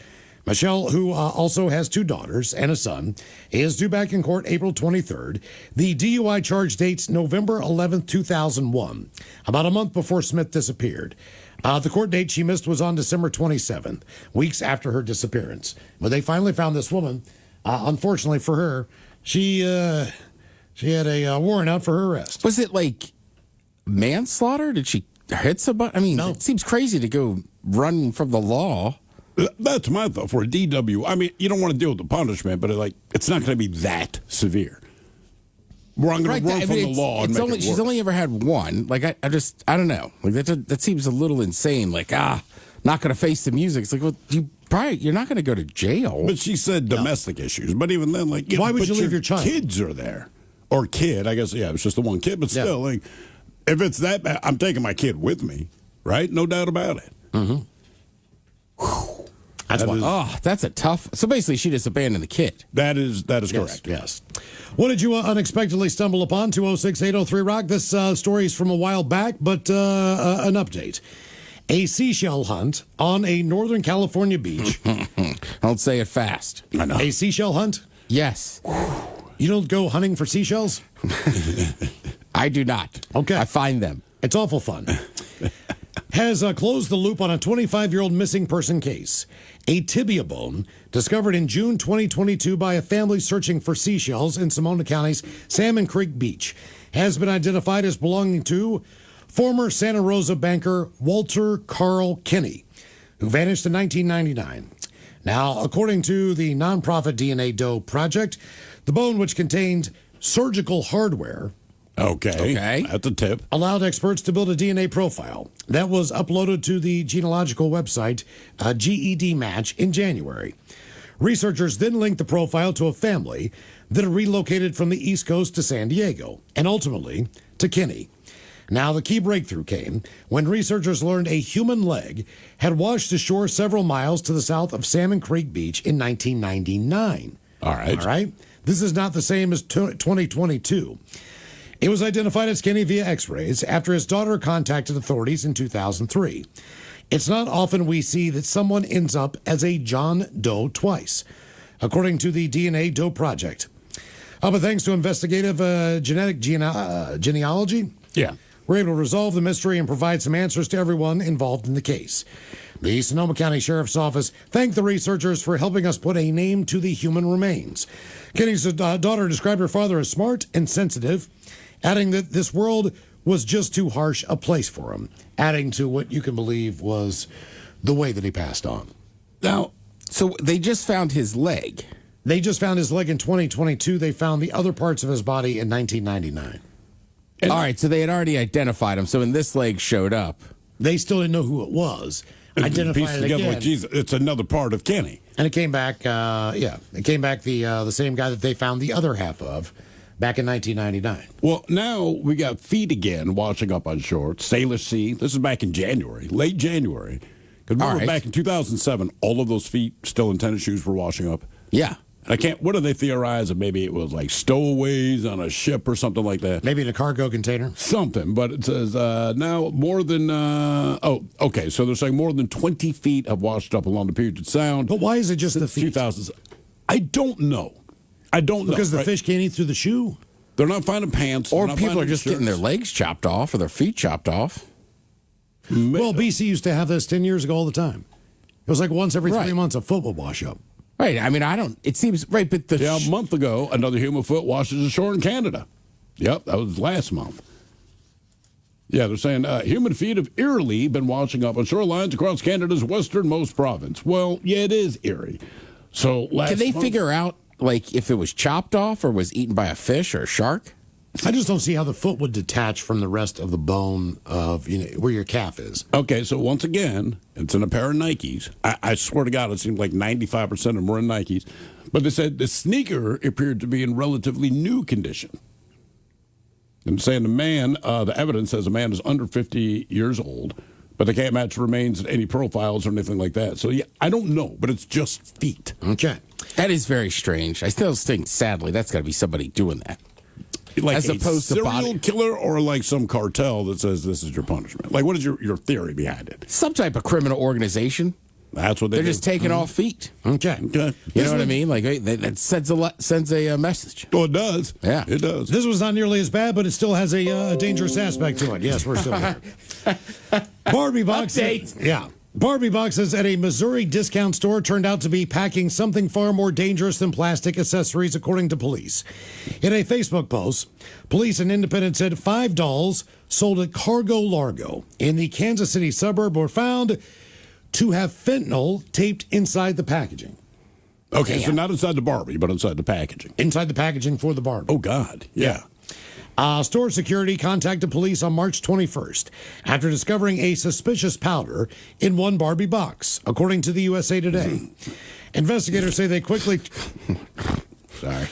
Speaker 1: Michelle, who also has 2 daughters and a son, is due back in court April 23rd. The DUI charge dates November 11th, 2001, about a month before Smith disappeared. The court date she missed was on December 27th, weeks after her disappearance. But they finally found this woman. Unfortunately for her, she had a warrant out for her arrest.
Speaker 3: Was it like manslaughter? Did she hit somebody? I mean,
Speaker 1: No.
Speaker 3: It seems crazy to go run from the law.
Speaker 2: That's my thought for a DW. I mean, you don't want to deal with the punishment, but it's not going to be that severe. I'm going to run from the law and make it work.
Speaker 3: She's only ever had one. Like, I don't know. Like, that seems a little insane. Like, not going to face the music. It's like, well, you're not going to go to jail.
Speaker 2: But she said domestic issues. But even then, like,
Speaker 1: why would you leave your child?
Speaker 2: Kids are there. Or kid, I guess, it was just the one kid. But still, like, if it's that bad, I'm taking my kid with me, right? No doubt about it.
Speaker 1: Mm-hmm.
Speaker 3: That's a tough. So basically, she just abandoned the kid.
Speaker 2: That is correct.
Speaker 1: Yes. What did you unexpectedly stumble upon? 206-803-ROCK. This story is from a while back, but an update. A seashell hunt on a Northern California beach.
Speaker 3: Don't say it fast.
Speaker 2: I know.
Speaker 1: A seashell hunt?
Speaker 3: Yes.
Speaker 1: You don't go hunting for seashells?
Speaker 3: I do not.
Speaker 1: Okay.
Speaker 3: I find them.
Speaker 1: It's awful fun. Has closed the loop on a 25-year-old missing person case. A tibia bone discovered in June 2022 by a family searching for seashells in Sonoma County's Salmon Creek Beach has been identified as belonging to former Santa Rosa banker Walter Carl Kinney, who vanished in 1999. Now, according to the nonprofit DNA Doe Project, the bone, which contained surgical hardware,
Speaker 2: Okay. That's a tip.
Speaker 1: allowed experts to build a DNA profile that was uploaded to the genealogical website GED Match in January. Researchers then linked the profile to a family that had relocated from the East Coast to San Diego, and ultimately to Kinney. Now, the key breakthrough came when researchers learned a human leg had washed ashore several miles to the south of Salmon Creek Beach in 1999.
Speaker 2: All right.
Speaker 1: This is not the same as 2022. It was identified as Kinney via x-rays after his daughter contacted authorities in 2003. It's not often we see that someone ends up as a John Doe twice, according to the DNA Doe Project. But thanks to investigative genetic genealogy, we're able to resolve the mystery and provide some answers to everyone involved in the case. The Sonoma County Sheriff's Office thanked the researchers for helping us put a name to the human remains. Kinney's daughter described her father as smart and sensitive, adding that this world was just too harsh a place for him, adding to what you can believe was the way that he passed on.
Speaker 3: Now, so they just found his leg.
Speaker 1: They just found his leg in 2022. They found the other parts of his body in 1999.
Speaker 3: All right, so they had already identified him. So when this leg showed up,
Speaker 1: they still didn't know who it was. Identified it
Speaker 2: together
Speaker 1: again.
Speaker 2: like, geez, it's another part of Kenny.
Speaker 1: And it came back, it came back the same guy that they found the other half of back in 1999.
Speaker 2: Well, now we got feet again washing up on shore. Sailor Sea. This is back in January, late January. Because remember back in 2007, all of those feet still in tennis shoes were washing up.
Speaker 3: Yeah.
Speaker 2: I can't. What do they theorize? That maybe it was like stowaways on a ship or something like that.
Speaker 1: Maybe in a cargo container.
Speaker 2: Something, but it says now more than. Okay. So they're saying more than 20 feet have washed up along the Puget Sound.
Speaker 1: But why is it just the feet?
Speaker 2: 2000. I don't know.
Speaker 1: Because the fish can't eat through the shoe.
Speaker 2: They're not finding pants.
Speaker 3: Or people are just getting their legs chopped off or their feet chopped off.
Speaker 1: Well, BC used to have this 10 years ago all the time. It was like once every 3 months a foot would wash up.
Speaker 3: Right. I mean, it seems, right, but
Speaker 2: a month ago, another human foot washes ashore in Canada. Yep, that was last month. Yeah, they're saying human feet have eerily been washing up on shorelines across Canada's westernmost province. Well, yeah, it is eerie. So
Speaker 3: can they figure out, like, if it was chopped off or was eaten by a fish or a shark?
Speaker 1: I just don't see how the foot would detach from the rest of the bone of where your calf is.
Speaker 2: Okay, so once again, it's in a pair of Nikes. I swear to God, it seemed like 95% of them were in Nikes. But they said the sneaker appeared to be in relatively new condition. And saying the evidence says the man is under 50 years old, but they can't match remains in any profiles or anything like that. So, yeah, I don't know, but it's just feet.
Speaker 1: Okay.
Speaker 3: That is very strange. I still think, sadly, that's got to be somebody doing that.
Speaker 2: Like
Speaker 3: as opposed to
Speaker 2: serial killer or like some cartel that says this is your punishment. Like, what is your theory behind it?
Speaker 3: Some type of criminal organization.
Speaker 2: That's what
Speaker 3: they're just taking off feet.
Speaker 1: Okay.
Speaker 3: You know what I mean? Like that sends a message.
Speaker 2: Oh, it does.
Speaker 3: Yeah,
Speaker 2: it does.
Speaker 1: This was not nearly as bad, but it still has a dangerous aspect to it. Yes, we're still here. Barbie box.
Speaker 3: Update.
Speaker 1: Yeah. Barbie boxes at a Missouri discount store turned out to be packing something far more dangerous than plastic accessories, according to police. In a Facebook post, police and Independent said 5 dolls sold at Cargo Largo in the Kansas City suburb were found to have fentanyl taped inside the packaging.
Speaker 2: Okay, so not inside the Barbie, but inside the packaging.
Speaker 1: Inside the packaging for the Barbie.
Speaker 2: Oh, God. Yeah.
Speaker 1: Store security contacted police on March 21st after discovering a suspicious powder in one Barbie box, according to the USA Today. Investigators say they quickly... Sorry.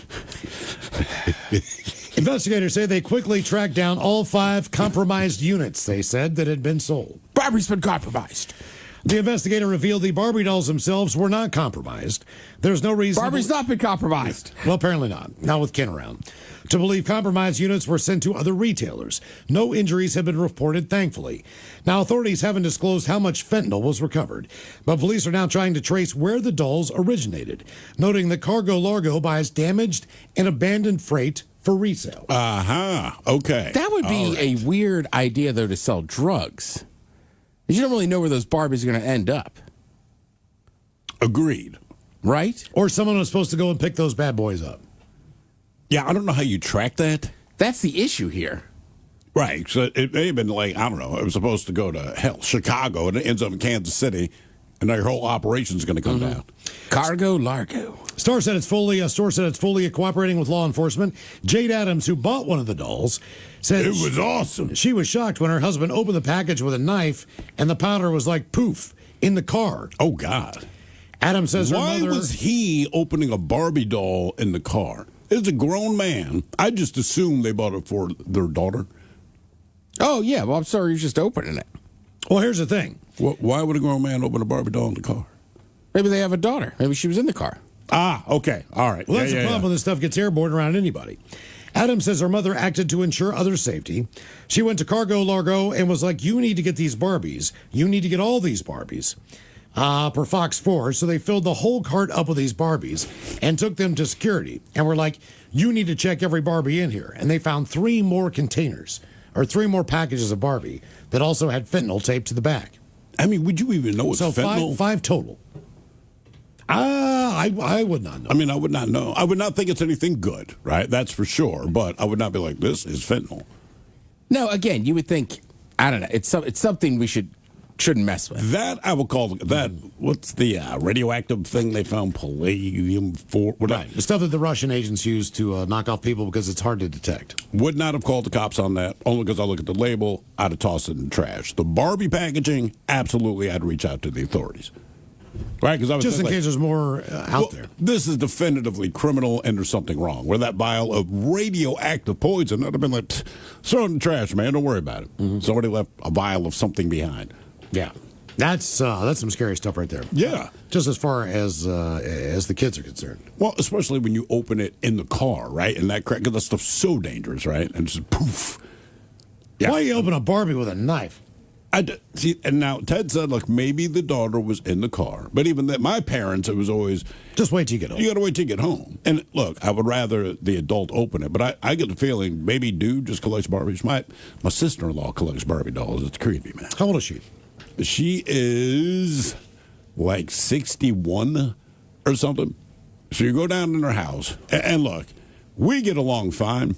Speaker 1: Investigators say they quickly tracked down all 5 compromised units, they said, that had been sold.
Speaker 3: Barbie's been compromised.
Speaker 1: The investigator revealed the Barbie dolls themselves were not compromised. There's no reason...
Speaker 3: Barbie's not been compromised.
Speaker 1: Well, apparently not. Not with Ken around. To believe compromised units were sent to other retailers. No injuries have been reported, thankfully. Now, authorities haven't disclosed how much fentanyl was recovered, but police are now trying to trace where the dolls originated, noting that Cargo Largo buys damaged and abandoned freight for resale.
Speaker 2: Okay.
Speaker 3: That would be a weird idea, though, to sell drugs. You don't really know where those Barbies are going to end up.
Speaker 2: Agreed.
Speaker 3: Right?
Speaker 1: Or someone was supposed to go and pick those bad boys up.
Speaker 2: Yeah, I don't know how you track that.
Speaker 3: That's the issue here.
Speaker 2: Right. So it may have been like, I don't know, it was supposed to go to Chicago, and it ends up in Kansas City, and now your whole operation's going to come down.
Speaker 3: Cargo Largo.
Speaker 1: Store said it's fully cooperating with law enforcement. Jade Adams, who bought one of the dolls, said
Speaker 2: it was awesome.
Speaker 1: She was shocked when her husband opened the package with a knife, and the powder was like poof in the car.
Speaker 2: Oh, God.
Speaker 1: Adams says her
Speaker 2: Why
Speaker 1: mother...
Speaker 2: was he opening a Barbie doll in the car? It's a grown man. I just assumed they bought it for their daughter.
Speaker 3: Oh, yeah. Well, I'm sorry, you're just opening it.
Speaker 1: Well, here's the thing.
Speaker 2: Why would a grown man open a Barbie doll in the car?
Speaker 3: Maybe they have a daughter. Maybe she was in the car.
Speaker 2: Okay. All right.
Speaker 1: Well, that's the problem when this stuff gets airborne around anybody. Adams says her mother acted to ensure other safety. She went to Cargo Largo and was like, you need to get these Barbies. You need to get all these Barbies. Per Fox 4, so they filled the whole cart up with these Barbies and took them to security and were like, you need to check every Barbie in here. And they found 3 more containers, or 3 more packages of Barbie that also had fentanyl taped to the back.
Speaker 2: I mean, would you even know it's fentanyl?
Speaker 1: So 5 total. I would not know.
Speaker 2: I mean, I would not know. I would not think it's anything good, right? That's for sure. But I would not be like, this is fentanyl.
Speaker 3: No, again, you would think, I don't know, it's something we should shouldn't mess with.
Speaker 2: That I will call that. What's the radioactive thing they found? Palladium for
Speaker 1: right. The stuff that the Russian agents use to knock off people because it's hard to detect.
Speaker 2: Would not have called the cops on that, only because I look at the label. I'd have tossed it in the trash. The Barbie packaging, absolutely, I'd reach out to the authorities. Right, because I was
Speaker 1: just in case there's more out there.
Speaker 2: This is definitively criminal, and there's something wrong. Where that vial of radioactive poison, I'd have been like, throw it in the trash, man. Don't worry about it. Mm-hmm. Somebody left a vial of something behind.
Speaker 1: Yeah, that's some scary stuff right there.
Speaker 2: Yeah,
Speaker 1: just as far as the kids are concerned.
Speaker 2: Well, especially when you open it in the car, right? And that crack, because that stuff's so dangerous, right? And just poof.
Speaker 1: Yeah. Why you open a Barbie with a knife?
Speaker 2: See, and now Ted said, look, maybe the daughter was in the car, but even that, my parents, it was always
Speaker 1: just wait till you get home.
Speaker 2: You got to wait till you get home. And look, I would rather the adult open it, but I get the feeling maybe dude just collects Barbies. My sister-in-law collects Barbie dolls. It's creepy, man.
Speaker 1: How old is she?
Speaker 2: She is like 61 or something. So you go down in her house, and look, we get along fine.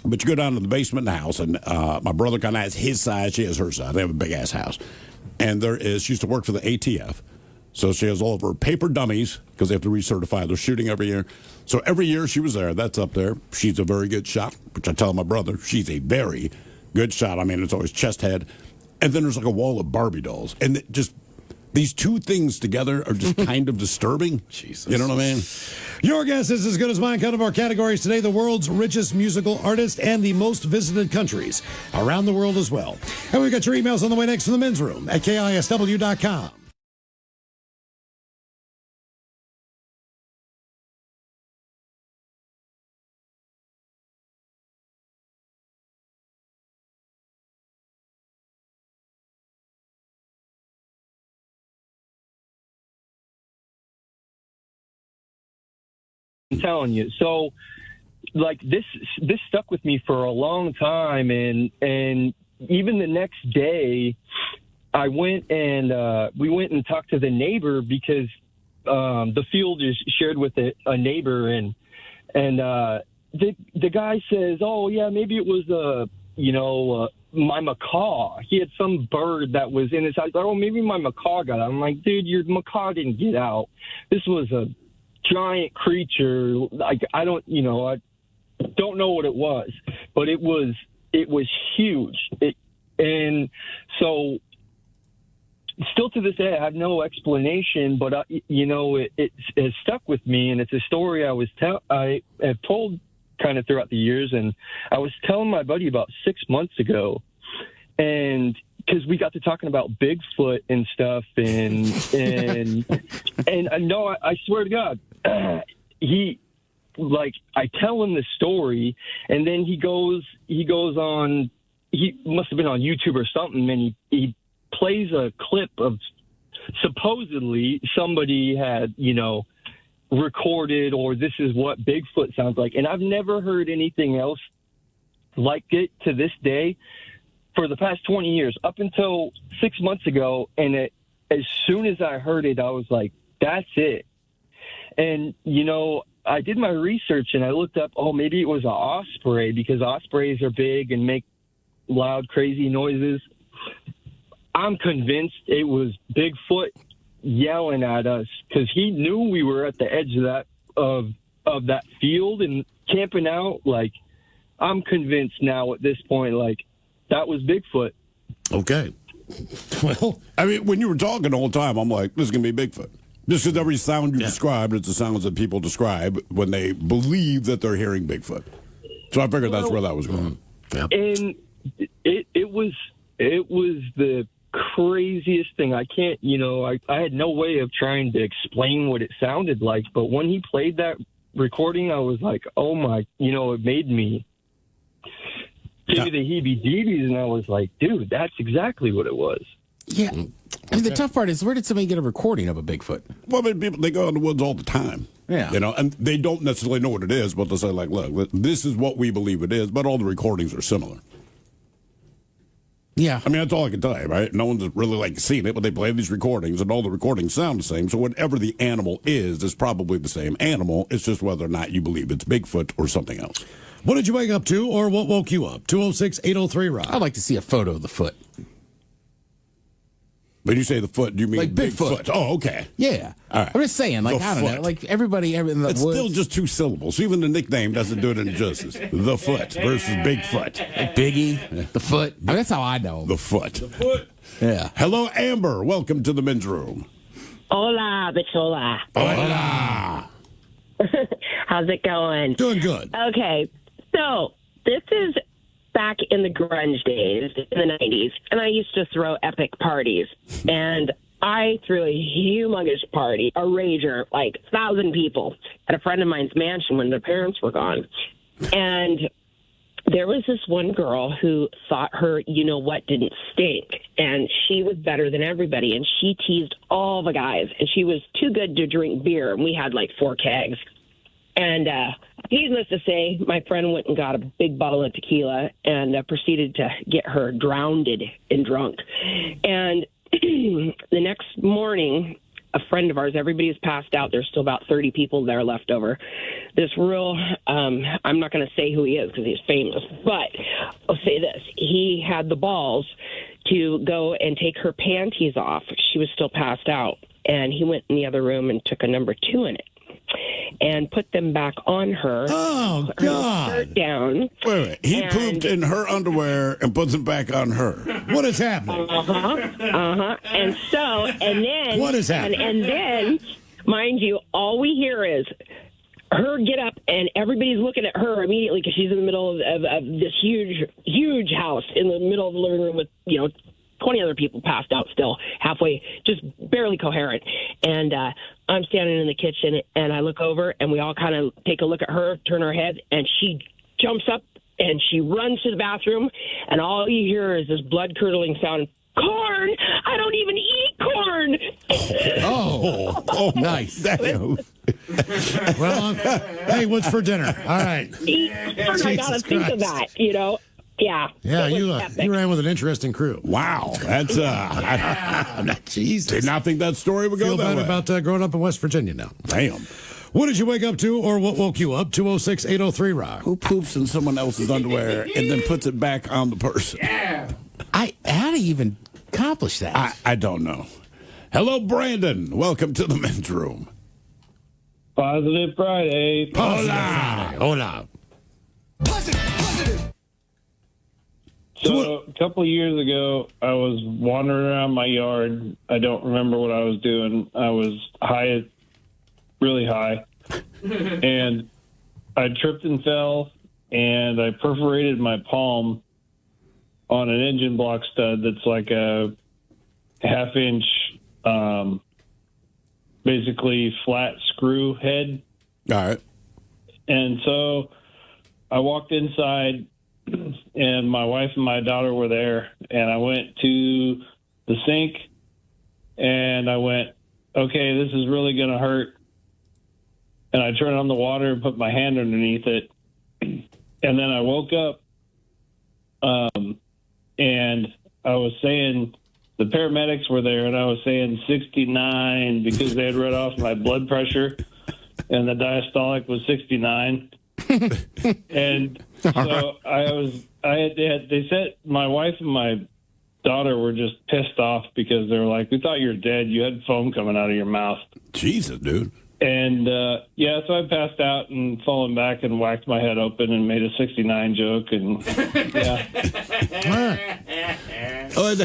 Speaker 2: But you go down to the basement of the house, and my brother kind of has his side, she has her side. They have a big-ass house. And she used to work for the ATF. So she has all of her paper dummies, because they have to recertify. They're shooting every year. So every year she was there. That's up there. She's a very good shot, which I tell my brother. She's a very good shot. I mean, it's always chest head. And then there's like a wall of Barbie dolls. And these two things together are just kind of disturbing.
Speaker 1: Jesus.
Speaker 2: You know what I mean?
Speaker 1: Your guess is as good as mine. Kind of our categories today: the world's richest musical artist and the most visited countries around the world as well. And we've got your emails on the way next from the men's room at KISW.com.
Speaker 7: I'm telling you. So, like this stuck with me for a long time, and even the next day, I went and we went and talked to the neighbor because the field is shared with a neighbor, and the guy says, "Oh yeah, maybe it was my macaw. He had some bird that was in his house. Oh, maybe my macaw got out." I'm like, "Dude, your macaw didn't get out. This was a giant creature. Like I don't know what it was, but it was huge. And so still to this day, I have no explanation, but it has stuck with me, and it's a story I have told kind of throughout the years, and I was telling my buddy about 6 months ago, and because we got to talking about Bigfoot and stuff, and no, I swear to God, I tell him the story, and then he goes on. He must have been on YouTube or something, and he plays a clip of supposedly somebody had recorded, or this is what Bigfoot sounds like, and I've never heard anything else like it to this day. For the past 20 years, up until 6 months ago, and as soon as I heard it, I was like, that's it. And, I did my research, and I looked up, maybe it was an osprey, because ospreys are big and make loud, crazy noises. I'm convinced it was Bigfoot yelling at us, because he knew we were at the edge of that field and camping out. Like, I'm convinced now at this point, like, that was Bigfoot.
Speaker 1: Okay. Well,
Speaker 2: I mean, when you were talking the whole time, I'm like, this is going to be Bigfoot. Just because every sound you described, it's the sounds that people describe when they believe that they're hearing Bigfoot. So I figured that's where that was going.
Speaker 1: Yeah.
Speaker 7: And it was the craziest thing. I can't, I had no way of trying to explain what it sounded like. But when he played that recording, I was like, oh my, it made me give me the heebie-jeebies, and I was like, dude, that's exactly what it was.
Speaker 3: Yeah. I mean, the tough part is, where did somebody get a recording of a Bigfoot?
Speaker 2: Well, I mean, people, they go in the woods all the time.
Speaker 3: Yeah.
Speaker 2: And they don't necessarily know what it is, but they'll say, like, look, this is what we believe it is, but all the recordings are similar.
Speaker 3: Yeah.
Speaker 2: I mean, that's all I can tell you, right? No one's really, like, seen it, but they play these recordings, and all the recordings sound the same, so whatever the animal is probably the same animal. It's just whether or not you believe it's Bigfoot or something else.
Speaker 1: What did you wake up to, or what woke you up? 206-803-ROCK.
Speaker 3: I'd like to see a photo of the foot.
Speaker 2: When you say the foot, do you mean
Speaker 3: Like Bigfoot.
Speaker 2: Oh, okay.
Speaker 3: Yeah.
Speaker 2: All right.
Speaker 3: I'm just saying, like,
Speaker 2: The
Speaker 3: I don't know.
Speaker 2: foot.
Speaker 3: Like, everybody in the
Speaker 2: It's
Speaker 3: woods.
Speaker 2: still just 2 syllables. Even the nickname doesn't do it any justice. The foot versus Bigfoot.
Speaker 3: Like Biggie, the foot. I mean, that's how I know him.
Speaker 2: The foot. The foot.
Speaker 3: Yeah.
Speaker 2: Hello, Amber. Welcome to the men's room.
Speaker 13: Hola, bichola.
Speaker 2: Hola.
Speaker 13: How's it going?
Speaker 1: Doing good.
Speaker 13: Okay, so this is back in the grunge days, in the 90s, and I used to throw epic parties. And I threw a humongous party, a rager, like 1,000 people, at a friend of mine's mansion when their parents were gone. And there was this one girl who thought her you-know-what didn't stink, and she was better than everybody, and she teased all the guys, and she was too good to drink beer, and we had like 4 kegs. And needless to say, my friend went and got a big bottle of tequila and proceeded to get her drowned and drunk. And the next morning, a friend of ours, everybody's passed out. There's still about 30 people there left over. This real, I'm not going to say who he is because he's famous, but I'll say this. He had the balls to go and take her panties off. She was still passed out. And he went in the other room and took a number 2 in it and put them back on her.
Speaker 1: Oh,
Speaker 13: put her
Speaker 1: God.
Speaker 13: skirt down.
Speaker 2: Wait. He
Speaker 13: And-
Speaker 2: pooped in her underwear and puts them back on her.
Speaker 1: What is happening?
Speaker 13: And so, and then...
Speaker 1: What is happening?
Speaker 13: And then, mind you, all we hear is her get up, and everybody's looking at her immediately because she's in the middle of this huge house in the middle of the living room with, 20 other people passed out still, halfway, just barely coherent. And I'm standing in the kitchen, and I look over, and we all kind of take a look at her, turn her head, and she jumps up, and she runs to the bathroom, and all you hear is this blood-curdling sound, corn! I don't even eat corn!
Speaker 3: Oh, nice.
Speaker 1: Well, hey, what's for dinner? All right.
Speaker 13: Eat corn, I gotta
Speaker 1: Jesus
Speaker 13: think of
Speaker 1: Christ.
Speaker 13: that, Yeah.
Speaker 1: Yeah,
Speaker 13: it was
Speaker 1: you
Speaker 13: epic.
Speaker 1: ran with an interesting crew.
Speaker 2: Wow. That's,
Speaker 1: Jesus.
Speaker 2: did not think that story would go
Speaker 1: Feel
Speaker 2: that
Speaker 1: bad
Speaker 2: way.
Speaker 1: about growing up in West Virginia now.
Speaker 2: Damn.
Speaker 1: What did you wake up to or what woke you up? 206-803-ROCK.
Speaker 2: Who poops in someone else's underwear and then puts it back on the person?
Speaker 3: How do you even accomplish that?
Speaker 2: I don't know. Hello, Brandon. Welcome to the men's room.
Speaker 12: Positive Friday.
Speaker 1: Hola.
Speaker 12: So a couple of years ago, I was wandering around my yard. I don't remember what I was doing. I was high, really high, and I tripped and fell, and I perforated my palm on an engine block stud that's like a half-inch, basically flat screw head.
Speaker 2: All right.
Speaker 12: And so I walked inside, and my wife and my daughter were there, and I went to the sink, and I went, okay, this is really going to hurt. And I turned on the water and put my hand underneath it. And then I woke up, and I was saying, the paramedics were there, and I was saying 69 because they had read off my blood pressure, and the diastolic was 69. And so they said my wife and my daughter were just pissed off because they were like, we thought you were dead. You had foam coming out of your mouth.
Speaker 2: Jesus, dude.
Speaker 12: And, so I passed out and fallen back and whacked my head open and made a 69 joke. And,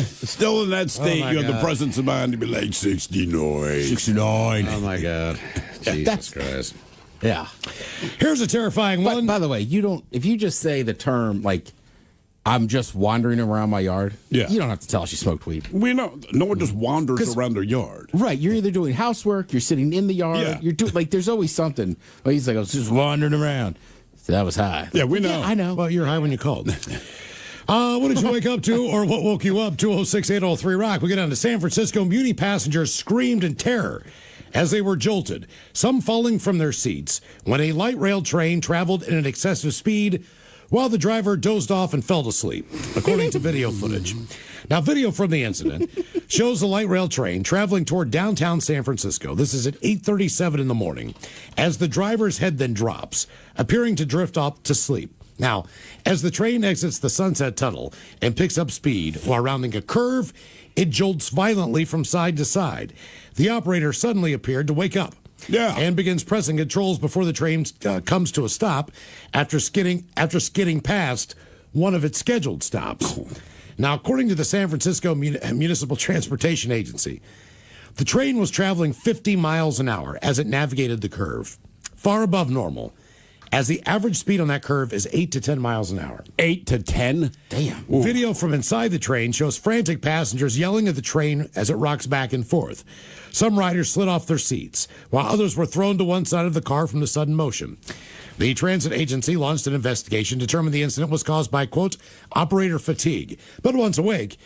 Speaker 2: Still in that state,
Speaker 1: my
Speaker 2: you have the
Speaker 1: God.
Speaker 2: presence of mind to be like 69.
Speaker 3: 69.
Speaker 1: Oh, my God. Jesus Christ.
Speaker 3: Yeah.
Speaker 1: Here's a terrifying
Speaker 3: But
Speaker 1: one.
Speaker 3: by the way, if you just say the term, like, I'm just wandering around my yard,
Speaker 2: Yeah.
Speaker 3: you don't have to tell us you smoked weed.
Speaker 2: We know no one just wanders around their yard.
Speaker 3: Right. You're either doing housework, you're sitting in the yard,
Speaker 2: Yeah.
Speaker 3: you're doing, like, there's always something. Well, he's like, I was just wandering around. So that was high.
Speaker 2: Yeah, we know.
Speaker 3: Yeah, I know.
Speaker 1: Well, you're high when you called. What did you wake up to or what woke you up? 206-803-ROCK. We get on to San Francisco. Muni passengers screamed in terror as they were jolted, some falling from their seats, when a light rail train traveled at an excessive speed while the driver dozed off and fell asleep, according to video footage. Now, video from the incident shows the light rail train traveling toward downtown San Francisco. This is at 8:37 in the morning, as the driver's head then drops, appearing to drift off to sleep. Now, as the train exits the Sunset Tunnel and picks up speed while rounding a curve, it jolts violently from side to side. The operator suddenly appeared to wake up.
Speaker 2: Yeah.
Speaker 1: And begins pressing controls before the train comes to a stop after skidding past one of its scheduled stops. Now, according to the San Francisco Municipal Transportation Agency, the train was traveling 50 miles an hour as it navigated the curve, far above normal, as the average speed on that curve is 8 to 10 miles an hour.
Speaker 2: 8 to 10?
Speaker 1: Damn. Ooh. Video from inside the train shows frantic passengers yelling at the train as it rocks back and forth. Some riders slid off their seats, while others were thrown to one side of the car from the sudden motion. The transit agency launched an investigation, determined the incident was caused by, quote, operator fatigue. But once awake,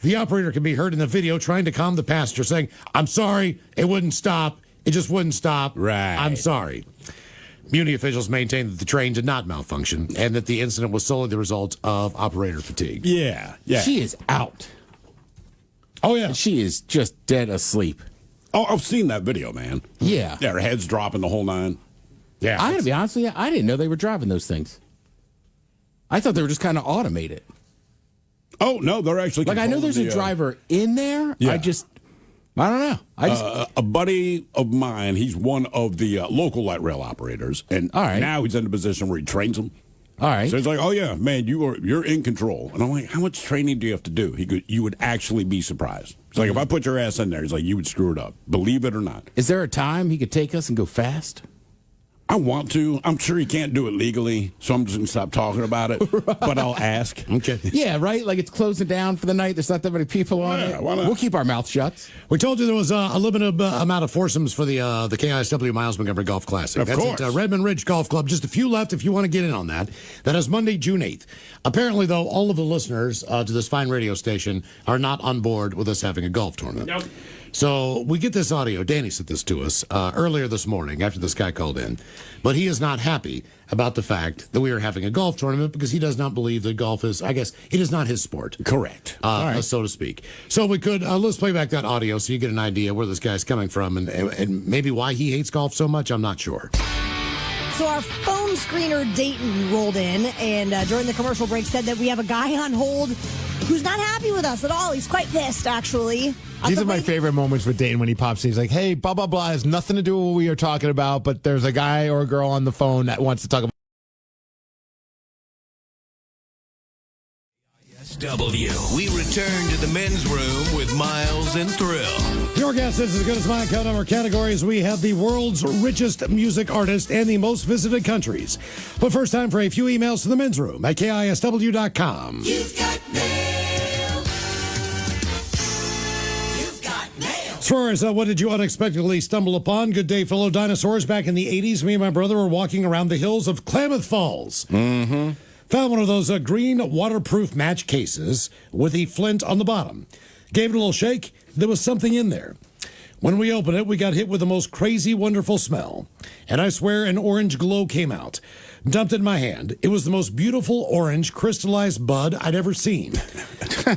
Speaker 1: the operator can be heard in the video trying to calm the passenger, saying, I'm sorry, it wouldn't stop. It just wouldn't stop.
Speaker 2: Right.
Speaker 1: I'm sorry. Muni officials maintained that the train did not malfunction and that the incident was solely the result of operator fatigue.
Speaker 2: Yeah.
Speaker 3: She is out.
Speaker 1: Oh, yeah.
Speaker 3: And she is just dead asleep.
Speaker 2: Oh, I've seen that video, man.
Speaker 3: Yeah.
Speaker 2: Yeah, her head's dropping the whole nine. Yeah.
Speaker 3: I gotta be honest with you, I didn't know they were driving those things. I thought they were just kind of automated.
Speaker 2: Oh, no, they're actually
Speaker 3: like I know there's a driver in there.
Speaker 2: Yeah.
Speaker 3: I don't know.
Speaker 2: A buddy of mine, he's one of the local light rail operators, and now he's in a position where he trains them.
Speaker 3: All right.
Speaker 2: So he's like, oh, yeah, man, you're in control. And I'm like, how much training do you have to do? You would actually be surprised. It's like, if I put your ass in there, he's like, you would screw it up. Believe it or not.
Speaker 3: Is there a time he could take us and go fast?
Speaker 2: I want to. I'm sure he can't do it legally, so I'm just going to stop talking about it. But I'll ask.
Speaker 1: Okay.
Speaker 3: Yeah, right? Like it's closing down for the night. There's not that many people on it.
Speaker 2: Why not?
Speaker 3: We'll keep our mouth shut.
Speaker 1: We told you there was a limited amount of foursomes for the KISW Miles Montgomery Golf Classic.
Speaker 2: Of course.
Speaker 1: At Redmond Ridge Golf Club. Just a few left if you want to get in on that. That is Monday, June 8th. Apparently, though, all of the listeners to this fine radio station are not on board with us having a golf tournament.
Speaker 2: Nope.
Speaker 1: So we get this audio. Danny sent this to us earlier this morning after this guy called in. But he is not happy about the fact that we are having a golf tournament because he does not believe that golf is, I guess, it is not his sport.
Speaker 2: Correct.
Speaker 1: So to speak. So we could, let's play back that audio so you get an idea where this guy's coming from and maybe why he hates golf so much. I'm not sure.
Speaker 14: So our phone screener Dayton rolled in and during the commercial break said that we have a guy on hold who's not happy with us at all. He's quite pissed, actually.
Speaker 15: These are my favorite moments with Dayton when he pops in. He's like, hey, blah, blah, blah. Has nothing to do with what we are talking about, but there's a guy or a girl on the phone that wants to talk about.
Speaker 5: KISW. We return to the men's room with Miles and Thrill.
Speaker 1: Your guess is as good as mine. Count our categories. We have the world's richest music artist and the most visited countries. But first, time for a few emails to the men's room at KISW.com.
Speaker 16: You've got mail. You've got mail.
Speaker 1: As far as what did you unexpectedly stumble upon? Good day, fellow dinosaurs. Back in the 80s, me and my brother were walking around the hills of Klamath Falls.
Speaker 3: Mm-hmm.
Speaker 1: Found one of those green waterproof match cases with the flint on the bottom. Gave it a little shake. There was something in there. When we opened it, we got hit with the most crazy, wonderful smell. And I swear an orange glow came out. Dumped it in my hand. It was the most beautiful orange crystallized bud I'd ever seen.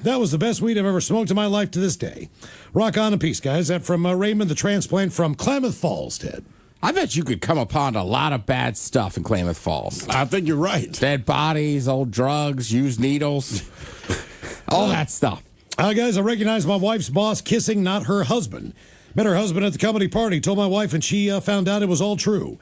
Speaker 1: That was the best weed I've ever smoked in my life to this day. Rock on and peace, guys. That from Raymond the Transplant from Klamath Falls, Ted.
Speaker 3: I bet you could come upon a lot of bad stuff in Klamath Falls.
Speaker 2: I think you're right.
Speaker 3: Dead bodies, old drugs, used needles, all that stuff.
Speaker 1: Guys, I recognized my wife's boss kissing not her husband. Met her husband at the company party, told my wife, and she found out it was all true.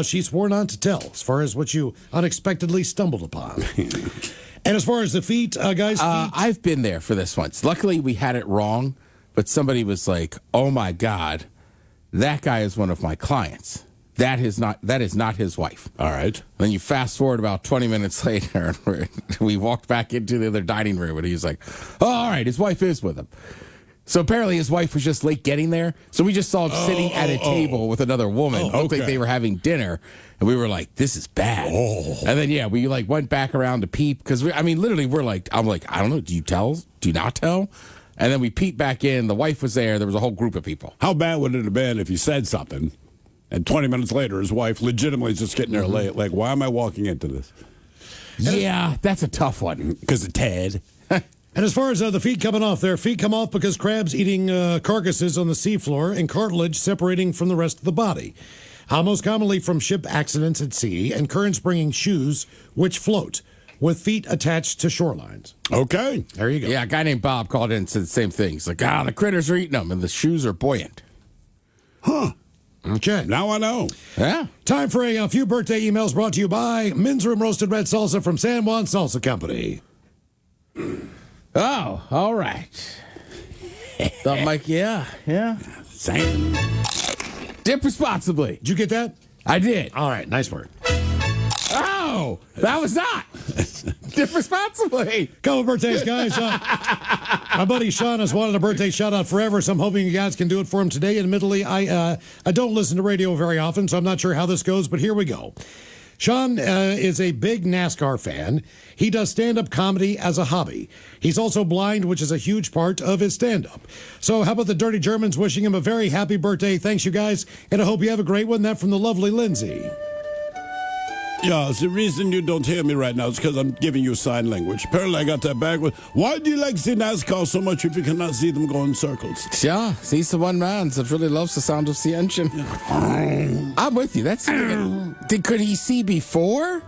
Speaker 1: She swore not to tell as far as what you unexpectedly stumbled upon. And as far as the feet, guys,
Speaker 3: I've been there for this once. Luckily, we had it wrong, but somebody was like, oh, my God. That guy is one of my clients. That is not his wife.
Speaker 2: All right.
Speaker 3: Then you fast forward about 20 minutes later, and we walked back into the other dining room, and he's like, oh, all right, his wife is with him. So apparently his wife was just late getting there. So we just saw him sitting at a table with another woman. Looked like they were having dinner. And we were like, this is bad. And then, we went back around to peep. Because, literally, I'm like, I don't know. Do you tell? Do you not tell? And then we peeped back in. The wife was there. There was a whole group of people.
Speaker 2: How bad would it have been if you said something, and 20 minutes later, his wife legitimately is just getting there late? Like, why am I walking into this?
Speaker 3: Yeah, that's a tough one.
Speaker 2: Because of Ted.
Speaker 1: And as far as the feet coming off, their feet come off because crabs eating carcasses on the seafloor and cartilage separating from the rest of the body. most commonly from ship accidents at sea and currents bringing shoes which float with feet attached to shorelines.
Speaker 2: Okay.
Speaker 1: There you go.
Speaker 3: Yeah, a guy named Bob called in and said the same thing. He's like, the critters are eating them, and the shoes are buoyant.
Speaker 2: Huh.
Speaker 1: Okay.
Speaker 2: Now I know.
Speaker 3: Yeah.
Speaker 1: Time for a few birthday emails brought to you by Men's Room Roasted Red Salsa from San Juan Salsa Company.
Speaker 4: Oh, all right. Thought Mike, yeah.
Speaker 2: Same.
Speaker 3: Dip responsibly.
Speaker 1: Did you get that?
Speaker 3: I did.
Speaker 1: All right. Nice work.
Speaker 3: Oh, that was not. Dip responsibly.
Speaker 1: Couple birthdays, guys. My buddy Sean has wanted a birthday shout out forever, so I'm hoping you guys can do it for him today. Admittedly, I don't listen to radio very often, so I'm not sure how this goes, but here we go. Sean is a big NASCAR fan. He does stand-up comedy as a hobby. He's also blind, which is a huge part of his stand-up. So how about the Dirty Germans wishing him a very happy birthday? Thanks, you guys, and I hope you have a great one. That from the lovely Lindsay.
Speaker 2: Yeah, the reason you don't hear me right now is because I'm giving you sign language. Apparently, I got that backwards. Why do you like to see NASCAR so much if you cannot see them go in circles?
Speaker 3: Yeah, he's the one man that really loves the sound of the engine. I'm with you. That's could he see before?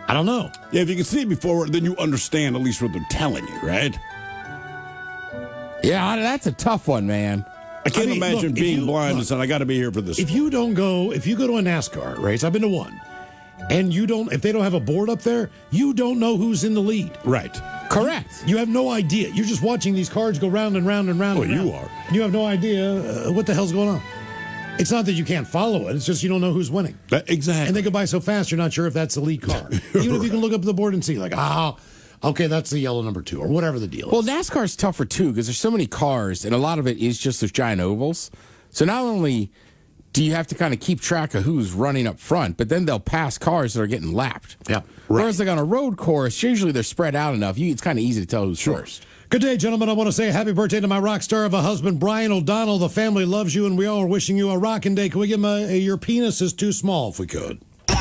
Speaker 1: I don't know.
Speaker 2: Yeah, if you can see before, then you understand at least what they're telling you, right?
Speaker 3: Yeah, that's a tough one, man.
Speaker 2: I can't imagine being blind and saying, I got to be here for this.
Speaker 1: If you go to a NASCAR race, I've been to one, and if they don't have a board up there, you don't know who's in the lead.
Speaker 2: Right.
Speaker 3: Correct.
Speaker 1: You have no idea. You're just watching these cars go round and round and round.
Speaker 2: Well, you are.
Speaker 1: You have no idea what the hell's going on. It's not that you can't follow it. It's just you don't know who's winning.
Speaker 2: Exactly.
Speaker 1: And they go by so fast, you're not sure if that's the lead car. Even if you can look up the board and see, like, okay, that's the yellow number 2 or whatever the deal is.
Speaker 3: Well, NASCAR's tougher, too, because there's so many cars, and a lot of it is just those giant ovals. So not only do you have to kind of keep track of who's running up front, but then they'll pass cars that are getting lapped.
Speaker 1: Yeah. Right.
Speaker 3: Whereas like on a road course, usually they're spread out enough. It's kind of easy to tell who's first.
Speaker 1: Good day, gentlemen. I want to say a happy birthday to my rock star of a husband, Brian O'Donnell. The family loves you, and we all are wishing you a rockin' day. Can we give him your penis is too small, if we could? All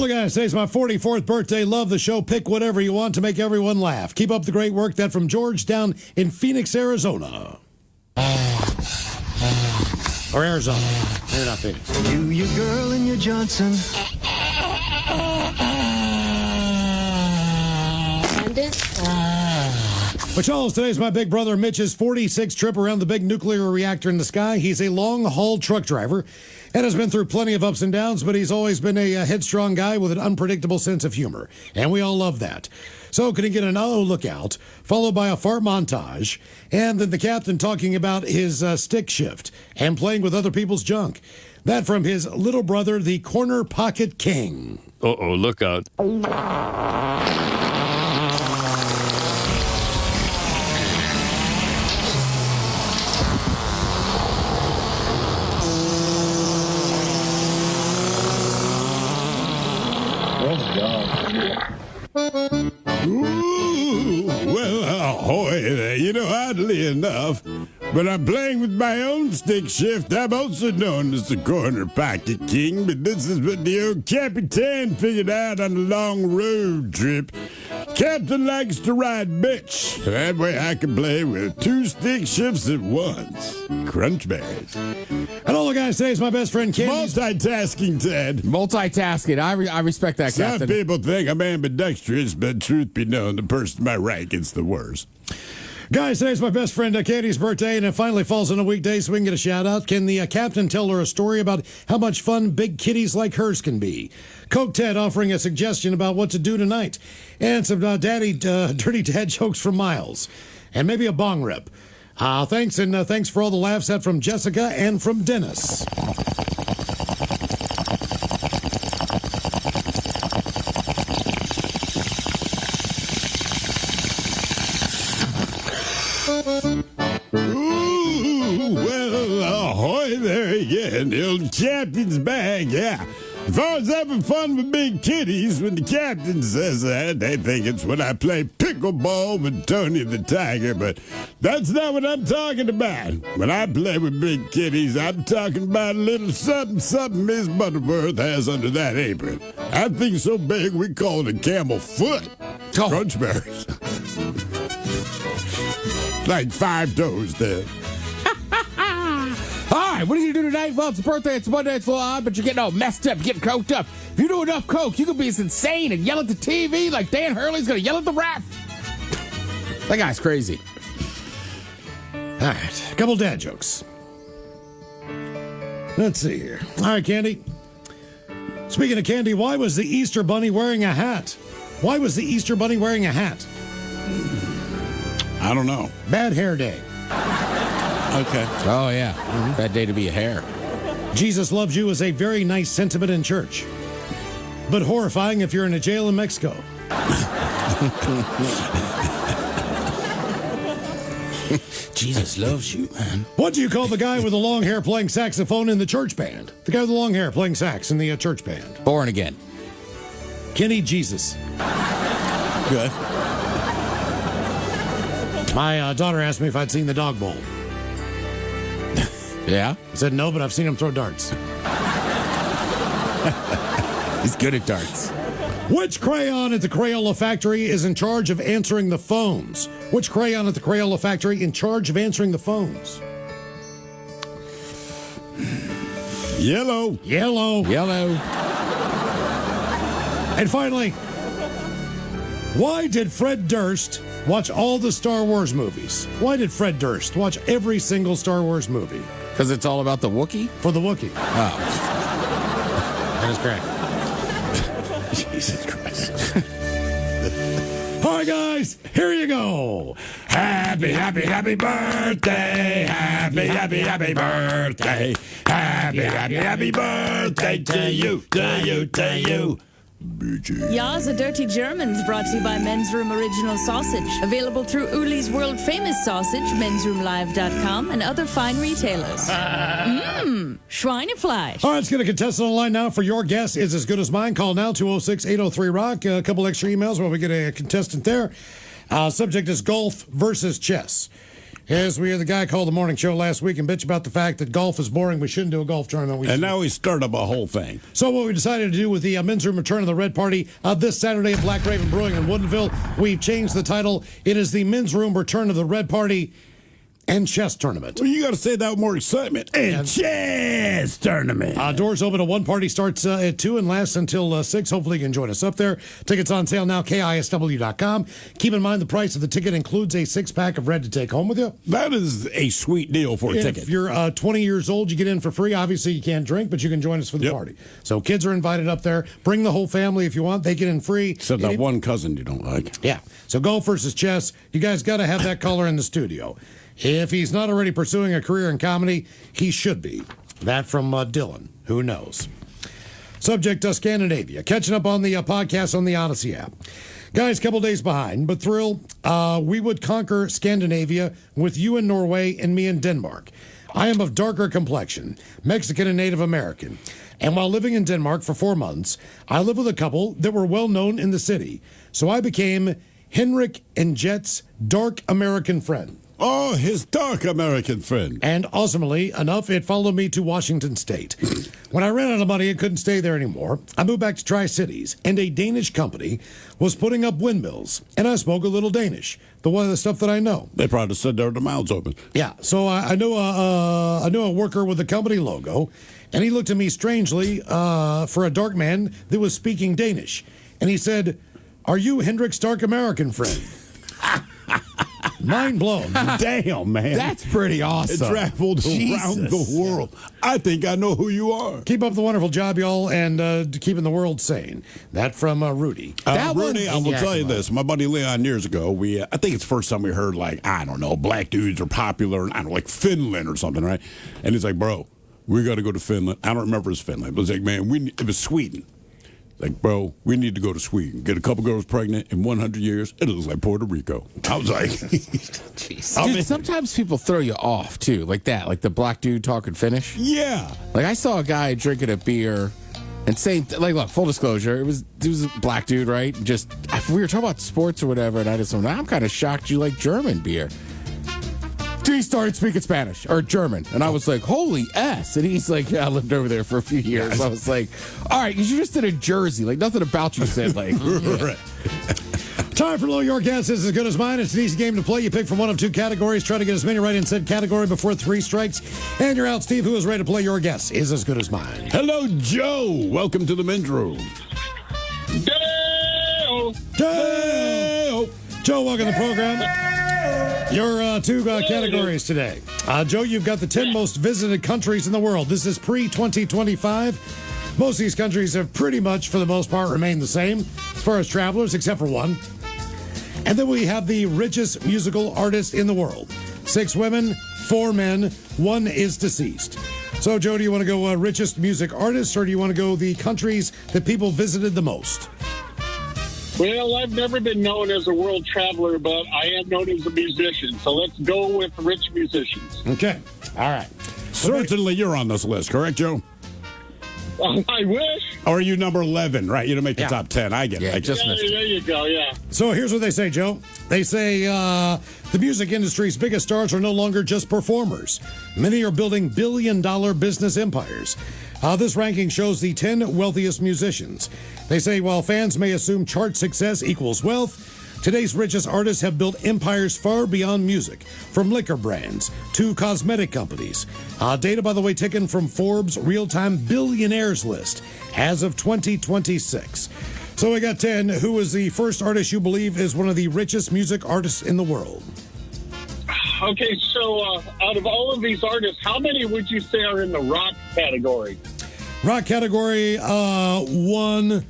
Speaker 1: I gotta say is my 44th birthday. Love the show. Pick whatever you want to make everyone laugh. Keep up the great work. That from George down in Phoenix, Arizona. Or Arizona. Maybe not Phoenix.
Speaker 16: You, your girl, and your Johnson.
Speaker 1: Charles, today's my big brother Mitch's 46th trip around the big nuclear reactor in the sky. He's a long-haul truck driver and has been through plenty of ups and downs, but he's always been a headstrong guy with an unpredictable sense of humor, and we all love that. So can he get an look out, followed by a fart montage, and then the captain talking about his stick shift and playing with other people's junk. That from his little brother, the Corner Pocket King.
Speaker 17: Uh-oh, look out.
Speaker 2: Ooh, well, ahoy there. You know, oddly enough, when I'm playing with my own stick shift, I'm also known as the Corner Pocket King, but this is what the old Capitan figured out on a long road trip. Captain likes to ride bitch. That way I can play with 2 stick shifts at once. Crunch berries.
Speaker 1: And all I gotta say is my best friend Candy's
Speaker 2: multitasking, Ted.
Speaker 3: Multitasking. I respect that,
Speaker 2: Some
Speaker 3: Captain.
Speaker 2: people think I'm ambidextrous, but truth be known, the person to my right gets the worst.
Speaker 1: Guys, today's my best friend Katie's birthday, and it finally falls on a weekday, so we can get a shout-out. Can the captain tell her a story about how much fun big kitties like hers can be? Coke Ted offering a suggestion about what to do tonight. And some dirty dad jokes from Miles. And maybe a bong rip. Thanks, and thanks for all the laughs. That from Jessica and from Dennis.
Speaker 2: Ooh, well, ahoy there again. The old captain's back, yeah. If I was having fun with big kitties, when the captain says that, they think it's when I play pickleball with Tony the Tiger, but that's not what I'm talking about. When I play with big kitties, I'm talking about a little something Miss Butterworth has under that apron. That thing's so big, we call it a camel foot. Crunch berries. Like 5 toes, Ted.
Speaker 3: All Why? What are you going to do tonight? Well, it's a birthday. It's Monday. It's a little odd, but you're getting all messed up. You're getting coked up. If you do enough coke, you could be as insane and yell at the TV like Dan Hurley's going to yell at the ref. That guy's crazy.
Speaker 1: All right, a couple dad jokes. Let's see here. All right, Candy. Speaking of candy, why was the Easter Bunny wearing a hat? Why was the Easter Bunny wearing a hat?
Speaker 2: I don't know.
Speaker 1: Bad hair day.
Speaker 2: Okay.
Speaker 3: Oh, yeah. Bad day to be a hare.
Speaker 1: Jesus loves you is a very nice sentiment in church, but horrifying if you're in a jail in Mexico.
Speaker 3: Jesus loves you, man.
Speaker 1: What do you call the guy with the long hair playing saxophone in the church band? The guy with the long hair playing sax in the church band.
Speaker 3: Born again.
Speaker 1: Kenny Jesus.
Speaker 2: Good.
Speaker 1: My daughter asked me if I'd seen the Dog Bowl.
Speaker 3: Yeah?
Speaker 1: I said no, but I've seen him throw darts.
Speaker 3: He's good at darts.
Speaker 1: Which crayon at the Crayola factory is in charge of answering the phones? Which crayon at the Crayola factory in charge of answering the phones?
Speaker 2: Yellow.
Speaker 1: Yellow.
Speaker 3: Yellow.
Speaker 1: And finally, why did Fred Durst watch all the Star Wars movies? Why did Fred Durst watch every single Star Wars movie?
Speaker 3: Because it's all about the Wookiee?
Speaker 1: For the Wookiee.
Speaker 3: Oh.
Speaker 1: That is correct.
Speaker 2: Jesus Christ.
Speaker 1: All right, guys, here you go.
Speaker 2: Happy, happy, happy birthday. Happy, happy, happy birthday. Happy, happy, happy birthday to you, to you, to you.
Speaker 17: Ya's a Dirty Germans brought to you by Men's Room Original Sausage. Available through Uli's World Famous Sausage, mensroomlive.com, and other fine retailers. Schweinefleisch.
Speaker 1: All right, let's get a contestant on the line now for Your Guess Is As Good As Mine. Call now, 206-803-ROCK. A couple extra emails while we get a contestant there. Subject is golf versus chess. As we had the guy called the morning show last week and bitch about the fact that golf is boring, we shouldn't do a golf tournament.
Speaker 2: And now we start up a whole thing.
Speaker 1: So what we decided to do with the men's room return of the Red Party this Saturday at Black Raven Brewing in Woodinville, we've changed the title. It is the men's room return of the Red Party and chess tournament.
Speaker 2: Well, you got to say that with more excitement. And chess tournament.
Speaker 1: Doors open at 1, party starts at 2 and lasts until 6. Hopefully you can join us up there. Tickets on sale now, KISW.com. Keep in mind the price of the ticket includes a 6-pack of Red to take home with you.
Speaker 2: That is a sweet deal for a ticket.
Speaker 1: If you're 20 years old, you get in for free. Obviously, you can't drink, but you can join us for the party. So kids are invited up there. Bring the whole family if you want. They get in free.
Speaker 2: Except that one cousin you don't like.
Speaker 1: Yeah. So golf versus chess. You guys got to have that caller in the studio. If he's not already pursuing a career in comedy, he should be. That from Dylan. Who knows? Subject, Scandinavia. Catching up on the podcast on the Odyssey app. Guys, couple days behind, but thrilled. We would conquer Scandinavia with you in Norway and me in Denmark. I am of darker complexion, Mexican and Native American. And while living in Denmark for 4 months, I lived with a couple that were well known in the city. So I became Henrik and Jet's dark American friend.
Speaker 2: Oh, his dark American friend.
Speaker 1: And awesomely enough, it followed me to Washington State. When I ran out of money and couldn't stay there anymore, I moved back to Tri-Cities, and a Danish company was putting up windmills, and I spoke a little Danish, the stuff that I know.
Speaker 2: They probably said there with their mouths open.
Speaker 1: Yeah, so I knew a worker with the company logo, and he looked at me strangely for a dark man that was speaking Danish, and he said, "Are you Hendrik's dark American friend?" Mind blown.
Speaker 2: Damn, man.
Speaker 3: That's pretty awesome.
Speaker 2: It traveled around the world. I think I know who you are.
Speaker 1: Keep up the wonderful job, y'all, and keeping the world sane. That from Rudy.
Speaker 2: Rudy, I will tell you this. My buddy Leon, years ago, I think it's the first time we heard, black dudes are popular in, like Finland or something, right? And he's like, bro, we got to go to Finland. I don't remember it's Finland. But it's like, man, it was Sweden. Like, bro, we need to go to Sweden. Get a couple girls pregnant in 100 years. It looks like Puerto Rico. I was like,
Speaker 3: jeez. Dude, sometimes people throw you off, too. Like that. Like the black dude talking Finnish.
Speaker 2: Yeah.
Speaker 3: Like, I saw a guy drinking a beer and saying, look, full disclosure, it was a black dude, right? Just, we were talking about sports or whatever, and I just went, I'm kind of shocked you like German beer. He started speaking Spanish or German, and I was like, holy S. And he's like, yeah, I lived over there for a few years. I was like, all right, because you're just in a Jersey. Like, nothing about you said, like,
Speaker 1: Right. Time for Low Your Guess is as good as mine. It's an easy game to play. You pick from one of two categories. Try to get as many right in said category before 3 strikes. And you're out, Steve, who is ready to play Your Guess is as good as mine.
Speaker 2: Hello, Joe. Welcome to the men's room.
Speaker 1: Joe! Joe, welcome to the program. Your two categories today. Joe, you've got the 10 most visited countries in the world. This is pre-2025. Most of these countries have pretty much, for the most part, remained the same as far as travelers, except for one. And then we have the richest musical artist in the world. 6 women, 4 men, 1 is deceased. So, Joe, do you want to go richest music artist, or do you want to go the countries that people visited the most?
Speaker 18: Well, I've never been known as a world traveler, but I am known as a musician. So let's go with rich musicians.
Speaker 1: Okay. All right.
Speaker 2: Certainly you're on this list, correct, Joe?
Speaker 18: I wish.
Speaker 2: Or are you number 11? Right, you don't make the top 10. I get it. I just missed it.
Speaker 18: There you go, yeah.
Speaker 1: So here's what they say, Joe. They say the music industry's biggest stars are no longer just performers. Many are building billion-dollar business empires. This ranking shows the 10 wealthiest musicians. They say while fans may assume chart success equals wealth, today's richest artists have built empires far beyond music, from liquor brands to cosmetic companies. Data, by the way, taken from Forbes' real-time billionaires list as of 2026. So we got 10. Who is the first artist you believe is one of the richest music artists in the world?
Speaker 18: Okay, so out of all of these artists, how many would you say are in the rock category?
Speaker 1: Rock category, one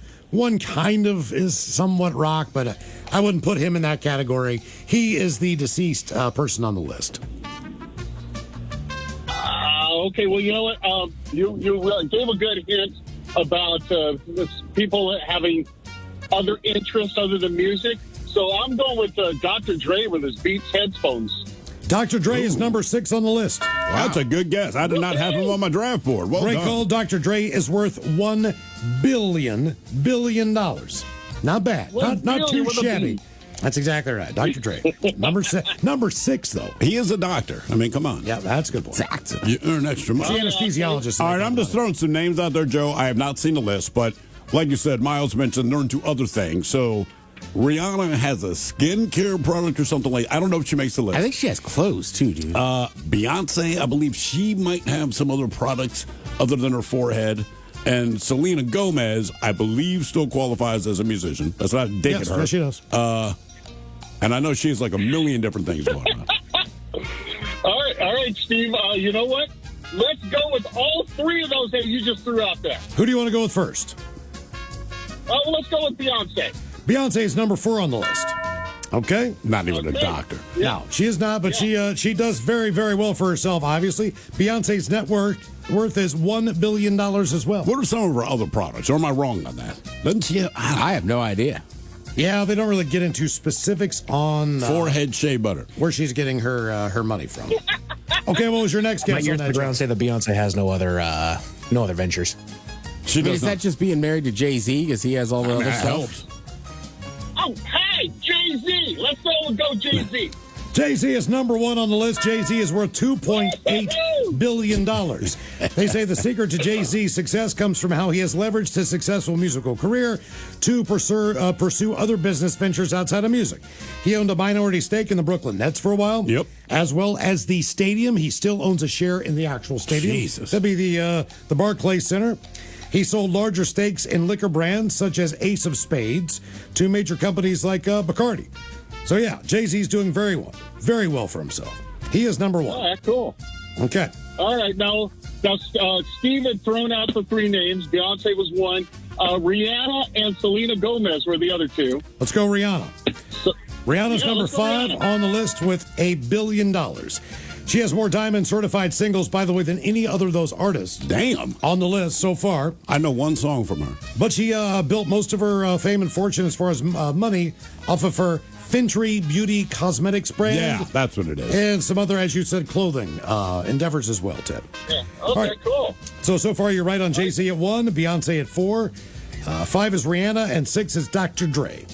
Speaker 1: kind of is somewhat rock, but I wouldn't put him in that category. He is the deceased person on the list.
Speaker 18: Okay, well, you know what? You gave a good hint about people having other interests other than music. So I'm going with Dr. Dre with his Beats headphones.
Speaker 1: Dr. Dre is number 6 on the list.
Speaker 2: Wow. That's a good guess. I did not have him on my draft board. Well
Speaker 1: Great
Speaker 2: done.
Speaker 1: call. Dr. Dre is worth $1 billion. Not bad. Not too shabby. That's exactly right. Dr. Dre. Number 6, though.
Speaker 2: He is a doctor. I mean, come on.
Speaker 1: Yeah, that's a good point.
Speaker 2: You earn extra money.
Speaker 1: He's the anesthesiologist.
Speaker 2: All right, I'm just throwing some names out there, Joe. I have not seen the list, but like you said, Miles mentioned they're into other things. So Rihanna has a skincare product or something like. I don't know if she makes the list.
Speaker 3: I think she has clothes too, dude.
Speaker 2: Beyonce, I believe she might have some other products other than her forehead. And Selena Gomez, I believe, still qualifies as a musician. That's not digging her.
Speaker 1: Yes, she does.
Speaker 2: And I know she has like a million different things going on.
Speaker 18: All right, Steve. You know what? Let's go with all 3 of those that you just threw out there.
Speaker 1: Who do you want to go with first?
Speaker 18: Well, let's go with Beyonce.
Speaker 1: Beyonce is number 4 on the list. Okay.
Speaker 2: Not even a doctor.
Speaker 1: No, she is not, but she does very, very well for herself, obviously. Beyonce's net worth is $1 billion as well.
Speaker 2: What are some of her other products? Or am I wrong on that? Doesn't she?
Speaker 3: I have no idea.
Speaker 1: Yeah, they don't really get into specifics on
Speaker 2: forehead shea butter,
Speaker 1: where she's getting her money from. Okay, what was your next guess?
Speaker 19: Might ears to the ground say that Beyonce has no other ventures.
Speaker 3: Is that just being married to Jay-Z because he has all the other stuff?
Speaker 18: Oh, hey, Jay-Z. Let's go Jay-Z.
Speaker 1: Jay-Z is number 1 on the list. Jay-Z is worth $2.8 billion. They say the secret to Jay-Z's success comes from how he has leveraged his successful musical career to pursue other business ventures outside of music. He owned a minority stake in the Brooklyn Nets for a while.
Speaker 2: Yep.
Speaker 1: As well as the stadium. He still owns a share in the actual stadium.
Speaker 2: Jesus.
Speaker 1: That'd be the Barclays Center. He sold larger stakes in liquor brands such as Ace of Spades to major companies like Bacardi. So, yeah, Jay-Z's doing very well for himself. He is number 1.
Speaker 18: All right, cool.
Speaker 1: Okay.
Speaker 18: All right, now Steve had thrown out the 3 names. Beyonce was 1. Rihanna and Selena Gomez were the other 2.
Speaker 1: Let's go Rihanna. Rihanna's number 5 on the list with $1 billion. She has more diamond certified singles, by the way, than any other of those artists.
Speaker 2: Damn.
Speaker 1: On the list so far.
Speaker 2: I know one song from her.
Speaker 1: But she built most of her fame and fortune as far as money off of her Fentanyl beauty cosmetics brand.
Speaker 2: Yeah, that's what it is.
Speaker 1: And some other, as you said, clothing endeavors as well, Ted.
Speaker 18: Yeah. Okay, cool.
Speaker 1: So far you're right on Jay-Z at 1, Beyonce at 4, 5 is Rihanna, and 6 is Dr. Dre.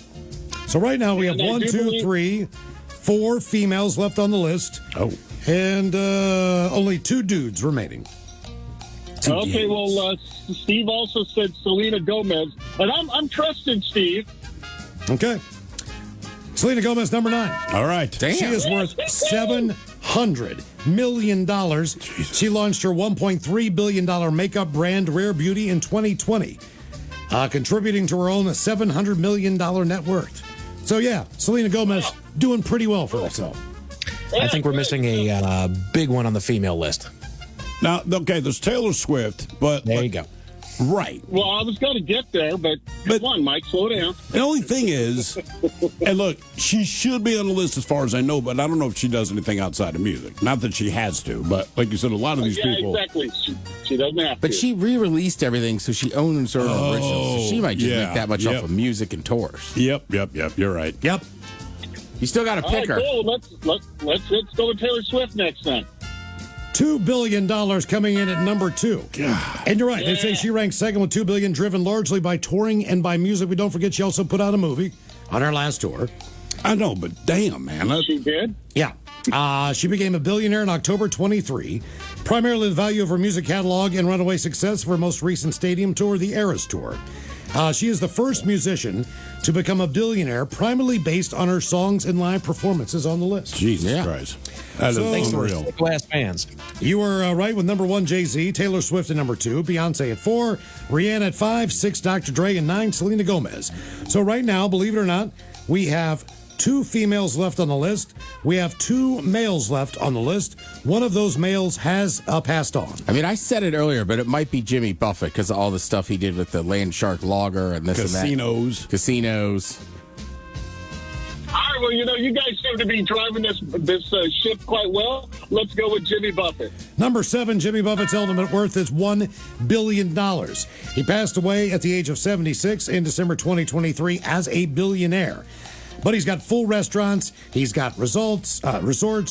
Speaker 1: So right now we have 1, 2, 3, 4 females left on the list.
Speaker 2: Oh.
Speaker 1: And only 2 dudes remaining.
Speaker 18: Okay, well, Steve also said Selena Gomez, and I'm trusting Steve.
Speaker 1: Okay. Selena Gomez, number 9.
Speaker 2: All right.
Speaker 3: Damn.
Speaker 1: She is worth $700 million. She launched her $1.3 billion makeup brand Rare Beauty in 2020, contributing to her own $700 million net worth. So, yeah, Selena Gomez doing pretty well for herself.
Speaker 19: I think we're missing a big one on the female list.
Speaker 2: Now, okay, there's Taylor Swift, but
Speaker 19: there you go.
Speaker 2: Right.
Speaker 18: Well, I was going to get there, but come on, Mike, slow down.
Speaker 2: The only thing is, and look, she should be on the list as far as I know, but I don't know if she does anything outside of music. Not that she has to, but like you said, a lot of these people.
Speaker 18: Exactly. She doesn't have to.
Speaker 3: But she re-released everything, so she owns her own originals. So she might just make that much off of music and tours.
Speaker 2: Yep. You're right.
Speaker 1: Yep.
Speaker 3: You still got to pick her.
Speaker 18: Cool. Let's go with Taylor Swift next time.
Speaker 1: $2 billion coming in at number 2. God. And you're right. They say she ranks second with $2 billion, driven largely by touring and by music. But don't forget, she also put out a movie on her last tour.
Speaker 2: I know, but damn, man.
Speaker 18: She did?
Speaker 1: Yeah. She became a billionaire in October 23. Primarily the value of her music catalog and runaway success of her most recent stadium tour, the Eras Tour. She is the first musician to become a billionaire, primarily based on her songs and live performances on the list.
Speaker 2: Jesus Christ. That is unreal.
Speaker 19: Glass fans.
Speaker 1: You were right with number 1, Jay-Z, Taylor Swift at number 2, Beyonce at 4, Rihanna at 5, 6, Dr. Dre, and 9, Selena Gomez. So right now, believe it or not, we have 2 females left on the list. We have 2 males left on the list. One of those males has passed on.
Speaker 3: I mean, I said it earlier, but it might be Jimmy Buffett because of all the stuff he did with the Land Shark Lager and this
Speaker 2: Casinos.
Speaker 3: and that. Casinos.
Speaker 18: All right, well, you guys seem to be driving this ship quite well. Let's go with Jimmy Buffett.
Speaker 1: Number 7, Jimmy Buffett's ultimate worth is $1 billion. He passed away at the age of 76 in December 2023 as a billionaire. But he's got full restaurants, he's got resorts,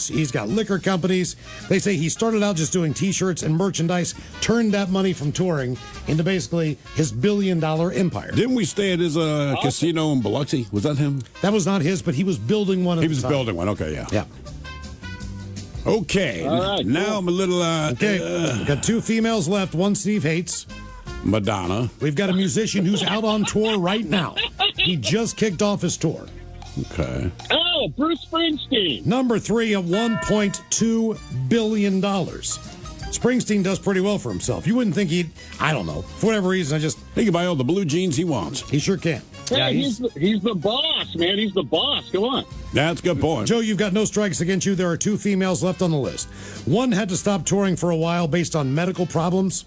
Speaker 1: he's got liquor companies. They say he started out just doing T-shirts and merchandise, turned that money from touring into basically his billion-dollar empire.
Speaker 2: Didn't we stay at his casino in Biloxi? Was that him?
Speaker 1: That was not his, but he was building one.
Speaker 2: He was building one. Okay, yeah.
Speaker 1: Yeah.
Speaker 2: Okay.
Speaker 18: All right,
Speaker 2: now I'm a little.
Speaker 1: Okay. We've got 2 females left. One Steve hates.
Speaker 2: Madonna.
Speaker 1: We've got a musician who's out on tour right now. He just kicked off his tour.
Speaker 2: Okay.
Speaker 18: Oh, Bruce Springsteen.
Speaker 1: Number 3 at $1.2 billion. Springsteen does pretty well for himself. You wouldn't think I don't know. For whatever reason, he
Speaker 2: can buy all the blue jeans he wants.
Speaker 1: He sure can.
Speaker 18: Yeah, he's the boss, man. He's the boss. Come on.
Speaker 2: That's a good point.
Speaker 1: Joe, you've got no strikes against you. There are 2 females left on the list. One had to stop touring for a while based on medical problems.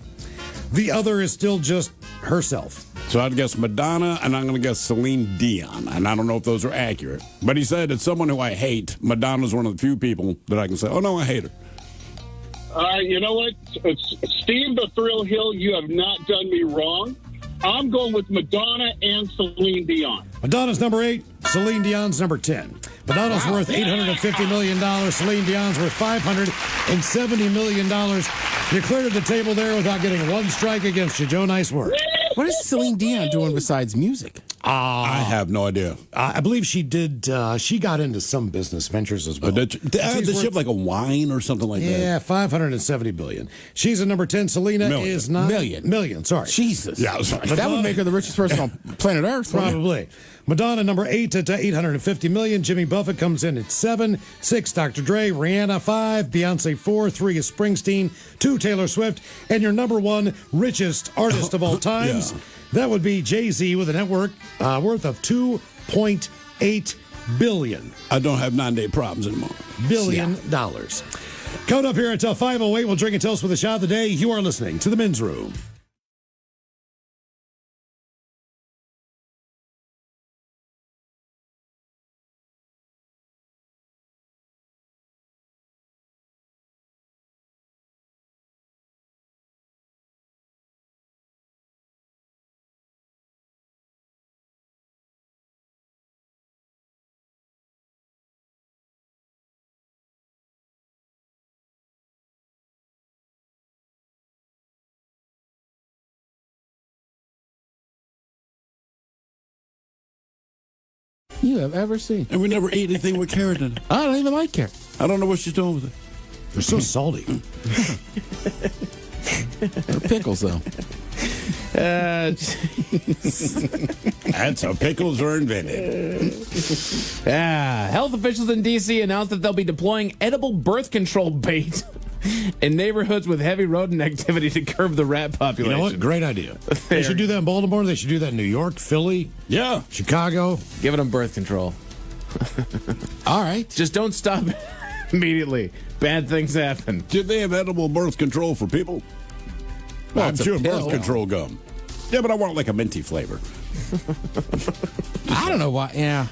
Speaker 1: The other is still just herself.
Speaker 2: So I'd guess Madonna, and I'm going to guess Celine Dion. And I don't know if those are accurate. But he said it's someone who I hate. Madonna's one of the few people that I can say, oh, no, I hate her.
Speaker 18: You know what? Steve the Thrill Hill, you have not done me wrong. I'm going with Madonna and Celine Dion.
Speaker 1: Madonna's number 8. Celine Dion's number 10. Madonna's worth $850 million. Celine Dion's worth $570 million. You cleared the table there without getting one strike against you, Joe. Nice work.
Speaker 3: What is Celine Dion doing besides music?
Speaker 2: I have no idea.
Speaker 1: I believe she did. She got into some business ventures as well.
Speaker 2: Does she have like a wine or something like that?
Speaker 1: Yeah, $570 billion. She's at number 10. Selena is not million. Sorry,
Speaker 3: Jesus.
Speaker 2: Yeah, sorry.
Speaker 3: That would make her the richest person on planet Earth.
Speaker 1: Probably. Madonna number 8 at $850 million. Jimmy Buffett comes in at 7. 6, Dr. Dre. Rihanna 5. Beyonce 4. 3 is Springsteen. 2, Taylor Swift. And your number 1 richest artist of all times.
Speaker 2: Yeah.
Speaker 1: That would be Jay-Z with a net worth of $2.8 billion.
Speaker 2: I don't have 9-day problems anymore.
Speaker 1: $billion. Coming up here until 5:08, we'll drink and toast with a shot of the day. You are listening to The Men's Room.
Speaker 3: You have ever seen.
Speaker 2: And we never eat anything with carrot in it.
Speaker 3: I don't even like carrot.
Speaker 2: I don't know what she's doing with it.
Speaker 1: They're so salty.
Speaker 3: They're pickles, though.
Speaker 2: That's how pickles are invented.
Speaker 4: Yeah. Health officials in D.C. announced that they'll be deploying edible birth control bait in neighborhoods with heavy rodent activity to curb the rat population.
Speaker 1: You know what? Great idea. They should do that in Baltimore. They should do that in New York, Philly, Chicago.
Speaker 4: Giving them birth control.
Speaker 3: All right.
Speaker 4: Just don't stop immediately. Bad things happen.
Speaker 2: Did they have edible birth control for people?
Speaker 3: Well,
Speaker 2: I'm
Speaker 3: it's a
Speaker 2: sure
Speaker 3: pill.
Speaker 2: birth control gum. Yeah, but I want like a minty flavor.
Speaker 3: I don't know why. Yeah.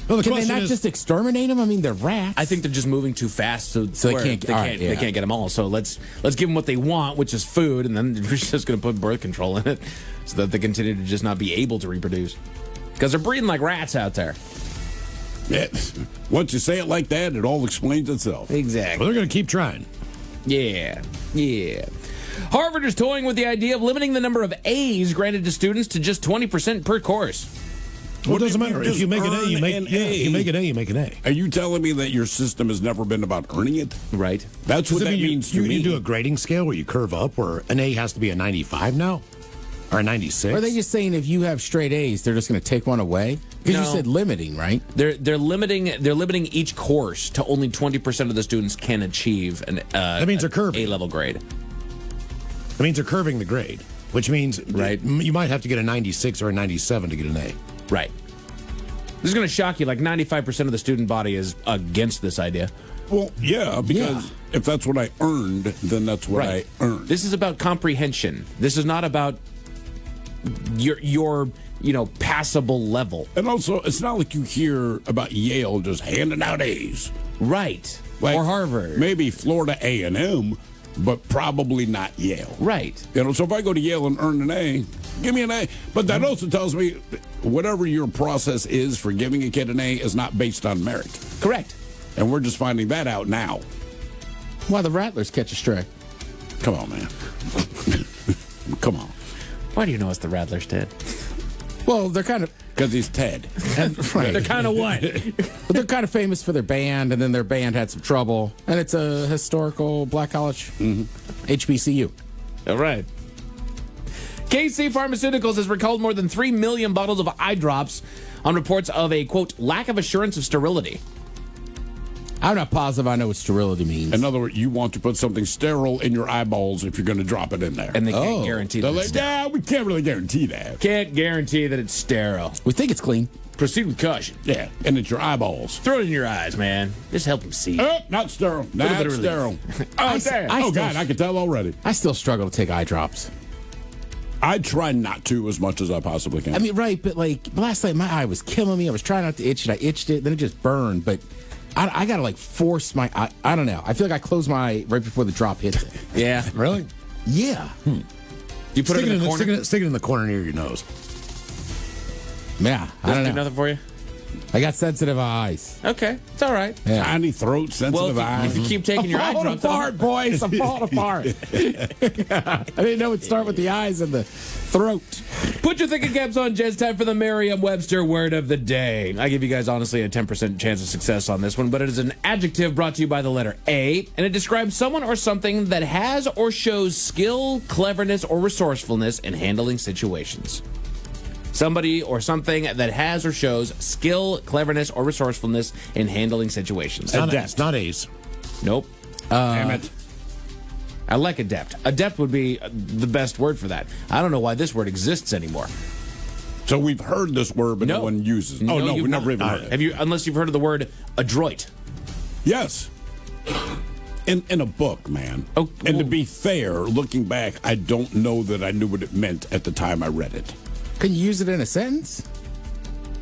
Speaker 1: Well, the
Speaker 3: Can they
Speaker 1: question
Speaker 3: not
Speaker 1: is,
Speaker 3: just exterminate them? I mean, they're rats.
Speaker 4: I think they're just moving too fast, so
Speaker 3: they
Speaker 4: where
Speaker 3: can't.
Speaker 4: They can't get them all. So let's give them what they want, which is food, and then we're just going to put birth control in it, so that they continue to just not be able to reproduce, because they're breeding like rats out there.
Speaker 2: Yeah. Once you say it like that, it all explains itself.
Speaker 4: Exactly.
Speaker 1: well, they're going to keep trying.
Speaker 4: Yeah. Harvard is toying with the idea of limiting the number of A's granted to students to just 20% per course.
Speaker 1: Well, it doesn't
Speaker 2: if you
Speaker 1: matter. If
Speaker 2: just
Speaker 1: you make an A, you
Speaker 2: earn
Speaker 1: make
Speaker 2: an
Speaker 1: yeah,
Speaker 2: A?
Speaker 1: if you make an A, you make an A.
Speaker 2: Are you telling me that your system has never been about earning it?
Speaker 4: Right.
Speaker 2: That's what that means to
Speaker 1: you
Speaker 2: me.
Speaker 1: You do a grading scale where you curve up, where an A has to be a 95 now, or a 96.
Speaker 3: Or are they just saying if you have straight A's, they're just going to take one away? Because you
Speaker 4: No.
Speaker 3: said limiting, right?
Speaker 4: They're limiting each course to only 20% of the students can achieve an
Speaker 1: That means they're curving.
Speaker 4: A-level grade.
Speaker 1: That means they're curving the grade, which means you might have to get a 96 or a 97 to get an A.
Speaker 4: Right. This is going to shock you. Like 95% of the student body is against this idea.
Speaker 2: Well, yeah, because if that's what I earned, then that's what I earned.
Speaker 4: This is about comprehension. This is not about your passable level.
Speaker 2: And also, it's not like you hear about Yale just handing out A's.
Speaker 4: Right.
Speaker 2: Like,
Speaker 4: or Harvard.
Speaker 2: Maybe Florida A&M, but probably not Yale.
Speaker 4: Right.
Speaker 2: So if I go to Yale and earn an A, give me an A. But that also tells me whatever your process is for giving a kid an A is not based on merit.
Speaker 4: Correct.
Speaker 2: And we're just finding that out now.
Speaker 3: Why the Rattlers catch a stray?
Speaker 2: Come on, man. Come on.
Speaker 4: Why do you know it's the Rattlers, Ted?
Speaker 3: Well, they're kind of...
Speaker 2: Because he's Ted.
Speaker 3: Right.
Speaker 4: They're kind of what?
Speaker 3: But they're kind of famous for their band, and then their band had some trouble. And it's a historical black college. HBCU.
Speaker 4: All right. KC Pharmaceuticals has recalled more than 3 million bottles of eye drops on reports of a, quote, lack of assurance of sterility.
Speaker 3: I'm not positive I know what sterility means.
Speaker 2: In other words, you want to put something sterile in your eyeballs if you're going to drop it in there.
Speaker 4: And they can't guarantee
Speaker 2: They're
Speaker 4: that
Speaker 2: like,
Speaker 4: it's sterile.
Speaker 2: nah, we can't really guarantee that.
Speaker 4: Can't guarantee that it's sterile.
Speaker 3: We think it's clean.
Speaker 4: Proceed with caution.
Speaker 2: Yeah, and it's your eyeballs.
Speaker 4: Throw it in your eyes, man. Just help them see.
Speaker 2: Not sterile. Not
Speaker 4: bit of
Speaker 2: sterile.
Speaker 3: I
Speaker 2: Oh, God, I can tell already.
Speaker 3: I still struggle to take eye drops.
Speaker 2: I try not to as much as I possibly can.
Speaker 3: I mean, right, but like last night my eye was killing me. I was trying not to itch it. I itched it, then it just burned. But I got to like force my eye. I don't know. I feel like I close my eye right before the drop hits it.
Speaker 4: Yeah.
Speaker 1: Really?
Speaker 3: Yeah.
Speaker 4: You put it in the corner?
Speaker 1: Stick it in the corner near your nose.
Speaker 3: Yeah, I don't
Speaker 4: Doesn't
Speaker 3: know.
Speaker 4: do nothing for you?
Speaker 3: I got sensitive eyes.
Speaker 4: Okay, it's all right.
Speaker 3: Yeah.
Speaker 2: Tiny throat, sensitive eyes.
Speaker 4: If you keep taking your eye
Speaker 3: falling
Speaker 4: drops
Speaker 3: apart, boys. I'm falling apart. I didn't know it'd start with the eyes and the throat.
Speaker 4: Put your thinking caps on, Jez. Time for the Merriam-Webster word of the day. I give you guys, honestly, a 10% chance of success on this one, but it is an adjective brought to you by the letter A, and it describes someone or something that has or shows skill, cleverness, or resourcefulness in handling situations. Somebody or something that has or shows skill, cleverness, or resourcefulness in handling situations.
Speaker 1: It's not A's.
Speaker 4: Nope.
Speaker 2: Damn it.
Speaker 4: I like adept. Adept would be the best word for that. I don't know why this word exists anymore.
Speaker 2: So we've heard this word, but no one uses it. Oh, no,
Speaker 4: you've
Speaker 2: we never even
Speaker 4: not.
Speaker 2: heard it.
Speaker 4: Have you? Unless you've heard of the word adroit.
Speaker 2: Yes. In a book, man.
Speaker 4: Oh,
Speaker 2: and to be fair, looking back, I don't know that I knew what it meant at the time I read it.
Speaker 3: Can you use it in a sentence?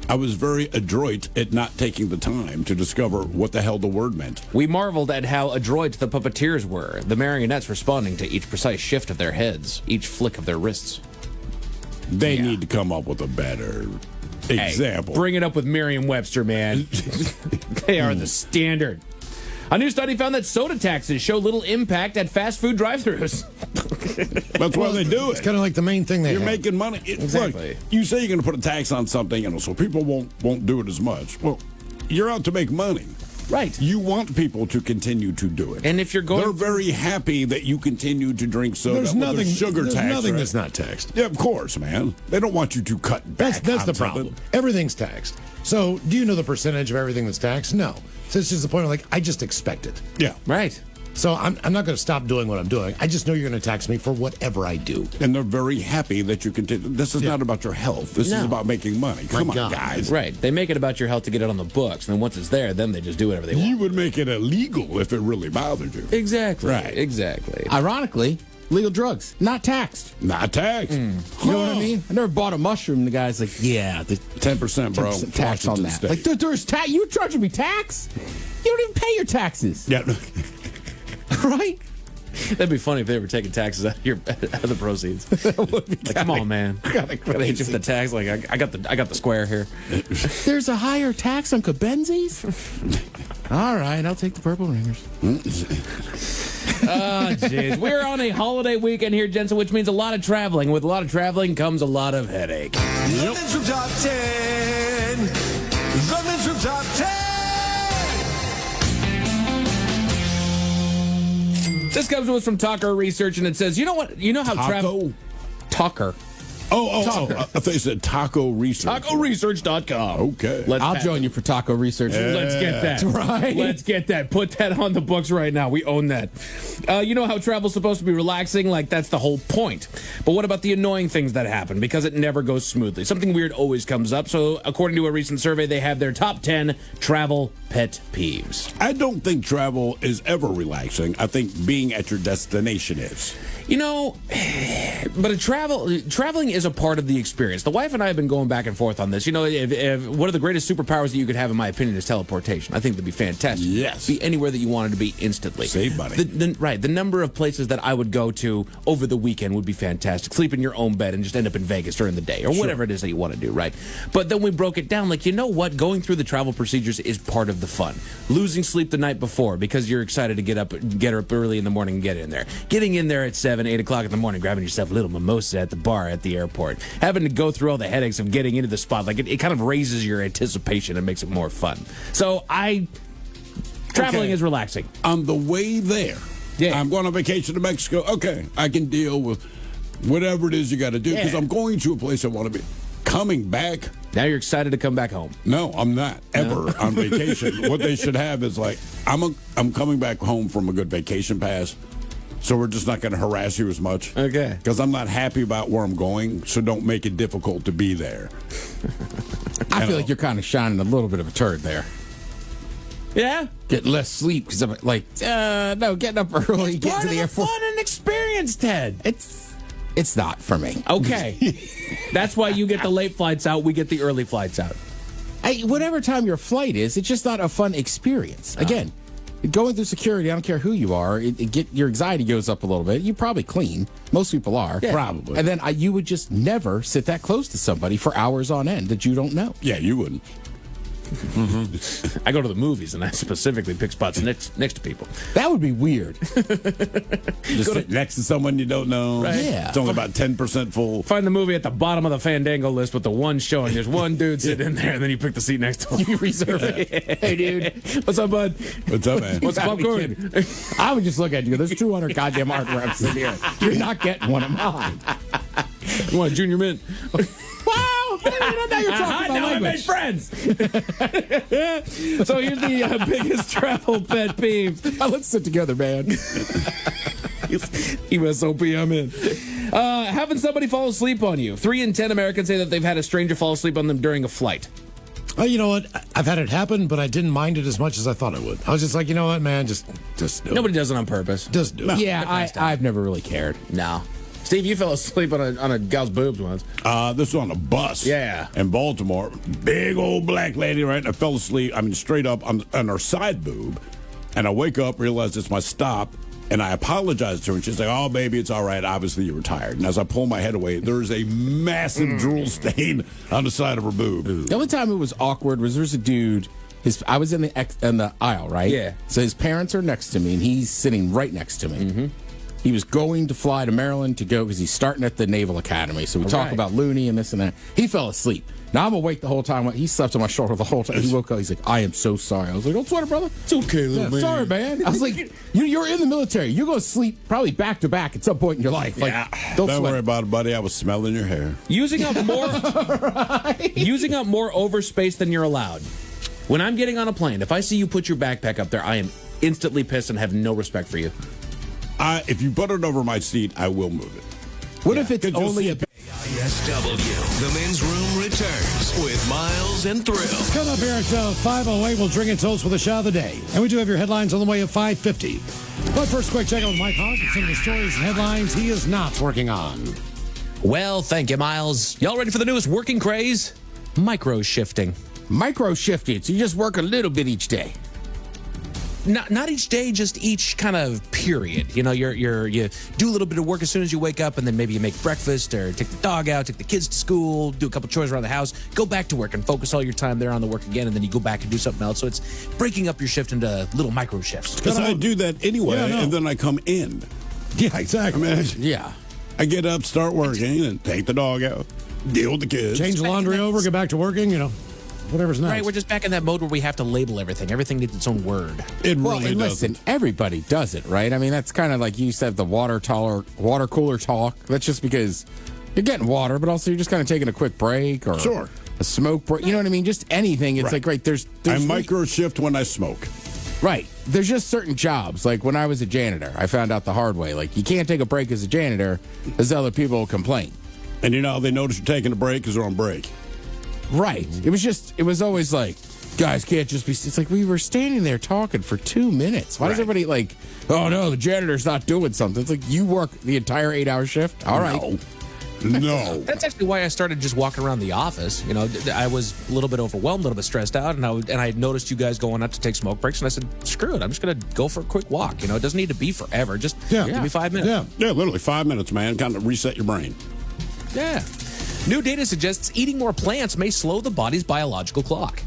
Speaker 2: I was very adroit at not taking the time to discover what the hell the word meant.
Speaker 4: We marveled at how adroit the puppeteers were, the marionettes responding to each precise shift of their heads, each flick of their wrists.
Speaker 2: They need to come up with a better example.
Speaker 4: Hey, bring it up with Merriam-Webster, man. They are the standard. A new study found that soda taxes show little impact at fast food drive-thrus.
Speaker 2: That's why they do it.
Speaker 1: It's kind of like the main thing they
Speaker 2: You're
Speaker 1: have.
Speaker 2: making money.
Speaker 4: Exactly.
Speaker 2: Look, you say you're going to put a tax on something, and so people won't do it as much. Well, you're out to make money.
Speaker 4: Right.
Speaker 2: You want people to continue to do it.
Speaker 4: And if you're going...
Speaker 2: They're very happy that you continue to drink soda.
Speaker 1: There's
Speaker 2: with
Speaker 1: nothing,
Speaker 2: their sugar
Speaker 1: there's
Speaker 2: tax,
Speaker 1: nothing
Speaker 2: right?
Speaker 1: that's not taxed.
Speaker 2: Yeah, of course, man. They don't want you to cut back.
Speaker 1: That's the
Speaker 2: on
Speaker 1: problem.
Speaker 2: something.
Speaker 1: Everything's taxed. So, do you know the percentage of everything that's taxed? No. So it's just the point of I just expect it.
Speaker 2: Yeah.
Speaker 4: Right.
Speaker 1: So I'm not going to stop doing what I'm doing. I just know you're going to tax me for whatever I do.
Speaker 2: And they're very happy that you continue. This is not about your health. This is about making money. Come on, guys.
Speaker 4: Right. They make it about your health to get it on the books. And then once it's there, then they just do whatever they want.
Speaker 2: You would make it illegal if it really bothered you.
Speaker 4: Exactly.
Speaker 2: Right.
Speaker 4: Exactly.
Speaker 3: Ironically, legal drugs, not taxed.
Speaker 2: Not taxed.
Speaker 3: You know what I mean? I never bought a mushroom. The guy's like, yeah, the
Speaker 2: 10%, bro.
Speaker 3: 10% tax on that.
Speaker 2: State.
Speaker 3: Like, there's tax. You charging me tax? You don't even pay your taxes.
Speaker 2: Yeah.
Speaker 3: Right?
Speaker 4: That'd be funny if they were taking taxes out of the proceeds. Like, come on, man. Gotta hit you with the tax. Like, I got the square here.
Speaker 3: There's a higher tax on Cabenzis? All right, I'll take the purple ringers.
Speaker 4: Oh, jeez. We're on a holiday weekend here, Jensen, which means a lot of traveling. With a lot of traveling comes a lot of headache.
Speaker 16: The Men's Top 10. The Men's Top 10.
Speaker 4: This comes to us from Talker Research, and it says, you know what? You know how travel... Talker.
Speaker 2: I thought you said Taco Research.
Speaker 4: TacoResearch.com.
Speaker 2: Okay.
Speaker 3: I'll join you for Taco Research.
Speaker 4: Let's get that.
Speaker 3: Right.
Speaker 4: Let's get that. Put that on the books right now. We own that. You know how travel's supposed to be relaxing? Like, that's the whole point. But what about the annoying things that happen? Because it never goes smoothly. Something weird always comes up. So, according to a recent survey, they have their top 10 travel pet peeves.
Speaker 2: I don't think travel is ever relaxing. I think being at your destination is.
Speaker 4: You know, but traveling is a part of the experience. The wife and I have been going back and forth on this. You know, if one of the greatest superpowers that you could have, in my opinion, is teleportation. I think that'd be fantastic.
Speaker 2: Yes.
Speaker 4: Be anywhere that you wanted to be instantly.
Speaker 2: Save money.
Speaker 4: The number of places that I would go to over the weekend would be fantastic. Sleep in your own bed and just end up in Vegas during the day or whatever it is that you want to do, right? But then we broke it down. Like, you know what? Going through the travel procedures is part of the fun. Losing sleep the night before because you're excited to get up early in the morning and get in there. Getting in there at 7, 8 o'clock in the morning, grabbing yourself a little mimosa at the bar at the airport. Having to go through all the headaches of getting into the spot. Like, it kind of raises your anticipation and makes it more fun. So traveling is relaxing.
Speaker 2: On the way there, I'm going on vacation to Mexico. Okay, I can deal with whatever it is you got to do because I'm going to a place I want to be. Coming back.
Speaker 4: Now you're excited to come back home.
Speaker 2: No, I'm not ever on vacation. What they should have is like, I'm coming back home from a good vacation pass. So we're just not going to harass you as much.
Speaker 4: Okay.
Speaker 2: Because I'm not happy about where I'm going, so don't make it difficult to be there.
Speaker 3: I feel like you're kind of shining a little bit of a turd there.
Speaker 4: Yeah?
Speaker 3: Get less sleep because I'm like, no, getting up early, getting to the airport.
Speaker 4: Fun and experience, Ted.
Speaker 3: It's not for me.
Speaker 4: Okay. That's why you get the late flights out, we get the early flights out.
Speaker 3: Whatever time your flight is, it's just not a fun experience. Again, going through security, I don't care who you are, your anxiety goes up a little bit. You're probably clean. Most people are.
Speaker 2: Yeah. Probably.
Speaker 3: And then you would just never sit that close to somebody for hours on end that you don't know.
Speaker 2: Yeah, you wouldn't.
Speaker 4: Mm-hmm. I go to the movies and I specifically pick spots next to people.
Speaker 3: That would be weird.
Speaker 2: Just sit next to someone you don't know.
Speaker 4: Right.
Speaker 3: Yeah.
Speaker 2: It's only about 10% full.
Speaker 4: Find the movie at the bottom of the Fandango list with the one showing. There's one dude sitting in there, and then you pick the seat next to him.
Speaker 3: You reserve it. Hey, dude.
Speaker 4: What's up, bud?
Speaker 2: What's up, man?
Speaker 4: What's popcorn?
Speaker 3: I would just look at you. There's 200 goddamn art reps in here. You're not getting one of mine.
Speaker 4: You want a junior mint?
Speaker 3: Wow! Now you're talking
Speaker 4: now I made friends. So here's the biggest travel pet peeve.
Speaker 3: Let's sit together, man.
Speaker 4: USOP, I'm in. Having somebody fall asleep on you. 3 in 10 Americans say that they've had a stranger fall asleep on them during a flight.
Speaker 1: Oh, you know what? I've had it happen, but I didn't mind it as much as I thought I would. I was just like, you know what, man? Just do it.
Speaker 4: Nobody does it on purpose.
Speaker 1: Just do it.
Speaker 3: Yeah, I've never really cared.
Speaker 4: No. Steve, you fell asleep on a gal's boobs once.
Speaker 2: This was on a bus.
Speaker 4: Yeah.
Speaker 2: In Baltimore. Big old black lady, right? And I fell asleep, straight up on her side boob. And I wake up, realize it's my stop, and I apologize to her. And she's like, oh, baby, it's all right. Obviously, you were tired. And as I pull my head away, there's a massive drool stain on the side of her boob.
Speaker 3: The only time it was awkward was there's a dude. I was in the aisle, right?
Speaker 4: Yeah.
Speaker 3: So his parents are next to me, and he's sitting right next to me.
Speaker 4: Mm-hmm.
Speaker 3: He was going to fly to Maryland to go because he's starting at the Naval Academy. So we talk about Looney and this and that. He fell asleep. Now I'm awake the whole time. He slept on my shoulder the whole time. He woke up. He's like, I am so sorry. I was like, don't sweat it, brother.
Speaker 2: It's okay, little man.
Speaker 3: Sorry, man. I was like, you're in the military. You're going to sleep probably back to back at some point in your life. Like,
Speaker 2: don't worry about it, buddy. I was smelling your hair.
Speaker 4: Using up more over space than you're allowed. When I'm getting on a plane, if I see you put your backpack up there, I am instantly pissed and have no respect for you.
Speaker 2: If you put it over my seat, I will move it.
Speaker 3: What if it's only a...
Speaker 5: KISW, the men's room returns with Miles and Thrill.
Speaker 1: Coming up here at 5:08, we'll drink and toast with a shot of the day. And we do have your headlines on the way at 5:50. But first, quick check out with Mike Hogg and some of the stories and headlines he is not working on.
Speaker 19: Well, thank you, Miles. Y'all ready for the newest working craze? Micro shifting.
Speaker 3: Micro shifting, so you just work a little bit each day.
Speaker 19: Not each day, just each kind of period. You know, you do a little bit of work as soon as you wake up, and then maybe you make breakfast or take the dog out, take the kids to school, do a couple chores around the house, go back to work and focus all your time there on the work again, and then you go back and do something else. So it's breaking up your shift into little micro shifts.
Speaker 2: Because I do that anyway, and then I come in.
Speaker 1: Yeah, exactly.
Speaker 3: Yeah.
Speaker 2: I get up, start working, and take the dog out, deal with the kids.
Speaker 1: Change the laundry over, get back to working, whatever's next.
Speaker 19: Right, we're just back in that mode where we have to label everything. Everything needs its own word.
Speaker 2: It
Speaker 3: Well,
Speaker 2: really
Speaker 3: and
Speaker 2: doesn't.
Speaker 3: listen, everybody does it, right? I mean, that's kind of like you used to have the water cooler talk. That's just because you're getting water, but also you're just kind of taking a quick break or a smoke break. You know what I mean? Just anything. It's like, right, there's
Speaker 2: I micro shift when I smoke.
Speaker 3: Right. There's just certain jobs. Like when I was a janitor, I found out the hard way. Like you can't take a break as a janitor as other people complain.
Speaker 2: And they notice you're taking a break because they're on break.
Speaker 3: Right. It was always like, guys can't just be. It's like we were standing there talking for 2 minutes. Why does everybody like, oh no, the janitor's not doing something? It's like you work the entire 8-hour shift. All right.
Speaker 2: No.
Speaker 19: That's actually why I started just walking around the office. You know, I was a little bit overwhelmed, a little bit stressed out, and I noticed you guys going out to take smoke breaks, and I said, screw it, I'm just going to go for a quick walk. You know, it doesn't need to be forever. Just give me 5 minutes.
Speaker 2: Yeah, literally 5 minutes, man. Kind of reset your brain.
Speaker 19: Yeah. New data suggests eating more plants may slow the body's biological clock.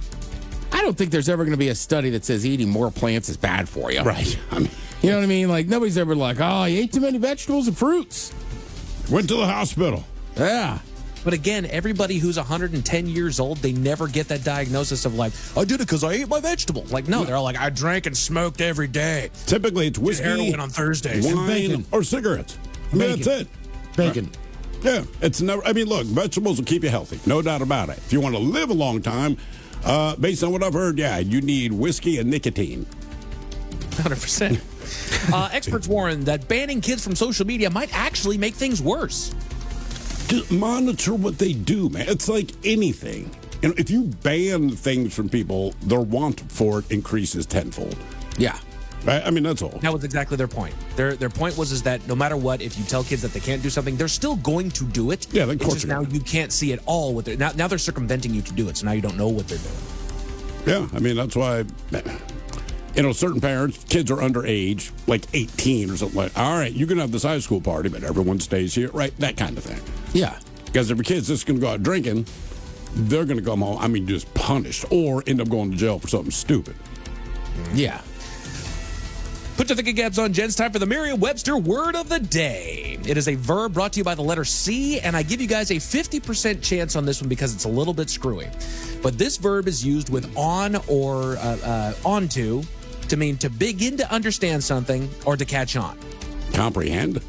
Speaker 3: I don't think there's ever going to be a study that says eating more plants is bad for you.
Speaker 2: Right. I mean,
Speaker 3: you know what I mean? Like nobody's ever like, oh, you ate too many vegetables and fruits.
Speaker 2: Went to the hospital.
Speaker 3: Yeah.
Speaker 19: But again, everybody who's 110 years old, they never get that diagnosis of like, I did it because I ate my vegetables. Like, no, they're all like, I drank and smoked every day.
Speaker 2: Typically, it's whiskey,
Speaker 19: heroin on Thursdays,
Speaker 2: wine, or cigarettes. I mean, that's it.
Speaker 1: Bacon.
Speaker 2: Yeah, it's never. I mean, look, vegetables will keep you healthy, no doubt about it. If you want to live a long time, based on what I've heard, you need whiskey and nicotine.
Speaker 19: 100%. Experts warn that banning kids from social media might actually make things worse.
Speaker 2: Just monitor what they do, man. It's like anything. You know, if you ban things from people, their want for it increases tenfold.
Speaker 3: Yeah.
Speaker 2: Right? I mean, that's all.
Speaker 19: That was exactly their point. Their point was that no matter what, if you tell kids that they can't do something, they're still going to do it.
Speaker 2: Yeah, of
Speaker 19: it's
Speaker 2: course
Speaker 19: just now you can't see at all what they're now they're circumventing you to do it, so now you don't know what they're doing.
Speaker 2: Yeah, I mean, that's why, certain parents, kids are underage, like 18 or something like, all right, you can have this high school party, but everyone stays here, right? That kind of thing.
Speaker 3: Yeah.
Speaker 2: Because if your kid's just going to go out drinking, they're going to come home, just punished or end up going to jail for something stupid.
Speaker 3: Yeah.
Speaker 19: Put your thinking caps on, Jen. It's time for the Merriam-Webster Word of the Day. It is a verb brought to you by the letter C, and I give you guys a 50% chance on this one because it's a little bit screwy. But this verb is used with on or onto to mean to begin to understand something or to catch on.
Speaker 2: Comprehend?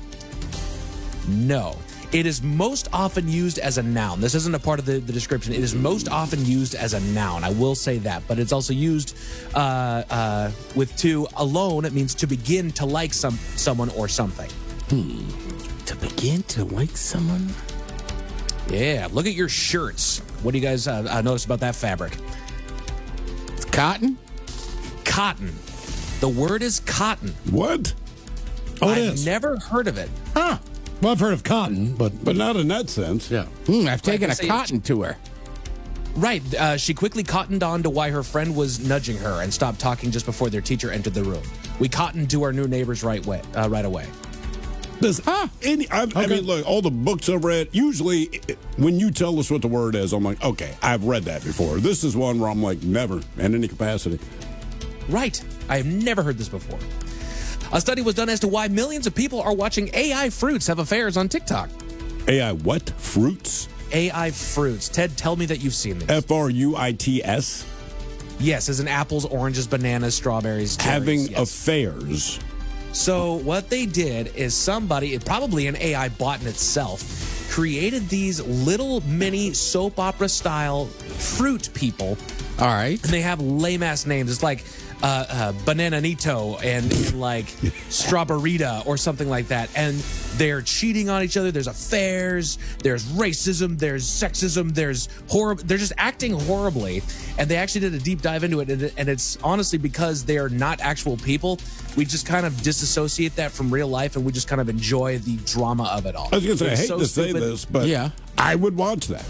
Speaker 19: No. It is most often used as a noun. This isn't a part of the description. It is most often used as a noun. I will say that. But it's also used with to alone. It means to begin to like someone or something.
Speaker 3: To begin to like someone?
Speaker 19: Yeah. Look at your shirts. What do you guys notice about that fabric?
Speaker 3: It's cotton?
Speaker 19: Cotton. The word is cotton.
Speaker 2: What?
Speaker 1: Oh, it
Speaker 19: I've
Speaker 1: is.
Speaker 19: never heard of it.
Speaker 3: Huh.
Speaker 1: Well, I've heard of cotton, but
Speaker 2: not in that sense.
Speaker 1: Yeah.
Speaker 3: I've taken a cotton to her.
Speaker 19: Right. She quickly cottoned on to why her friend was nudging her and stopped talking just before their teacher entered the room. We cottoned to our new neighbors right away.
Speaker 2: I mean, look, all the books I've read, usually when you tell us what the word is, I'm like, okay, I've read that before. This is one where I'm like, never, in any capacity.
Speaker 19: Right. I have never heard this before. A study was done as to why millions of people are watching AI fruits have affairs on TikTok.
Speaker 2: AI what? Fruits?
Speaker 19: AI fruits. Ted, tell me that you've seen these.
Speaker 2: Fruits?
Speaker 19: Yes, as in apples, oranges, bananas, strawberries, cherries,
Speaker 2: Having
Speaker 19: yes.
Speaker 2: affairs.
Speaker 19: So what they did is somebody, probably an AI bot in itself, created these little mini soap opera style fruit people.
Speaker 3: All right.
Speaker 19: And they have lame ass names. It's like Bananito and like Strawberryta or something like that. And they're cheating on each other. There's affairs. There's racism. There's sexism. There's horrible. They're just acting horribly. And they actually did a deep dive into it. And it's honestly because they are not actual people. We just kind of disassociate that from real life, and we just kind of enjoy the drama of it all.
Speaker 2: I was going to say, I
Speaker 19: It's
Speaker 2: hate
Speaker 19: so
Speaker 2: to say
Speaker 19: stupid.
Speaker 2: this, but
Speaker 3: Yeah.
Speaker 2: I would watch that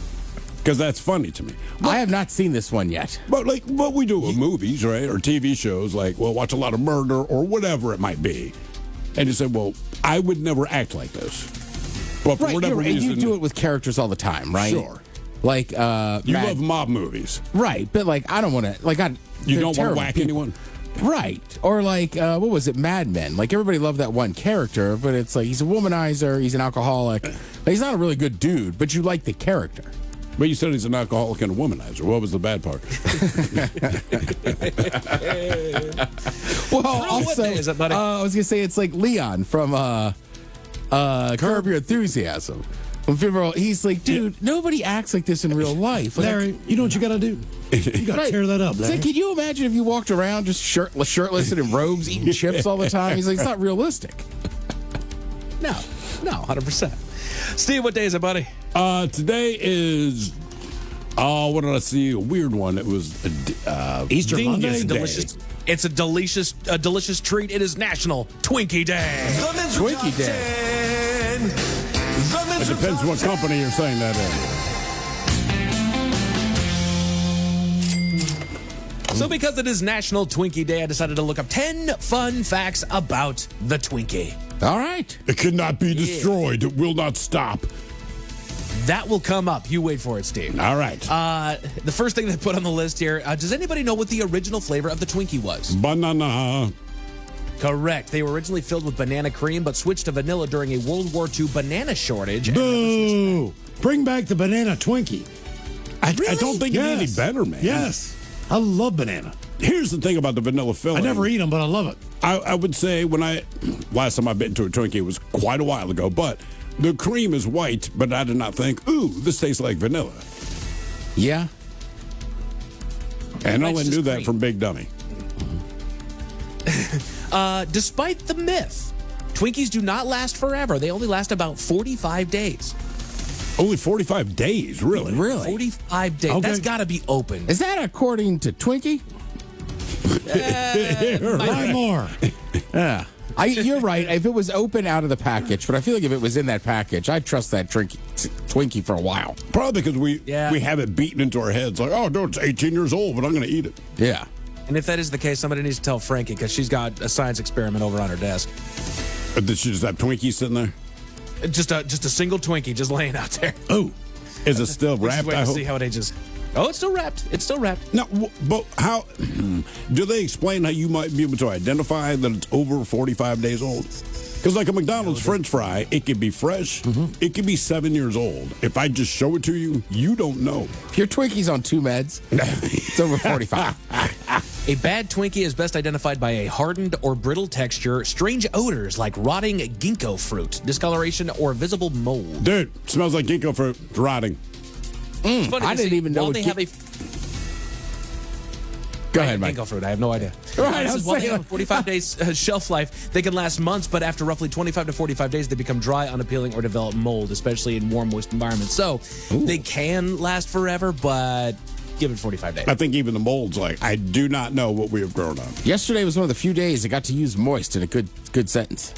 Speaker 2: because that's funny to me.
Speaker 3: I have not seen this one yet.
Speaker 2: But like what we do with movies, right, or TV shows, like we'll watch a lot of murder or whatever it might be, and you say, well, I would never act like this. But for
Speaker 3: Right,
Speaker 2: whatever
Speaker 3: and
Speaker 2: reason,
Speaker 3: you do it with characters all the time, right?
Speaker 2: Sure.
Speaker 3: Like,
Speaker 2: you love mob movies.
Speaker 3: Right, but like, I don't want to, like,
Speaker 2: You don't want to whack anyone?
Speaker 3: Right. Or like, what was it, Mad Men? Like, everybody loved that one character, but it's like, he's a womanizer, he's an alcoholic. He's not a really good dude, but you like the character.
Speaker 2: But you said he's an alcoholic and a womanizer. What was the bad part?
Speaker 3: Well, also,
Speaker 19: is it, buddy?
Speaker 3: I was going to say it's like Leon from Curb Your Enthusiasm. When people, he's like, dude, nobody acts like this in real life. Like,
Speaker 1: Larry, you know what you got to do? You got to tear that up,
Speaker 3: It's
Speaker 1: Larry.
Speaker 3: like, can you imagine if you walked around just shirtless and in robes, eating chips all the time? He's like, it's not realistic.
Speaker 19: No, 100%. Steve, what day is it, buddy?
Speaker 2: Today is, what did I see? A weird one. It was
Speaker 1: Easter
Speaker 2: Dingus
Speaker 1: Monday?
Speaker 2: Day.
Speaker 19: Delicious. It's a delicious treat. It is National Twinkie Day.
Speaker 3: Twinkie Day.
Speaker 2: It depends what company you're saying that in.
Speaker 19: So because it is National Twinkie Day, I decided to look up 10 fun facts about the Twinkie.
Speaker 3: All right.
Speaker 2: It cannot be destroyed. It will not stop.
Speaker 19: That will come up. You wait for it, Steve.
Speaker 2: All right.
Speaker 19: The first thing they put on the list here, does anybody know what the original flavor of the Twinkie was?
Speaker 2: Banana.
Speaker 19: Correct. They were originally filled with banana cream, but switched to vanilla during a World War II banana shortage.
Speaker 1: Boo! Bring back the banana Twinkie.
Speaker 2: I don't think it's any
Speaker 1: Yes.
Speaker 2: better, man.
Speaker 1: Yes. I love banana.
Speaker 2: Here's the thing about the vanilla filling.
Speaker 1: I never eat them, but I love it.
Speaker 2: I would say last time I bit into a Twinkie was quite a while ago, but the cream is white, but I did not think, ooh, this tastes like vanilla.
Speaker 3: Yeah.
Speaker 2: And I
Speaker 19: It's
Speaker 2: only
Speaker 19: just
Speaker 2: knew that
Speaker 19: cream.
Speaker 2: from Big Dummy.
Speaker 19: Despite the myth, Twinkies do not last forever. They only last about 45 days.
Speaker 2: Only 45 days, really?
Speaker 3: Really?
Speaker 19: 45 days.
Speaker 2: Okay.
Speaker 19: That's got to be open.
Speaker 3: Is that according to Twinkie?
Speaker 1: Buy more.
Speaker 3: Yeah. You're right. If it was open out of the package, but I feel like if it was in that package, I'd trust that Twinkie for a while.
Speaker 2: Probably because we have it beaten into our heads like, oh, no, it's 18 years old, but I'm going to eat it.
Speaker 3: Yeah.
Speaker 19: And if that is the case, somebody needs to tell Frankie because she's got a science experiment over on her desk.
Speaker 2: Did she just have Twinkies sitting there?
Speaker 19: Just a single Twinkie just laying out there.
Speaker 2: Oh, is it still
Speaker 19: Just
Speaker 2: wrapped?
Speaker 19: wait
Speaker 2: I
Speaker 19: to
Speaker 2: hope.
Speaker 19: see how it ages. Oh, it's still wrapped. It's still wrapped.
Speaker 2: Now, but how do they explain how you might be able to identify that it's over 45 days old? Because like a McDonald's French fry, it could be fresh. It could be 7 years old. If I just show it to you, you don't know.
Speaker 3: If your Twinkie's on 2 meds, it's over 45.
Speaker 19: A bad Twinkie is best identified by a hardened or brittle texture, strange odors like rotting ginkgo fruit, discoloration, or visible mold.
Speaker 2: Dude, smells like ginkgo fruit. It's rotting.
Speaker 19: It's funny
Speaker 3: I
Speaker 19: to
Speaker 3: didn't
Speaker 19: see,
Speaker 3: even know
Speaker 19: while
Speaker 3: what
Speaker 19: they have a
Speaker 3: Go ahead, Mike.
Speaker 19: ginkgo fruit. I have no idea.
Speaker 3: Right,
Speaker 19: This
Speaker 3: I
Speaker 19: is
Speaker 3: was
Speaker 19: while they
Speaker 3: saying-
Speaker 19: have a 45 days shelf life. They can last months, but after roughly 25 to 45 days, they become dry, unappealing, or develop mold, especially in warm, moist environments. So they can last forever, but give it 45 days.
Speaker 2: I think even the mold's like, I do not know what we have grown on.
Speaker 3: Yesterday was one of the few days I got to use moist in a good sentence.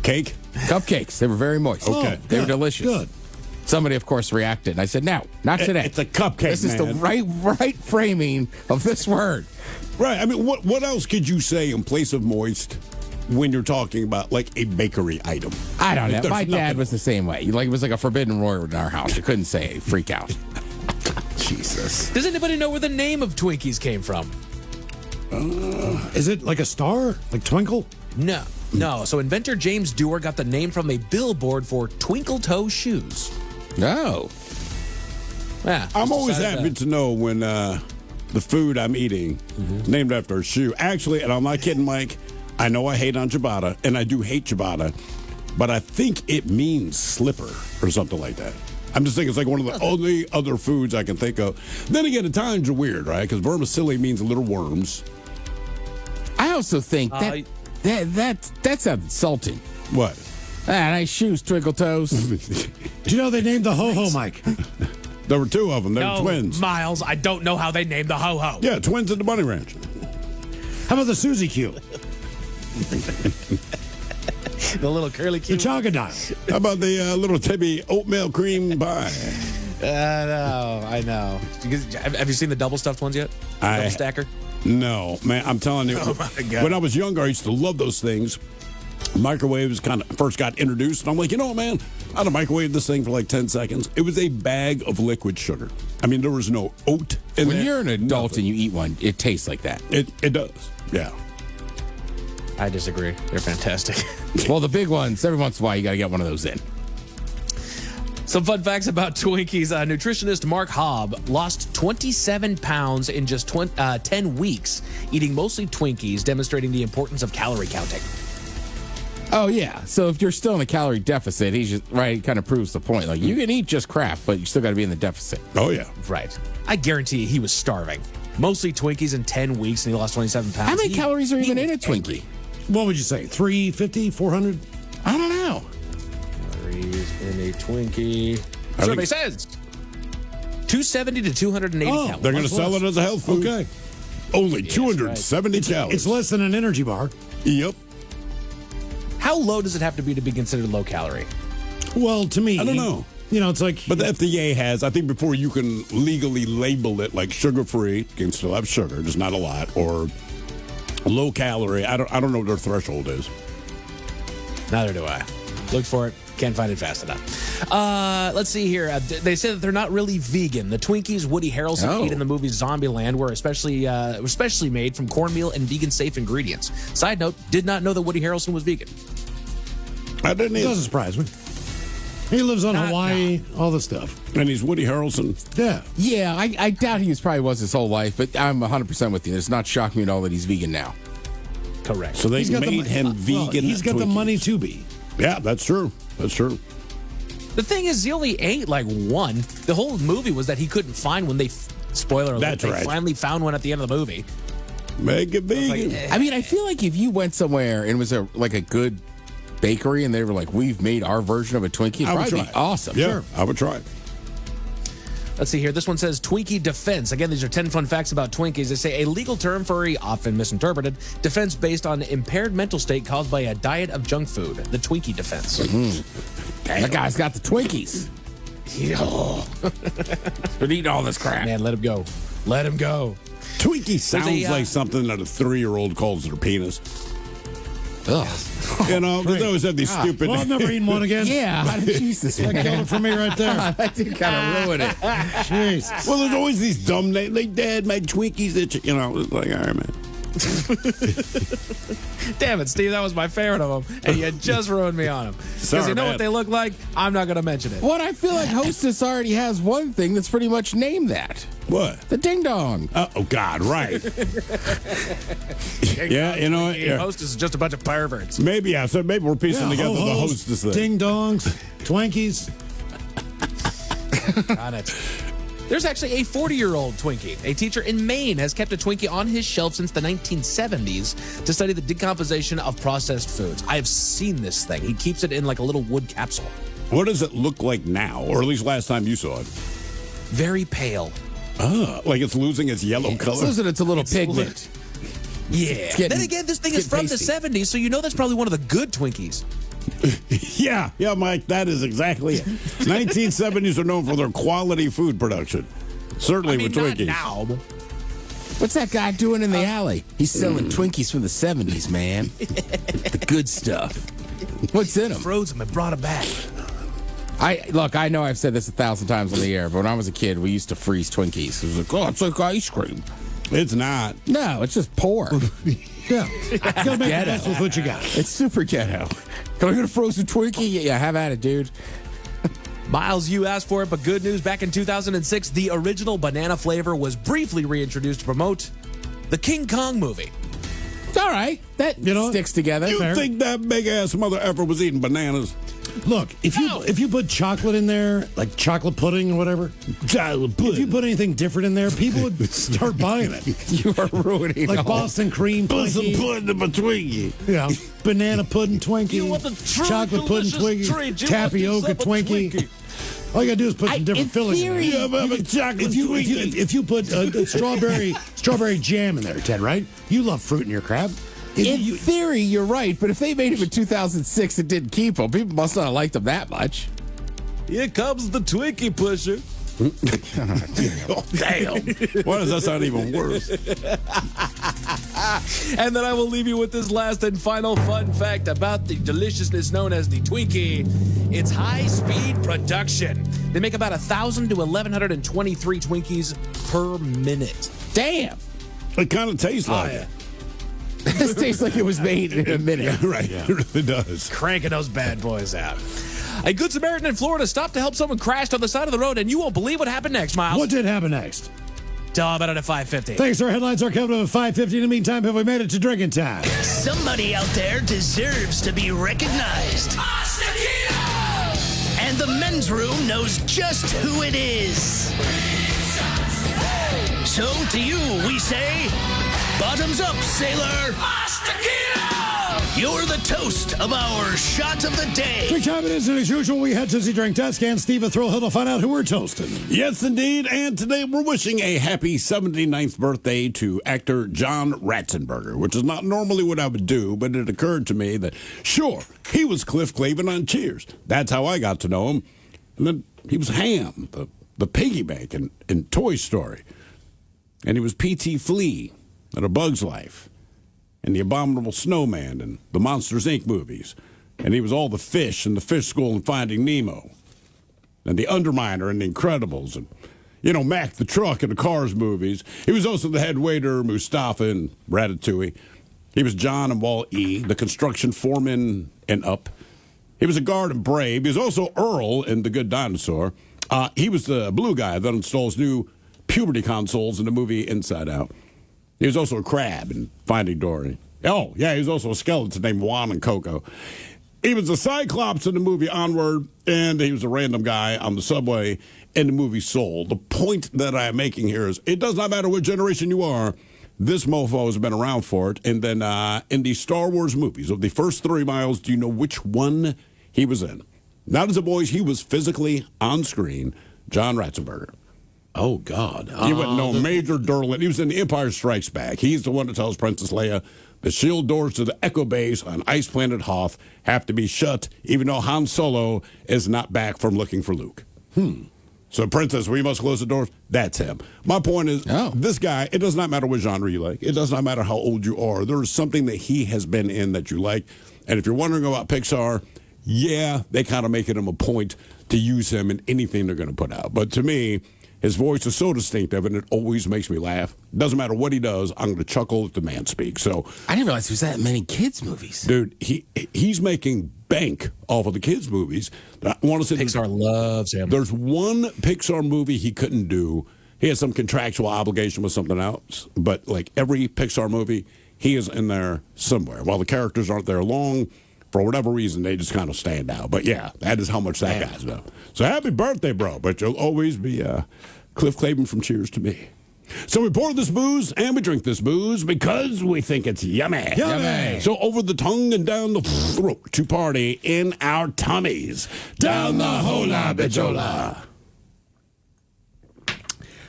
Speaker 2: Cake?
Speaker 3: Cupcakes. They were very moist.
Speaker 2: Okay.
Speaker 3: They were
Speaker 1: good,
Speaker 3: delicious.
Speaker 1: good.
Speaker 3: Somebody, of course, reacted, and I said, "No, not today.
Speaker 2: It's a cupcake,
Speaker 3: This is the
Speaker 2: man.
Speaker 3: right framing of this word."
Speaker 2: Right. I mean, what else could you say in place of moist when you're talking about like a bakery item?
Speaker 3: I don't know.
Speaker 2: There's
Speaker 3: My dad
Speaker 2: nothing-
Speaker 3: was the same way. Like it was like a forbidden word in our house. You couldn't say it. Freak out.
Speaker 2: Jesus.
Speaker 19: Does anybody know where the name of Twinkies came from?
Speaker 1: Is it like a star? Like Twinkle?
Speaker 19: No. No. So inventor James Dewar got the name from a billboard for twinkle toe shoes.
Speaker 3: No.
Speaker 19: Yeah.
Speaker 2: I'm always happy to know when the food I'm eating is named after a shoe. Actually, and I'm not kidding, Mike, I know I hate on ciabatta, and I do hate ciabatta, but I think it means slipper or something like that. I'm just thinking it's like one of the only other foods I can think of. Then again, at times are weird, right? Because vermicelli means little worms.
Speaker 3: I also think that's insulting.
Speaker 2: What?
Speaker 3: Nice shoes, twinkle toes.
Speaker 1: Do you know they named the ho-ho, Mike?
Speaker 2: There were two of them. They were twins.
Speaker 19: Miles, I don't know how they named the ho-ho.
Speaker 2: Yeah, twins at the Bunny Ranch.
Speaker 1: How about the Susie Q?
Speaker 19: The little curly
Speaker 1: The
Speaker 19: cute.
Speaker 1: Chogadile.
Speaker 2: How about the little Tibby oatmeal cream pie?
Speaker 19: I know. Have you seen the double stuffed ones yet? Double stacker?
Speaker 2: No, man, I'm telling you.
Speaker 19: Oh, my God.
Speaker 2: When I was younger, I used to love those things. Microwaves kind of first got introduced, and I'm like, you know what, man? I'd have microwaved this thing for like 10 seconds. It was a bag of liquid sugar. I mean, there was no oat in
Speaker 3: When
Speaker 2: there.
Speaker 3: you're an adult and you eat one, it tastes like that.
Speaker 2: It does, yeah.
Speaker 19: I disagree. They're fantastic.
Speaker 3: Well, the big ones, every once in a while, you got to get one of those in.
Speaker 19: Some fun facts about Twinkies. Nutritionist Mark Hobb lost 27 pounds in just 10 weeks, eating mostly Twinkies, demonstrating the importance of calorie counting.
Speaker 3: Oh, yeah. So if you're still in a calorie deficit, he's just, right, it kind of proves the point. Like, you can eat just crap, but you still got to be in the deficit.
Speaker 2: Oh, yeah.
Speaker 19: Right. I guarantee he was starving. Mostly Twinkies in 10 weeks, and he lost 27 pounds.
Speaker 3: How many calories are even in a Twinkie?
Speaker 1: What would you say? 350, 400?
Speaker 3: I don't know.
Speaker 19: Calories in a Twinkie. Survey says 270 to 280 calories.
Speaker 2: They're going to sell it as a health food.
Speaker 1: Okay.
Speaker 2: Only 270 calories.
Speaker 1: It's less than an energy bar.
Speaker 2: Yep.
Speaker 19: How low does it have to be considered low calorie?
Speaker 1: Well, to me,
Speaker 2: I don't know.
Speaker 1: You know, it's like.
Speaker 2: But the FDA has, I think before you can legally label it like sugar-free, you can still have sugar, just not a lot, or low calorie. I don't know what their threshold is.
Speaker 19: Neither do I. Look for it. Can't find it fast enough. Let's see here. They say that they're not really vegan. The Twinkies Woody Harrelson ate in the movie Zombieland were especially made from cornmeal and vegan-safe ingredients. Side note, did not know that Woody Harrelson was vegan.
Speaker 2: I didn't
Speaker 1: It
Speaker 2: either.
Speaker 1: doesn't surprise me. He lives on Hawaii, all this stuff.
Speaker 2: And he's Woody Harrelson.
Speaker 1: Yeah.
Speaker 3: Yeah, I doubt he probably was his whole life, but I'm 100% with you. It's not shocking me at all that he's vegan now.
Speaker 19: Correct.
Speaker 2: So they made him vegan.
Speaker 1: He's got the money to be.
Speaker 2: Yeah, that's true. That's true.
Speaker 19: The thing is, he only ate like one. The whole movie was that he couldn't find one. Spoiler alert,
Speaker 2: That's
Speaker 19: they
Speaker 2: right.
Speaker 19: finally found one at the end of the movie.
Speaker 2: Make it vegan.
Speaker 3: I mean, I feel like if you went somewhere and it was a good bakery and they were like, we've made our version of a Twinkie, it'd
Speaker 2: I would
Speaker 3: probably
Speaker 2: try
Speaker 3: be
Speaker 2: it.
Speaker 3: awesome.
Speaker 2: Yeah,
Speaker 3: Sure.
Speaker 2: I would try it.
Speaker 19: Let's see here. This one says Twinkie defense. Again, these are 10 fun facts about Twinkies. They say a legal term for a often misinterpreted defense based on impaired mental state caused by a diet of junk food. The Twinkie defense.
Speaker 3: That guy's got the Twinkies. Been eating all this crap.
Speaker 19: Man, let him go. Let him go.
Speaker 2: Twinkie sounds like something that a 3-year-old calls their penis.
Speaker 3: Ugh.
Speaker 2: You know, because they always have these stupid.
Speaker 1: Well, I've never eaten one again.
Speaker 3: Yeah, Jesus,
Speaker 1: That
Speaker 3: man.
Speaker 1: killed it for me right there.
Speaker 3: That did kind of ruin it.
Speaker 1: Jesus.
Speaker 2: Well, there's always these dumb names. Like, Dad, my Twinkies, it's like, all right, man.
Speaker 19: Damn it, Steve. That was my favorite of them. And you just ruined me on them. Because
Speaker 2: Sorry,
Speaker 19: you know
Speaker 2: man.
Speaker 19: what they look like? I'm not going to mention it.
Speaker 3: What I feel like Hostess already has one thing that's pretty much named that.
Speaker 2: What?
Speaker 3: The ding dong.
Speaker 2: Oh, God, right. Yeah, you know what?
Speaker 19: The
Speaker 2: Yeah.
Speaker 19: hostess is just a bunch of perverts.
Speaker 2: Maybe, yeah. So maybe we're piecing together the
Speaker 1: ho-hos,
Speaker 2: hostess thing.
Speaker 1: Ding dongs, Twinkies.
Speaker 19: Got it. There's actually a 40-year-old Twinkie. A teacher in Maine has kept a Twinkie on his shelf since the 1970s to study the decomposition of processed foods. I have seen this thing. He keeps it in like a little wood capsule.
Speaker 2: What does it look like now? Or at least last time you saw it?
Speaker 19: Very pale.
Speaker 2: Ah, like it's losing its yellow color.
Speaker 3: Losing its a little pigment.
Speaker 19: Yeah. Then again, this thing is from the 70s, so you know that's probably one of the good Twinkies.
Speaker 2: Yeah, Mike, that is exactly it. 1970s are known for their quality food production. Certainly with Twinkies.
Speaker 19: Not now.
Speaker 3: What's that guy doing in the alley? He's selling Twinkies from the 70s, man. The good stuff. What's in them?
Speaker 19: Froze them and brought them back.
Speaker 3: I know I've said this 1,000 times on the air, but when I was a kid, we used to freeze Twinkies. It was like, oh, it's like ice cream.
Speaker 2: It's not.
Speaker 3: No, it's just poor.
Speaker 1: Yeah. You gotta make the best with what you got.
Speaker 3: It's super ghetto. Can I get a frozen Twinkie? Yeah, have at it, dude.
Speaker 19: Miles, you asked for it, but good news. Back in 2006, the original banana flavor was briefly reintroduced to promote the King Kong movie.
Speaker 3: It's all right. That sticks together.
Speaker 2: You think that big ass mother effer was eating bananas?
Speaker 1: Look, if you put chocolate in there, like chocolate pudding or whatever, if you put anything different in there, people would start buying it.
Speaker 3: You are ruining
Speaker 1: like Boston cream
Speaker 2: Put some
Speaker 1: Twinkie.
Speaker 2: pudding in my Twinkie.
Speaker 1: Yeah, banana pudding Twinkie.
Speaker 19: You want the true
Speaker 1: chocolate pudding
Speaker 19: delicious
Speaker 1: Twinkie,
Speaker 19: treat. You
Speaker 1: tapioca
Speaker 19: want yourself a
Speaker 1: Twinkie. All you gotta do is put some different filling in there. If you put strawberry jam in there, Ted, right? You love fruit in your crab.
Speaker 3: In theory, you're right, but if they made him in 2006 and didn't keep him, people must not have liked him that much.
Speaker 19: Here comes the Twinkie pusher.
Speaker 2: Oh, damn. Why does that sound even worse?
Speaker 19: And then I will leave you with this last and final fun fact about the deliciousness known as the Twinkie. It's high-speed production. They make about 1,000 to 1,123 Twinkies per minute.
Speaker 3: Damn.
Speaker 2: It kind of tastes like it.
Speaker 3: This tastes like it was made in a minute.
Speaker 2: Yeah, right. Yeah. It really does.
Speaker 19: Cranking those bad boys out. A good Samaritan in Florida stopped to help someone crashed on the side of the road, and you won't believe what happened next, Miles.
Speaker 1: What did happen next?
Speaker 19: Tell all about it at 5:50.
Speaker 1: Thanks. Our headlines are coming up at 5:50. In the meantime, have we made it to drinking time?
Speaker 20: Somebody out there deserves to be recognized. And the men's room knows just who it is. So to you, we say, bottoms up, sailor. You're the toast of our shot of the day.
Speaker 1: Drink time it is, and as usual, we head to the drink desk, and Steve will throw Hill to find out who we're toasting.
Speaker 2: Yes, indeed. And today we're wishing a happy 79th birthday to actor John Ratzenberger, which is not normally what I would do, but it occurred to me that, sure, he was Cliff Clavin on Cheers. That's how I got to know him. And then he was Ham, the piggy bank in Toy Story. And he was P.T. Flea in A Bug's Life. And the Abominable Snowman and the Monsters, Inc. movies. And he was all the fish in the Fish School and Finding Nemo. And the Underminer in The Incredibles. And, Mac the Truck in the Cars movies. He was also the head waiter, Mustafa in Ratatouille. He was John and Wall E., the construction foreman in Up. He was a guard in Brave. He was also Earl in The Good Dinosaur. He was the blue guy that installs new puberty consoles in the movie Inside Out. He was also a crab in Finding Dory. Oh, yeah, he was also a skeleton named Juan and Coco. He was a Cyclops in the movie Onward, and he was a random guy on the subway in the movie Soul. The point that I'm making here is it does not matter what generation you are, this mofo has been around for it. And then in the Star Wars movies, of the first 3 Miles, do you know which one he was in? Not as a boy, he was physically on screen, John Ratzenberger.
Speaker 1: Oh, God.
Speaker 2: He went no Major Derlin. He was in The Empire Strikes Back. He's the one that tells Princess Leia the shield doors to the Echo Base on Ice Planet Hoth have to be shut, even though Han Solo is not back from looking for Luke. So, Princess, we must close the doors. That's him. My point is, this guy, it does not matter what genre you like. It does not matter how old you are. There is something that he has been in that you like. And if you're wondering about Pixar, yeah, they kind of make it a point to use him in anything they're going to put out. But to me, his voice is so distinctive, and it always makes me laugh. Doesn't matter what he does, I'm going to chuckle if the man speaks. So
Speaker 3: I didn't realize there was that many kids' movies.
Speaker 2: Dude, he's making bank off of the kids' movies. I want to say
Speaker 19: Pixar loves him.
Speaker 2: There's one Pixar movie he couldn't do. He has some contractual obligation with something else, but like every Pixar movie, he is in there somewhere. While the characters aren't there long, for whatever reason, they just kind of stand out. But yeah, that is how much that guy's done. So happy birthday, bro. But you'll always be Cliff Clavin from Cheers to me. So we pour this booze and we drink this booze because we think it's yummy.
Speaker 1: Yummy.
Speaker 2: So over the tongue and down the throat to party in our tummies. Down the hola bichola.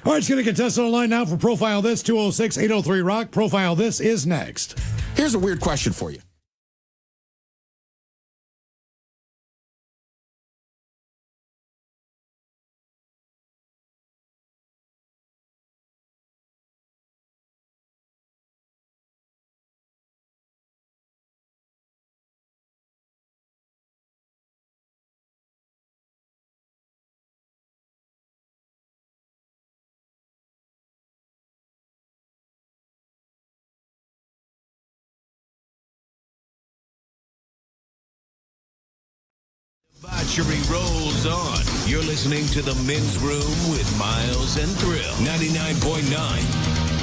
Speaker 1: All right, it's going to contestant online now for Profile This, 206-803-ROCK. Profile This is next.
Speaker 3: Here's a weird question for you.
Speaker 5: Debauchery rolls on. You're listening to The Men's Room with Miles and Thrill. 99.9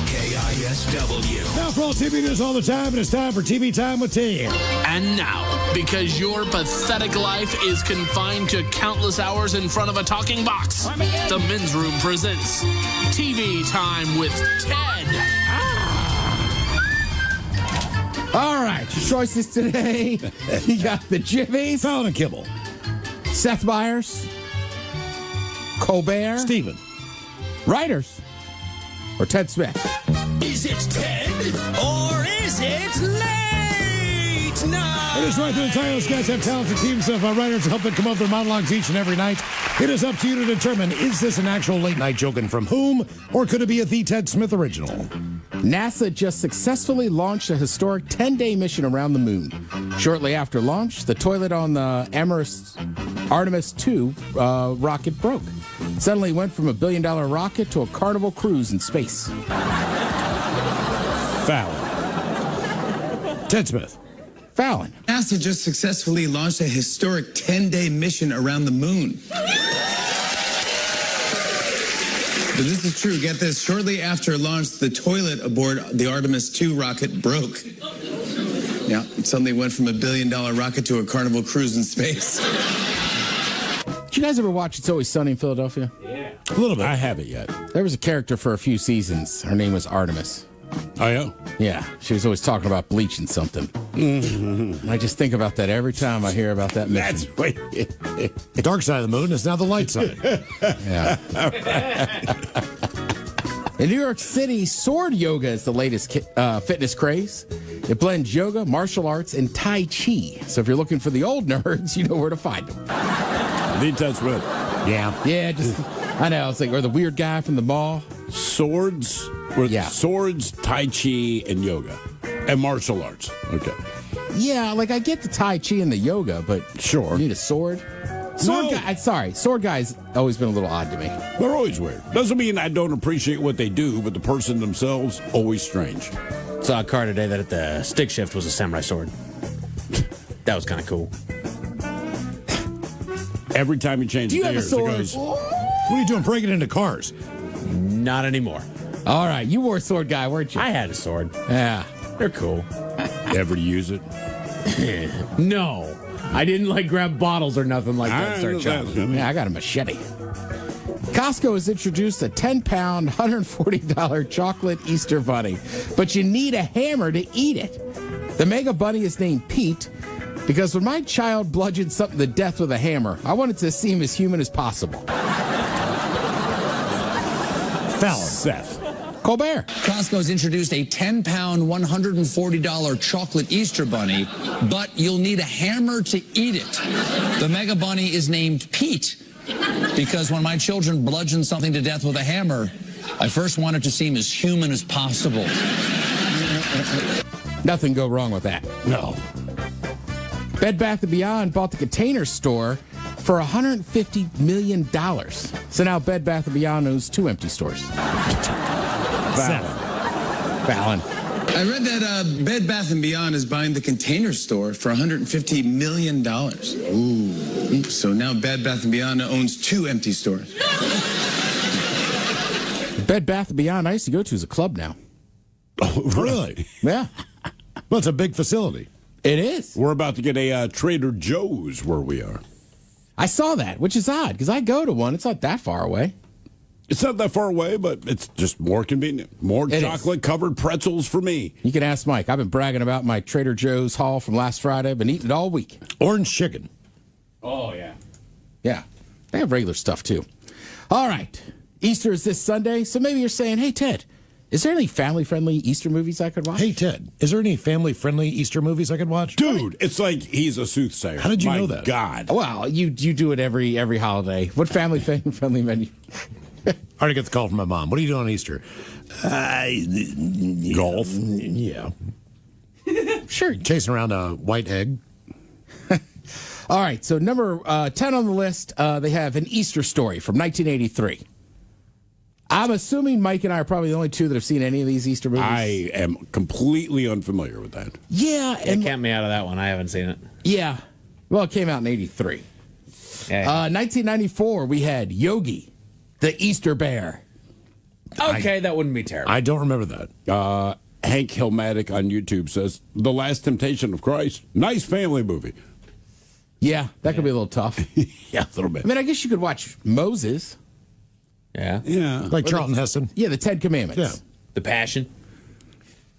Speaker 5: KISW.
Speaker 1: Now for all TV news all the time, it's time for TV Time with T.
Speaker 21: And now, because your pathetic life is confined to countless hours in front of a talking box, The Men's Room presents TV Time with Ted.
Speaker 3: All right, your choices today. You got the Jimmies.
Speaker 1: Fallon and Kibble.
Speaker 3: Seth Meyers. Colbert.
Speaker 1: Steven.
Speaker 3: Writers. Or Ted Smith.
Speaker 20: Is it Ted or is it late night?
Speaker 1: It is right through the tireless guys have talented teams of writers to help them come up with their monologues each and every night. It is up to you to determine, is this an actual late night joke and from whom, or could it be a The Ted Smith original?
Speaker 3: NASA just successfully launched a historic 10-day mission around the moon. Shortly after launch, the toilet on the Artemis II rocket broke. Suddenly went from $1 billion rocket to a Carnival cruise in space.
Speaker 1: Fallon. Ted Smith.
Speaker 3: Fallon.
Speaker 22: NASA just successfully launched a historic 10-day mission around the moon. But this is true. Get this. Shortly after launch, the toilet aboard the Artemis II rocket broke. Yeah, it suddenly went from $1 billion rocket to a Carnival cruise in space.
Speaker 3: Did you guys ever watch It's Always Sunny in Philadelphia?
Speaker 2: Yeah. A little bit. I haven't yet.
Speaker 3: There was a character for a few seasons. Her name was Artemis.
Speaker 2: Oh, yeah?
Speaker 3: Yeah. She was always talking about bleaching something. Mm-hmm. I just think about that every time I hear about that mission.
Speaker 1: The dark side of the moon is now the light side.
Speaker 3: Yeah. In New York City, sword yoga is the latest fitness craze. It blends yoga, martial arts, and Tai Chi. So if you're looking for the old nerds, you know where to find them.
Speaker 2: The Ted Smith.
Speaker 3: Yeah. Yeah, I know. It's like, or the weird guy from the mall.
Speaker 2: Swords, swords, Tai Chi, and yoga. And martial arts. Okay.
Speaker 3: Yeah, like I get the Tai Chi and the yoga, but
Speaker 2: sure.
Speaker 3: You need a sword? Sword guy's always been a little odd to me.
Speaker 2: They're always weird. Doesn't mean I don't appreciate what they do, but the person themselves, always strange.
Speaker 23: Saw a car today that at the stick shift was a samurai sword. That was kind of cool.
Speaker 2: Every time you change
Speaker 3: Do you have a sword?
Speaker 2: it goes,
Speaker 1: what are you doing breaking into cars?
Speaker 23: Not anymore.
Speaker 3: All right, you were a sword guy, weren't you?
Speaker 23: I had a sword.
Speaker 3: Yeah.
Speaker 23: They're cool.
Speaker 2: Ever use it?
Speaker 4: No. I didn't grab bottles or nothing like that.
Speaker 3: Yeah, I got a machete. Costco has introduced a 10-pound, $140 chocolate Easter bunny, but you need a hammer to eat it. The mega bunny is named Pete because when my child bludgeoned something to death with a hammer, I wanted to seem as human as possible.
Speaker 1: Fallon.
Speaker 2: Seth.
Speaker 3: Colbert.
Speaker 24: Costco's introduced a 10-pound, $140 chocolate Easter bunny, but you'll need a hammer to eat it. The mega bunny is named Pete because when my children bludgeon something to death with a hammer, I first wanted to seem as human as possible.
Speaker 3: Nothing go wrong with that.
Speaker 1: No.
Speaker 3: Bed Bath & Beyond bought the Container Store for $150 million. So now Bed Bath & Beyond owns 2 empty stores. Fallon.
Speaker 22: I read that Bed Bath & Beyond is buying the Container Store for $150 million. Ooh. So now Bed Bath & Beyond owns 2 empty stores.
Speaker 3: Bed Bath & Beyond I used to go to is a club now.
Speaker 1: Oh, really?
Speaker 3: Yeah.
Speaker 1: Well, it's a big facility.
Speaker 3: It is.
Speaker 2: We're about to get a Trader Joe's where we are.
Speaker 3: I saw that, which is odd because I go to one. It's not that far away.
Speaker 2: It's not that far away, but it's just more convenient. More chocolate-covered pretzels for me.
Speaker 3: You can ask Mike. I've been bragging about my Trader Joe's haul from last Friday. I've been eating it all week.
Speaker 1: Orange chicken.
Speaker 4: Oh, yeah.
Speaker 3: Yeah. They have regular stuff, too. All right. Easter is this Sunday, so maybe you're saying, hey, Ted, is there any family-friendly Easter movies I could watch?
Speaker 1: Hey, Ted, is there any family-friendly Easter movies I could watch?
Speaker 2: Dude, it's like he's a soothsayer.
Speaker 1: How did you know that?
Speaker 2: God.
Speaker 3: Well, you do it every holiday. What family-friendly menu?
Speaker 1: I already got the call from my mom. What are you doing on Easter?
Speaker 2: Golf.
Speaker 1: Yeah.
Speaker 3: Sure.
Speaker 1: Chasing around a white egg.
Speaker 3: All right, so number 10 on the list, they have An Easter Story from 1983. I'm assuming Mike and I are probably the only two that have seen any of these Easter movies.
Speaker 2: I am completely unfamiliar with that.
Speaker 3: Yeah.
Speaker 23: And count me out of that one. I haven't seen it.
Speaker 3: Yeah. Well, it came out in 83.
Speaker 4: Yeah.
Speaker 3: 1994, we had Yogi, the Easter bear.
Speaker 4: Okay, that wouldn't be terrible.
Speaker 1: I don't remember that.
Speaker 2: Hank Hillmatic on YouTube says, The Last Temptation of Christ. Nice family movie.
Speaker 3: Yeah, that could be a little tough.
Speaker 2: Yeah, a little bit.
Speaker 3: I mean, I guess you could watch Moses.
Speaker 4: Yeah.
Speaker 2: Yeah.
Speaker 1: Like Charlton Heston.
Speaker 3: Yeah, the Ten Commandments.
Speaker 1: Yeah.
Speaker 4: The Passion.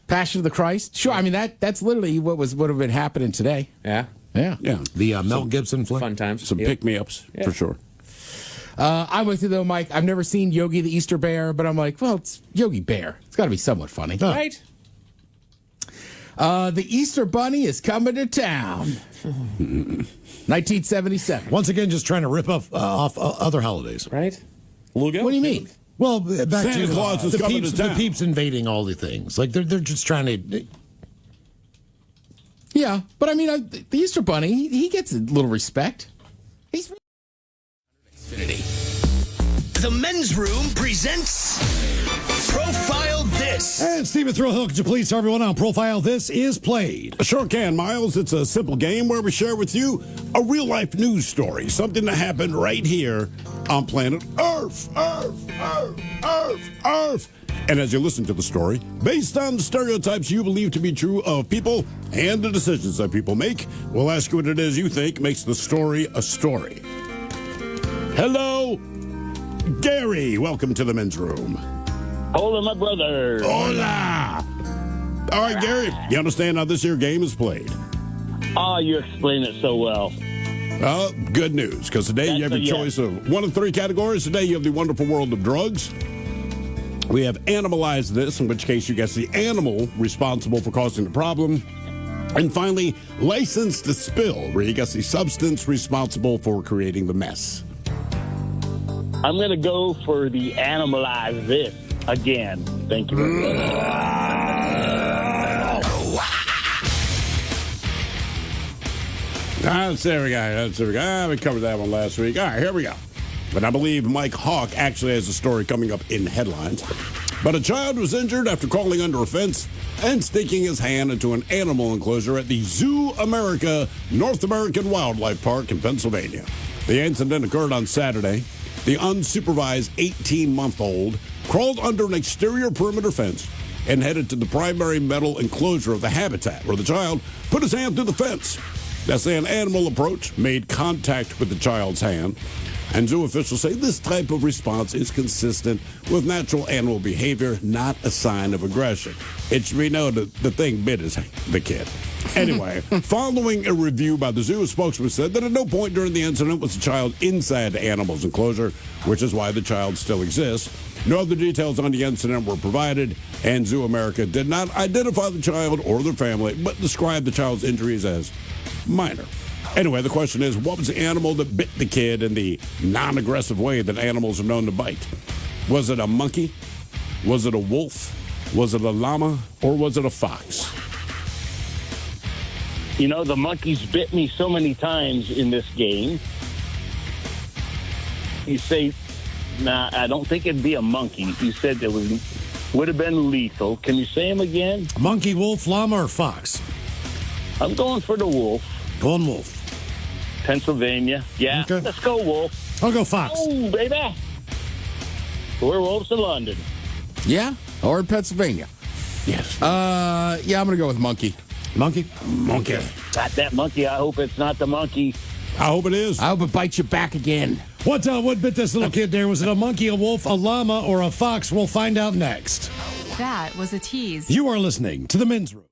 Speaker 3: Passion of the Christ. Sure, I mean, that's literally what would have been happening today.
Speaker 4: Yeah.
Speaker 3: Yeah.
Speaker 2: Yeah.
Speaker 1: The Mel Gibson flick.
Speaker 4: Fun times.
Speaker 2: Some pick-me-ups, for sure.
Speaker 3: I'm with you, though, Mike. I've never seen Yogi the Easter Bear, but I'm like, well, it's Yogi Bear. It's got to be somewhat funny.
Speaker 4: Right?
Speaker 3: The Easter Bunny is coming to town. 1977.
Speaker 1: Once again, just trying to rip off other holidays.
Speaker 4: Right? Lugo?
Speaker 3: What do you mean?
Speaker 1: Well, back
Speaker 2: Santa
Speaker 1: to
Speaker 2: Claus is
Speaker 1: the
Speaker 2: coming
Speaker 1: peeps,
Speaker 2: to town.
Speaker 1: the peeps invading all the things. Like they're just trying to.
Speaker 3: Yeah, but I mean, the Easter Bunny, he gets a little respect. He's
Speaker 20: The Men's Room presents Profile This.
Speaker 1: And Stephen Thrillhill, could you please tell everyone on Profile This is played?
Speaker 2: Sure can, Miles. It's a simple game where we share with you a real-life news story, something that happened right here on planet Earth. Earth. And as you listen to the story, based on the stereotypes you believe to be true of people and the decisions that people make, we'll ask you what it is you think makes the story a story. Hello, Gary. Welcome to the Men's Room.
Speaker 18: Hola, my brother.
Speaker 2: Hola. All right, Gary, you understand how this here game is played?
Speaker 18: Oh, you explain it so well.
Speaker 2: Well, good news, because today you have a choice of one of three categories. Today you have the wonderful world of drugs. We have Animalize This, in which case you guess the animal responsible for causing the problem. And finally, License to Spill, where you guess the substance responsible for creating the mess.
Speaker 18: I'm going to go for the Animalize This again. Thank you very much.
Speaker 2: There we go. We covered that one last week. All right, here we go. But I believe Mike Hawk actually has a story coming up in headlines. But a child was injured after crawling under a fence and sticking his hand into an animal enclosure at the Zoo America North American Wildlife Park in Pennsylvania. The incident occurred on Saturday. The unsupervised 18-month-old crawled under an exterior perimeter fence and headed to the primary metal enclosure of the habitat, where the child put his hand through the fence. As an animal approach made contact with the child's hand. And zoo officials say this type of response is consistent with natural animal behavior, not a sign of aggression. It should be noted the thing bit the kid. Anyway, following a review by the zoo, a spokesman said that at no point during the incident was the child inside the animal's enclosure, which is why the child still exists. No other details on the incident were provided, and Zoo America did not identify the child or their family, but described the child's injuries as minor. Anyway, the question is, what was the animal that bit the kid in the non-aggressive way that animals are known to bite? Was it a monkey? Was it a wolf? Was it a llama? Or was it a fox?
Speaker 18: You know, the monkeys bit me so many times in this game. You say, nah, I don't think it'd be a monkey. You said it would have been lethal. Can you say them again?
Speaker 1: Monkey, wolf, llama, or fox?
Speaker 18: I'm going for the wolf.
Speaker 1: Going wolf.
Speaker 18: Pennsylvania. Yeah,
Speaker 1: Okay.
Speaker 18: Let's go wolf.
Speaker 1: I'll go fox.
Speaker 18: Oh, baby. Werewolves in London.
Speaker 3: Yeah, or in Pennsylvania.
Speaker 2: Yes.
Speaker 3: Yeah, I'm going to go with monkey.
Speaker 1: Monkey?
Speaker 2: Monkey.
Speaker 18: Got that monkey. I hope it's not the monkey.
Speaker 2: I hope it is.
Speaker 3: I hope it bites you back again.
Speaker 1: What bit this little kid there? Was it a monkey, a wolf, a llama, or a fox? We'll find out next.
Speaker 6: That was a tease.
Speaker 1: You are listening to the Men's Room.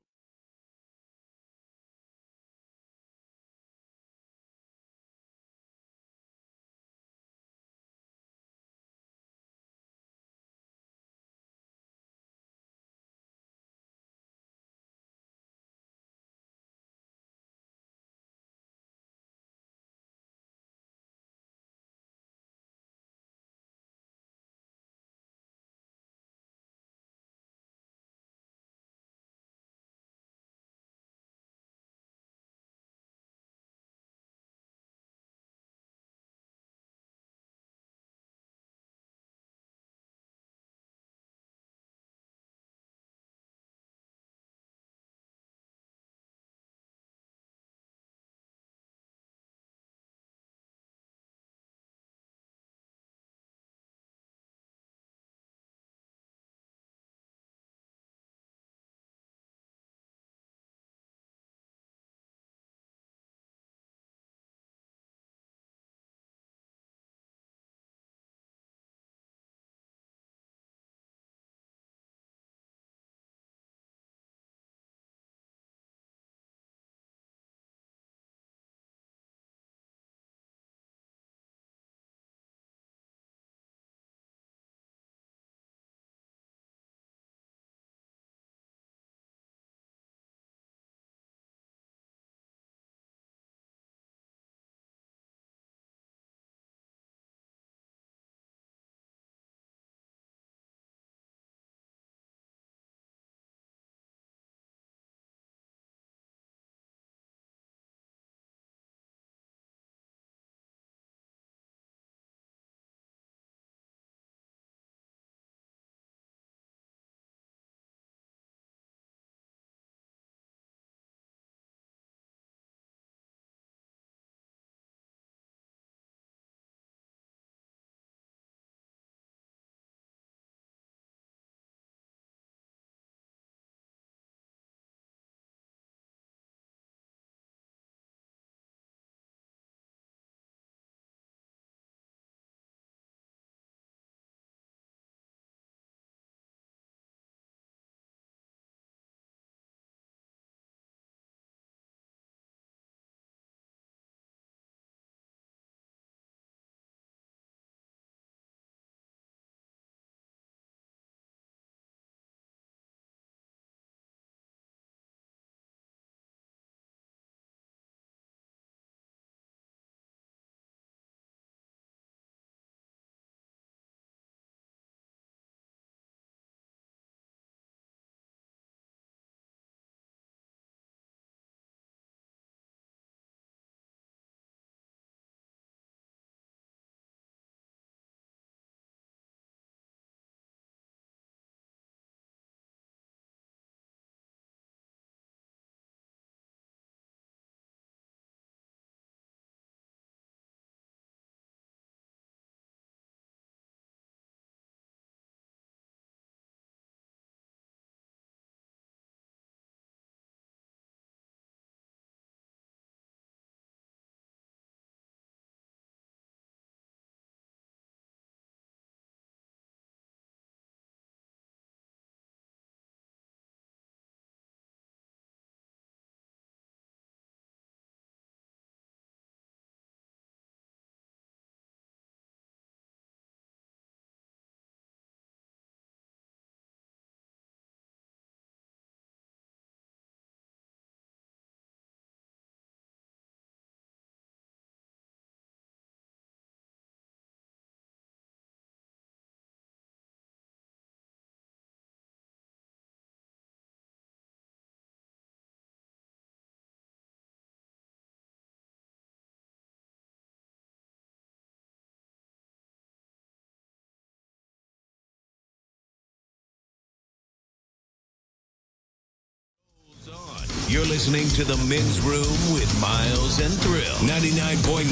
Speaker 5: You're listening to The Men's Room with Miles and Thrill. 99.9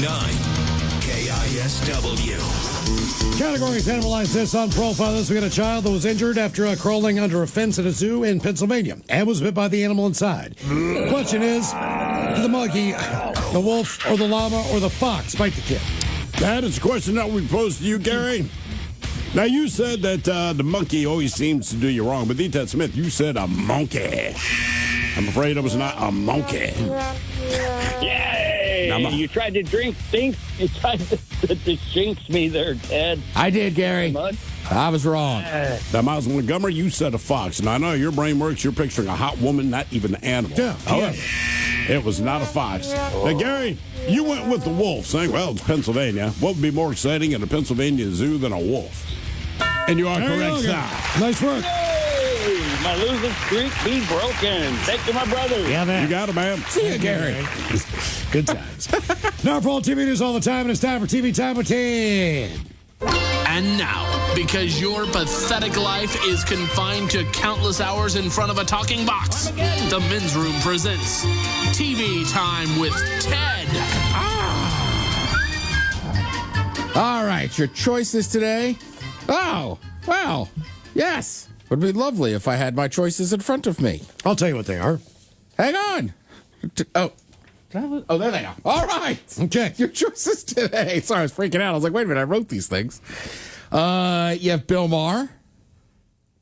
Speaker 5: KISW.
Speaker 1: Categories Animalize this on Profiles. We got a child that was injured after crawling under a fence at a zoo in Pennsylvania and was bit by the animal inside. Question is, did the monkey, the wolf, or the llama, or the fox bite the kid?
Speaker 2: That is a question that we posed to you, Gary. Now, you said that the monkey always seems to do you wrong, but D-Ted Smith, you said a monkey. I'm afraid it was not a monkey.
Speaker 8: Yay! You tried to you tried to jinx me there, Ted.
Speaker 3: I did, Gary. I was wrong.
Speaker 2: Now, Miles Montgomery, you said a fox. Now, I know your brain works. You're picturing a hot woman, not even an animal.
Speaker 1: Yeah.
Speaker 2: However, it was not a fox. Now, Gary, you went with the wolf, saying, well, it's Pennsylvania. What would be more exciting in a Pennsylvania zoo than a wolf? And you are correct, sir.
Speaker 1: Nice work.
Speaker 8: Yay! My losing streak be broken. Thank you, my brother.
Speaker 1: Yeah, man.
Speaker 2: You got it, man.
Speaker 3: See you, Gary.
Speaker 1: Good times. Now for all TV news all the time, and it's time for TV Time with Ted.
Speaker 21: And now, because your pathetic life is confined to countless hours in front of a talking box, the Men's Room presents TV Time with Ted.
Speaker 3: All right, your choices today. Oh, well, yes. Would be lovely if I had my choices in front of me.
Speaker 1: I'll tell you what they are.
Speaker 3: Hang on. Oh, there they are. All right.
Speaker 1: Okay.
Speaker 3: Your choices today. Sorry, I was freaking out. I was like, wait a minute, I wrote these things. You have Bill Maher.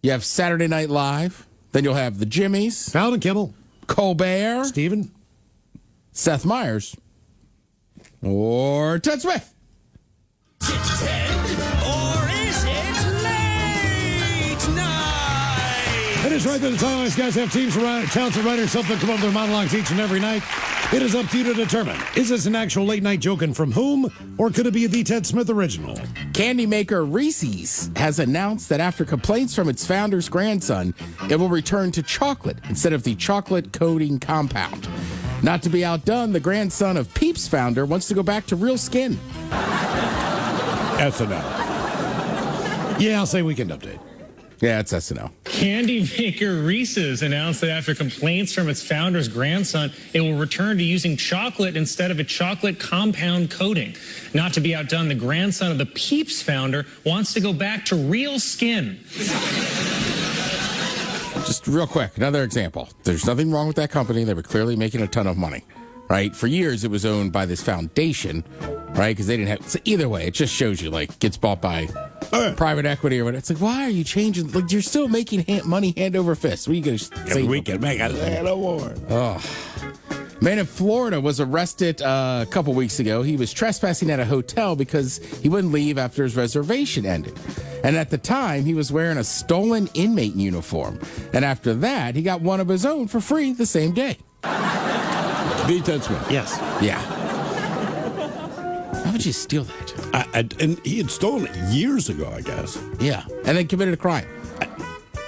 Speaker 3: You have Saturday Night Live. Then you'll have the Jimmies.
Speaker 1: Fallon and Kimmel.
Speaker 3: Colbert.
Speaker 1: Steven.
Speaker 3: Seth Meyers. Or Ted Smith.
Speaker 20: Or is it late night?
Speaker 1: It is right that the time these guys have teams of talented writers help them come up with their monologues each and every night. It is up to you to determine, is this an actual late night joke and from whom, or could it be the Ted Smith original?
Speaker 3: Candy maker Reese's has announced that after complaints from its founder's grandson, it will return to chocolate instead of the chocolate coating compound. Not to be outdone, the grandson of Peeps founder wants to go back to real skin.
Speaker 2: SNL.
Speaker 1: Yeah, I'll say Weekend Update.
Speaker 3: Yeah, it's SNL.
Speaker 9: Candy maker Reese's announced that after complaints from its founder's grandson, it will return to using chocolate instead of a chocolate compound coating. Not to be outdone, the grandson of the Peeps founder wants to go back to real skin.
Speaker 3: Just real quick, another example. There's nothing wrong with that company. They were clearly making a ton of money, right? For years, it was owned by this foundation, right? Because they didn't have... So either way, it just shows you, like, gets bought by private equity or whatever. It's like, why are you changing? Like, you're still making money hand over fist. What are you going to say?
Speaker 2: We can make a little more.
Speaker 3: Oh. Man in Florida was arrested a couple weeks ago. He was trespassing at a hotel because he wouldn't leave after his reservation ended. And at the time, he was wearing a stolen inmate uniform. And after that, he got one of his own for free the same day.
Speaker 2: D-Ted Smith.
Speaker 1: Yes.
Speaker 3: Yeah. How would you steal that?
Speaker 2: And he had stolen it years ago, I guess.
Speaker 3: Yeah. And then committed a crime.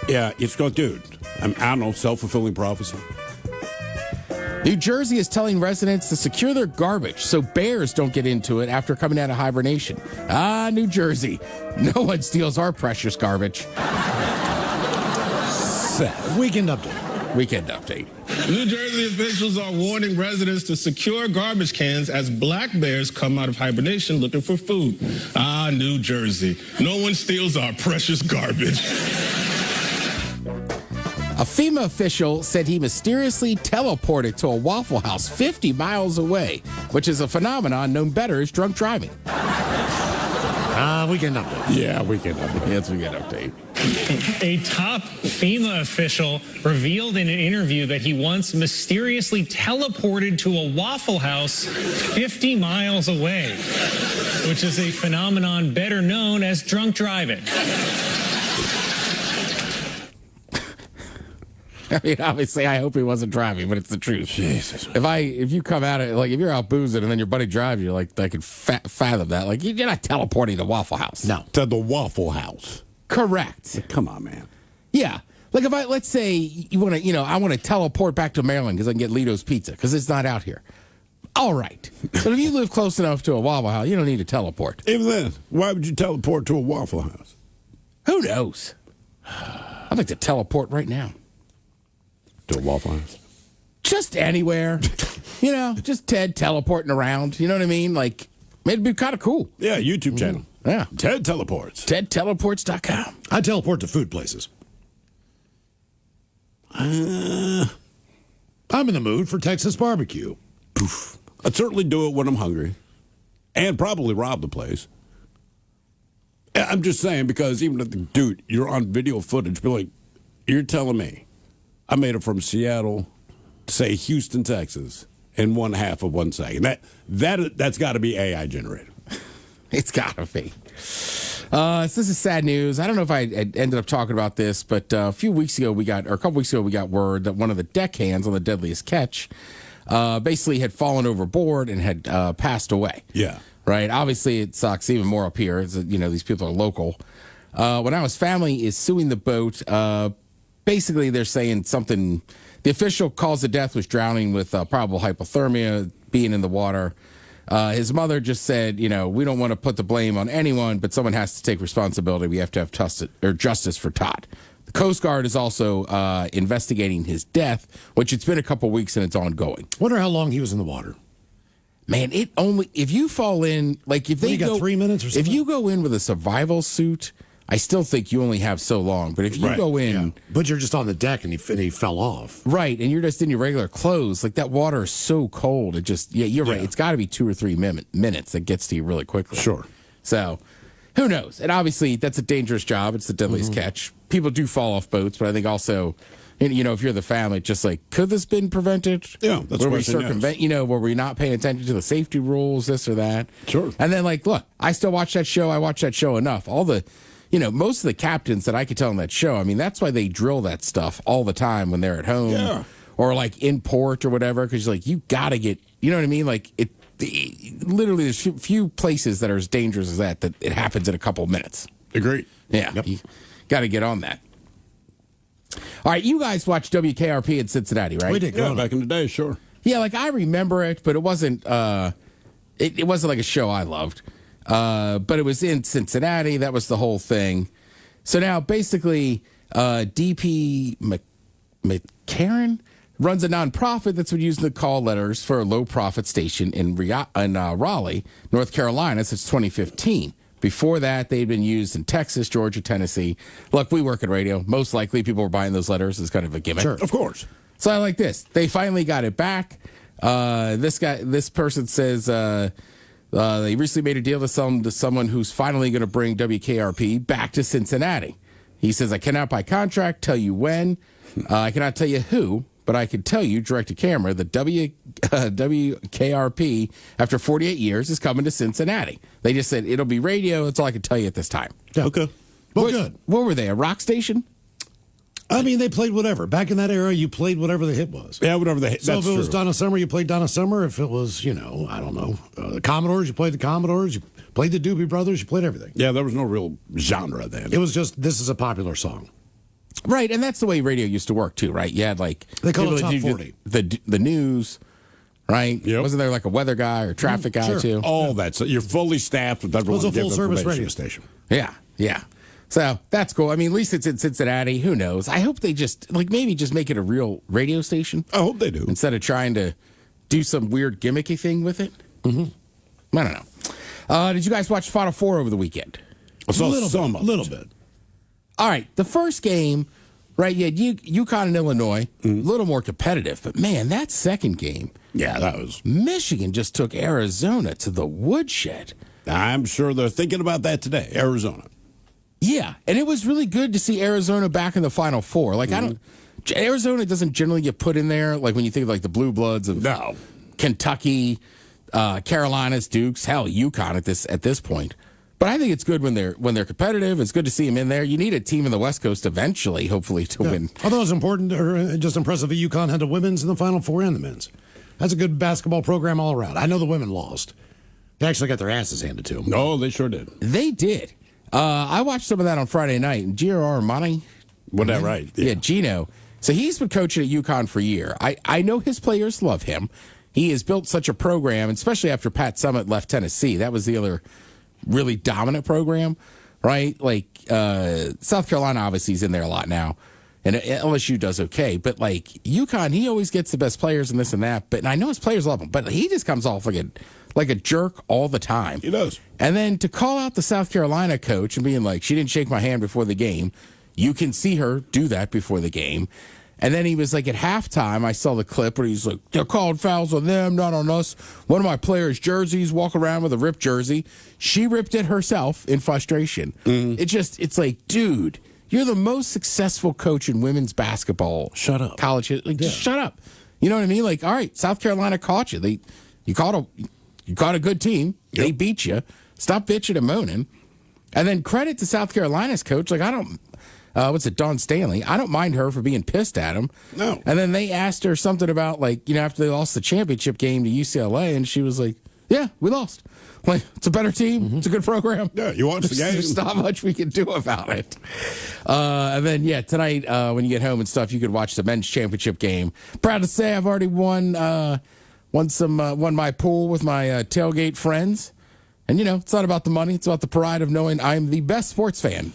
Speaker 2: Yeah, it's got, dude, I don't know, self-fulfilling prophecy.
Speaker 3: New Jersey is telling residents to secure their garbage so bears don't get into it after coming out of hibernation. Ah, New Jersey. No one steals our precious garbage.
Speaker 1: Seth. Weekend Update.
Speaker 3: Weekend Update.
Speaker 10: New Jersey officials are warning residents to secure garbage cans as black bears come out of hibernation looking for food. Ah, New Jersey. No one steals our precious garbage.
Speaker 3: A FEMA official said he mysteriously teleported to a Waffle House 50 miles away, which is a phenomenon known better as drunk driving.
Speaker 1: Weekend Update.
Speaker 2: Yeah, Weekend Update.
Speaker 3: Yes, Weekend Update.
Speaker 9: A top FEMA official revealed in an interview that he once mysteriously teleported to a Waffle House 50 miles away, which is a phenomenon better known as drunk driving.
Speaker 3: I mean, obviously, I hope he wasn't driving, but it's the truth.
Speaker 2: Jesus.
Speaker 3: If you come out of like if you're out boozing and then your buddy drives you, like I could fathom that. Like you're not teleporting to Waffle House.
Speaker 2: No, to the Waffle House.
Speaker 3: Correct.
Speaker 2: Come on, man.
Speaker 3: Yeah. Like if let's say you want to, I want to teleport back to Maryland because I can get Lito's Pizza because it's not out here. All right. But if you live close enough to a Waffle House, you don't need to teleport.
Speaker 2: Even then, why would you teleport to a Waffle House?
Speaker 3: Who knows? I'd like to teleport right now.
Speaker 2: To a Waffle House.
Speaker 3: Just anywhere. Just Ted teleporting around. You know what I mean? Like, it'd be kind of cool.
Speaker 2: Yeah, YouTube channel.
Speaker 3: Yeah.
Speaker 2: Ted teleports.
Speaker 3: TedTeleports.com.
Speaker 1: I teleport to food places. I'm in the mood for Texas barbecue.
Speaker 2: Poof. I'd certainly do it when I'm hungry. And probably rob the place. I'm just saying, because even if dude, you're on video footage, be like, you're telling me I made it from Seattle to, say, Houston, Texas in 1/2 of 1 second. That's got to be AI generated.
Speaker 3: It's got to be. So this is sad news. I don't know if I ended up talking about this, but a couple weeks ago, we got word that one of the deckhands on the Deadliest Catch basically had fallen overboard and had passed away.
Speaker 2: Yeah.
Speaker 3: Right? Obviously, it sucks even more up here. It's, these people are local. When His family is suing the boat, basically they're saying something. The official cause of death was drowning with probable hypothermia, being in the water. His mother just said, we don't want to put the blame on anyone, but someone has to take responsibility. We have to have justice for Todd. The Coast Guard is also investigating his death, which it's been a couple weeks and it's ongoing.
Speaker 1: Wonder how long he was in the water.
Speaker 3: Man, if you fall in, like if they
Speaker 1: got 3 minutes or something?
Speaker 3: If you go in with a survival suit, I still think you only have so long. But if you go in,
Speaker 1: but you're just on the deck and he fell off,
Speaker 3: right? And you're just in your regular clothes, like that water is so cold. It just, you're right. It's got to be 2 or 3 minutes that gets to you really quickly.
Speaker 2: Sure.
Speaker 3: So, who knows? And obviously, that's a dangerous job. It's the Deadliest Catch. People do fall off boats, but I think also, if you're the family, just like, could this been prevented?
Speaker 2: Yeah, that's
Speaker 3: where we
Speaker 2: question,
Speaker 3: circumvent. Were we not paying attention to the safety rules, this or that?
Speaker 2: Sure.
Speaker 3: And then, look, I still watch that show. I watch that show enough. All the most of the captains that I could tell on that show, I mean, that's why they drill that stuff all the time when they're at home or in port or whatever, because you got to get, you know what I mean? Literally, there's few places that are as dangerous as that it happens in a couple of minutes.
Speaker 2: Agreed.
Speaker 3: Yeah. Yep. You got to get on that. All right, you guys watched WKRP in Cincinnati, right?
Speaker 1: We did.
Speaker 2: Yeah, back in the day, sure.
Speaker 3: Yeah, I remember it, but it wasn't, it wasn't like a show I loved. But it was in Cincinnati. That was the whole thing. So now, basically, DP McCarran runs a nonprofit that's been using the call letters for a low-profit station in Raleigh, North Carolina, since 2015. Before that, they'd been used in Texas, Georgia, Tennessee. Look, we work at radio. Most likely, people were buying those letters as kind of a gimmick.
Speaker 2: Sure, of course.
Speaker 3: So I like this. They finally got it back. This person says they recently made a deal to sell to someone who's finally going to bring WKRP back to Cincinnati. He says, I cannot by contract tell you when. I cannot tell you who, but I can tell you direct to camera that WKRP, after 48 years, is coming to Cincinnati. They just said it'll be radio. That's all I can tell you at this time.
Speaker 1: Yeah. Okay. Well, good.
Speaker 3: What were they, a rock station?
Speaker 1: I mean, they played whatever. Back in that era, you played whatever the hit was.
Speaker 2: Yeah, whatever the hit.
Speaker 1: So
Speaker 2: that's
Speaker 1: if it was
Speaker 2: true.
Speaker 1: Donna Summer, you played Donna Summer. If it was, I don't know, the Commodores, you played the Commodores. You played the Doobie Brothers. You played everything.
Speaker 2: Yeah, there was no real genre then.
Speaker 1: It was just, this is a popular song.
Speaker 3: Right, and that's the way radio used to work, too, right? You had,
Speaker 1: they call it Top 40.
Speaker 3: The news, right?
Speaker 2: Yep.
Speaker 3: Wasn't there, a weather guy or traffic guy,
Speaker 1: sure.
Speaker 3: too?
Speaker 2: All that. So you're fully staffed with everyone.
Speaker 1: It was a
Speaker 2: to give
Speaker 1: full-service
Speaker 2: information.
Speaker 1: radio station.
Speaker 3: Yeah. So that's cool. I mean, at least it's in Cincinnati. Who knows? I hope they just, maybe just make it a real radio station.
Speaker 2: I hope they do.
Speaker 3: Instead of trying to do some weird gimmicky thing with it. Mm-hmm. I don't know. Did you guys watch Final Four over the weekend?
Speaker 2: I saw
Speaker 1: a
Speaker 2: some of it.
Speaker 1: little bit.
Speaker 3: All right. The first game, right, you had UConn and Illinois, a little more competitive. But, man, that second game.
Speaker 2: Yeah, that was.
Speaker 3: Michigan just took Arizona to the woodshed.
Speaker 2: I'm sure they're thinking about that today, Arizona.
Speaker 3: Yeah, and it was really good to see Arizona back in the Final Four. Arizona doesn't generally get put in there, when you think of the Blue Bloods of Kentucky, Carolinas, Dukes, hell, UConn at this point. But I think it's good when they're competitive. It's good to see them in there. You need a team in the West Coast eventually, hopefully, to win.
Speaker 1: Although it's important or just impressive that UConn had the women's in the Final Four and the men's. That's a good basketball program all around. I know the women lost. They actually got their asses handed to them.
Speaker 2: No, they sure did.
Speaker 3: They did. I watched some of that on Friday night. And Gio Armani,
Speaker 2: wasn't that right?
Speaker 3: Yeah, Gino. So he's been coaching at UConn for a year. I know his players love him. He has built such a program, especially after Pat Summitt left Tennessee. That was the other really dominant program, right? South Carolina obviously is in there a lot now. and LSU does okay. But like UConn, he always gets the best players and this and that. But and I know his players love him, but he just comes off like a jerk all the time.
Speaker 2: He does.
Speaker 3: And then to call out the South Carolina coach and being like, she didn't shake my hand before the game. You can see her do that before the game. And then he was like, at halftime, I saw the clip where he's like, they're called fouls on them, not on us. One of my players' jerseys, walk around with a ripped jersey. She ripped it herself in frustration. It's like, dude, you're the most successful coach in women's basketball.
Speaker 2: Shut up.
Speaker 3: College, just shut up. You know what I mean? Like, all right, South Carolina caught you. You caught a good team. Yep. They beat you. Stop bitching and moaning. And then credit to South Carolina's coach. Like, Dawn Stanley. I don't mind her for being pissed at him.
Speaker 2: No.
Speaker 3: And then they asked her something about, like, after they lost the championship game to UCLA, and she was like, yeah, we lost. Like, it's a better team. It's a good program.
Speaker 2: Yeah, you watched the game.
Speaker 3: There's not much we can do about it. And then, tonight, when you get home and stuff, you could watch the men's championship game. Proud to say I've already won my pool with my tailgate friends. And, it's not about the money. It's about the pride of knowing I'm the best sports fan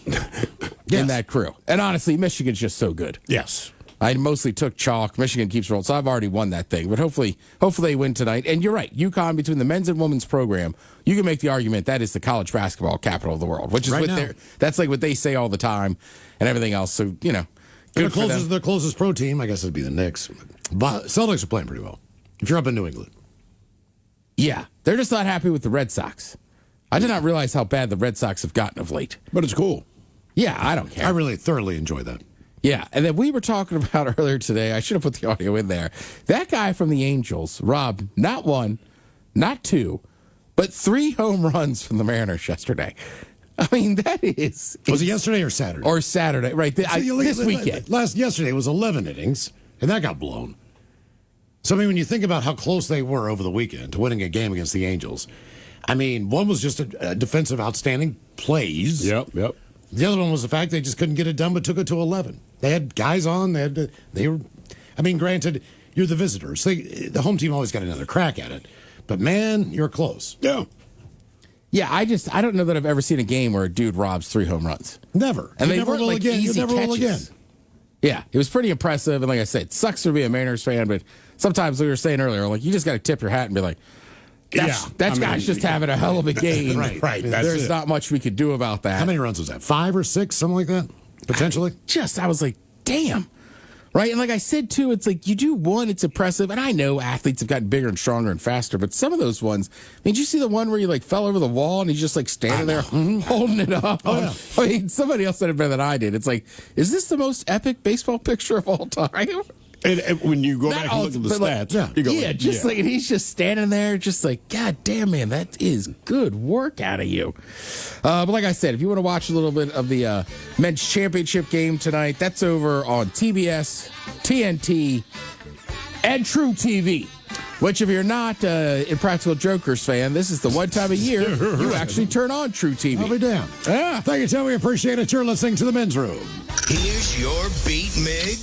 Speaker 3: in that crew. And honestly, Michigan's just so good.
Speaker 2: Yes.
Speaker 3: I mostly took chalk. Michigan keeps rolling, so I've already won that thing. But hopefully they win tonight. And you're right. UConn, between the men's and women's program, you can make the argument that is the college basketball capital of the world, which is that's like what they say all the time and everything else. So, good for them.
Speaker 1: The closest pro team, I guess, would be the Knicks. But Celtics are playing pretty well. If you're up in New England.
Speaker 3: Yeah. They're just not happy with the Red Sox. I did not realize how bad the Red Sox have gotten of late.
Speaker 2: But it's cool.
Speaker 3: Yeah, I don't care.
Speaker 1: I really thoroughly enjoy that.
Speaker 3: Yeah, and then we were talking about earlier today, I should have put the audio in there. That guy from the Angels, Rob, not one, not two, but 3 home runs from the Mariners yesterday. I mean, that is...
Speaker 1: Was it yesterday or Saturday?
Speaker 3: Or Saturday, right. This weekend.
Speaker 1: Yesterday was 11 innings, and that got blown. So, I mean, when you think about how close they were over the weekend to winning a game against the Angels, I mean, one was just a defensive outstanding plays.
Speaker 2: Yep.
Speaker 1: The other one was the fact they just couldn't get it done, but took it to 11. They had guys on. They were. I mean, granted, you're the visitors. The home team always got another crack at it, but man, you're close.
Speaker 2: Yeah.
Speaker 3: Yeah, I don't know that I've ever seen a game where a dude robs 3 home runs.
Speaker 1: Never.
Speaker 3: And
Speaker 1: you
Speaker 3: they
Speaker 1: never
Speaker 3: weren't
Speaker 1: will
Speaker 3: like
Speaker 1: again.
Speaker 3: easy
Speaker 1: You never will
Speaker 3: catches.
Speaker 1: again.
Speaker 3: Yeah, it was pretty impressive. And like I said, it sucks to be a Mariners fan, but sometimes, like we were saying earlier, like you just got to tip your hat and be like, that guy's just having a hell of a game.
Speaker 1: Right.
Speaker 3: There's not much we could do about that.
Speaker 1: How many runs was that? 5 or 6, something like that, potentially.
Speaker 3: I was like, damn. Right, and like I said too, it's like you do one, it's impressive, and I know athletes have gotten bigger and stronger and faster, but some of those ones, I mean, did you see the one where you like fell over the wall and he's just like standing there holding it up?
Speaker 1: Oh, yeah.
Speaker 3: I mean, somebody else said it better than I did. It's like, is this the most epic baseball picture of all time?
Speaker 2: And when you go back and look at the stats, you go
Speaker 3: like, and he's just standing there, just like, God damn, man, that is good work out of you. But like I said, if you want to watch a little bit of the men's championship game tonight, that's over on TBS, TNT, and True TV. Which, if you're not an Impractical Jokers fan, this is the one time a year you actually turn on True TV.
Speaker 1: I'll be damned.
Speaker 3: Yeah.
Speaker 1: Thank you, Tim. We appreciate it. You're listening to The Men's Room.
Speaker 5: Here's your beat, Mig.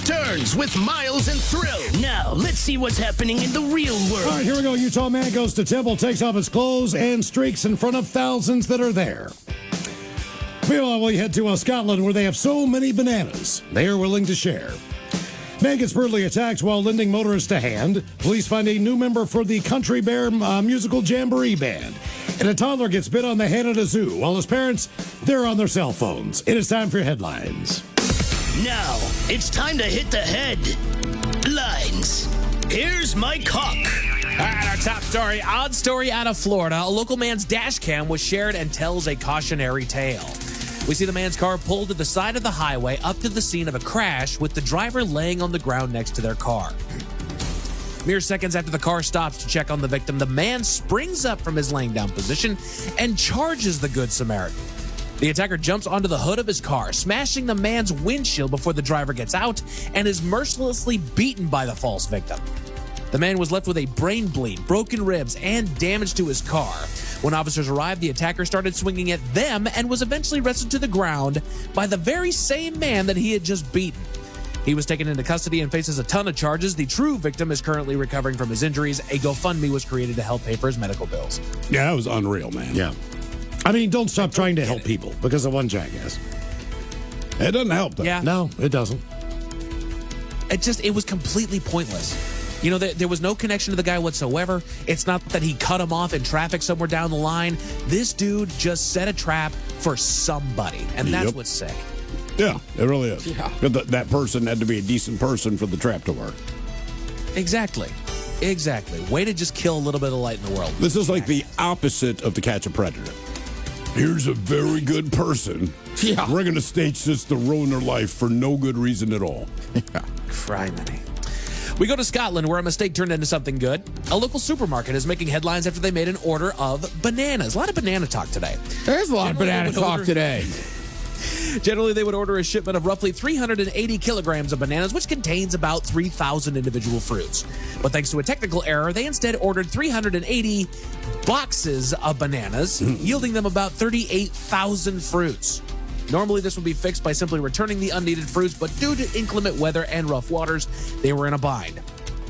Speaker 20: returns with Miles and Thrill. Now, let's see what's happening in the real world.
Speaker 1: All right, here we go. Utah man goes to temple, takes off his clothes, and streaks in front of thousands that are there. Meanwhile, we head to Scotland, where they have so many bananas, they are willing to share. Man gets brutally attacked while lending motorists a hand. Police find a new member for the Country Bear musical jamboree band. And a toddler gets bit on the head at a zoo, while his parents, they're on their cell phones. It is time for your headlines.
Speaker 20: Now, it's time to hit the headlines. Here's my cock.
Speaker 19: All right, our top story. Odd story out of Florida. A local man's dash cam was shared and tells a cautionary tale. We see the man's car pulled to the side of the highway up to the scene of a crash with the driver laying on the ground next to their car. Mere seconds after the car stops to check on the victim, the man springs up from his laying down position and charges the Good Samaritan. The attacker jumps onto the hood of his car, smashing the man's windshield before the driver gets out and is mercilessly beaten by the false victim. The man was left with a brain bleed, broken ribs, and damage to his car. When officers arrived, the attacker started swinging at them and was eventually wrestled to the ground by the very same man that he had just beaten. He was taken into custody and faces a ton of charges. The true victim is currently recovering from his injuries. A GoFundMe was created to help pay for his medical bills.
Speaker 2: Yeah, that was unreal, man.
Speaker 1: Yeah. I mean, don't stop trying to help people because of one jackass.
Speaker 2: It doesn't help, though.
Speaker 19: Yeah.
Speaker 1: No, it doesn't.
Speaker 19: It was completely pointless. You know, there was no connection to the guy whatsoever. It's not that he cut him off in traffic somewhere down the line. This dude just set a trap for somebody, and that's what's sad.
Speaker 2: Yeah, it really is. Yeah. That person had to be a decent person for the trap to work.
Speaker 19: Exactly. Way to just kill a little bit of light in the world.
Speaker 2: This is like the opposite of the catch a predator. Here's a very good person.
Speaker 3: Yeah.
Speaker 2: We're going to stage this to ruin their life for no good reason at all.
Speaker 19: Criminy. We go to Scotland, where a mistake turned into something good. A local supermarket is making headlines after they made an order of bananas. A lot of banana talk today.
Speaker 3: There's a lot of banana talk today.
Speaker 19: Generally, they would order a shipment of roughly 380 kilograms of bananas, which contains about 3,000 individual fruits. But thanks to a technical error, they instead ordered 380 boxes of bananas, yielding them about 38,000 fruits. Normally, this would be fixed by simply returning the unneeded fruits, but due to inclement weather and rough waters, they were in a bind.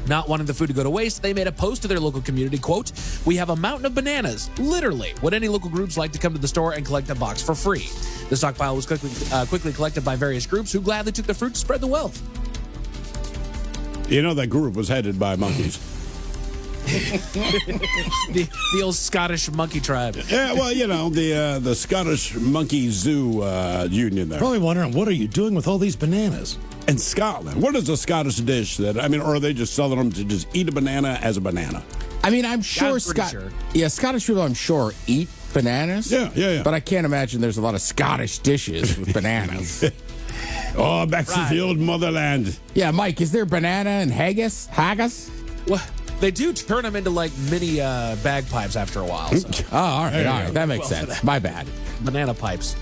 Speaker 19: Not wanting the food to go to waste, they made a post to their local community, quote, "We have a mountain of bananas. Literally, would any local groups like to come to the store and collect a box for free?" The stockpile was quickly collected by various groups who gladly took the fruit to spread the wealth.
Speaker 2: You know, that group was headed by monkeys.
Speaker 19: the old Scottish monkey tribe.
Speaker 2: Yeah, well, you know, the Scottish Monkey Zoo Union there.
Speaker 1: Probably wondering, what are you doing with all these bananas?
Speaker 2: In Scotland, what is a Scottish dish that, I mean, or are they just selling them to just eat a banana as a banana?
Speaker 3: I mean, I'm sure Scottish people, I'm sure, eat bananas.
Speaker 2: Yeah.
Speaker 3: But I can't imagine there's a lot of Scottish dishes with bananas.
Speaker 2: Oh, back to the old motherland.
Speaker 3: Yeah, Mike, is there banana and haggis? Haggis?
Speaker 19: Well, they do turn them into like mini bagpipes after a while. So.
Speaker 3: Oh, all right. That makes sense. My bad.
Speaker 19: Banana pipes.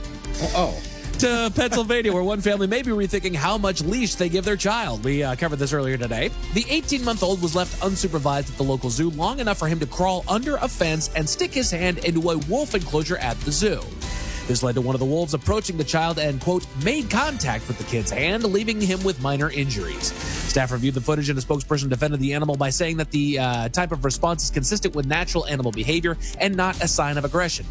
Speaker 19: To Pennsylvania, where one family may be rethinking how much leash they give their child. We covered this earlier today. The 18-month-old was left unsupervised at the local zoo long enough for him to crawl under a fence and stick his hand into a wolf enclosure at the zoo. This led to one of the wolves approaching the child and, quote, made contact with the kid's hand, leaving him with minor injuries. Staff reviewed the footage and a spokesperson defended the animal by saying that the type of response is consistent with natural animal behavior and not a sign of aggression.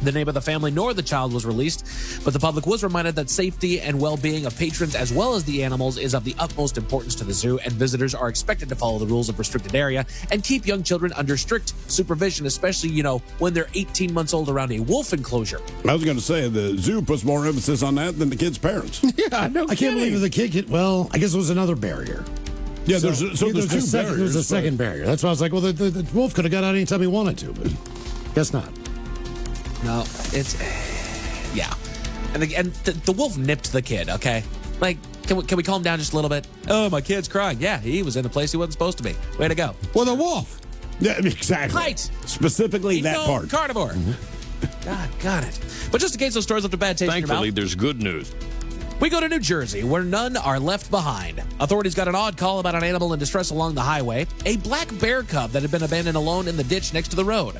Speaker 19: The name of the family nor the child was released, but the public was reminded that safety and well-being of patrons as well as the animals is of the utmost importance to the zoo, and visitors are expected to follow the rules of restricted area and keep young children under strict supervision, especially, when they're 18 months old around a wolf enclosure.
Speaker 2: I was going to say, the zoo puts more emphasis on that than the kid's parents.
Speaker 3: Yeah, no
Speaker 1: I can't believe that the kid well, I guess it was another barrier.
Speaker 2: Yeah, there's two barriers.
Speaker 1: There's a second barrier. That's why I was like, well, the wolf could have got out anytime he wanted to, but guess not.
Speaker 19: No, yeah. And the wolf nipped the kid, okay? Like, can we calm down just a little bit? Oh, my kid's crying. Yeah, he was in a place he wasn't supposed to be. Way to go.
Speaker 3: Well, the wolf.
Speaker 2: Yeah, exactly.
Speaker 19: Right.
Speaker 2: Specifically that part.
Speaker 19: Carnivore. God, got it. But just in case those stories left a bad taste in your mouth,
Speaker 7: there's good news.
Speaker 19: we go to New Jersey, where none are left behind. Authorities got an odd call about an animal in distress along the highway, a black bear cub that had been abandoned alone in the ditch next to the road.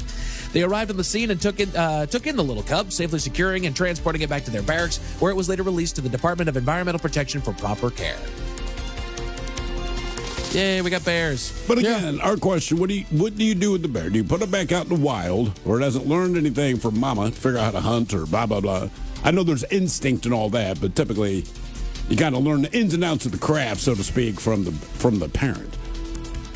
Speaker 19: They arrived on the scene and took in the little cub, safely securing and transporting it back to their barracks, where it was later released to the Department of Environmental Protection for proper care. Yay, we got bears.
Speaker 2: But again, our question, what do you do with the bear? Do you put it back out in the wild where it hasn't learned anything from mama to figure out how to hunt or blah, blah, blah? I know there's instinct and all that, but typically you got to learn the ins and outs of the craft, so to speak, from the parent.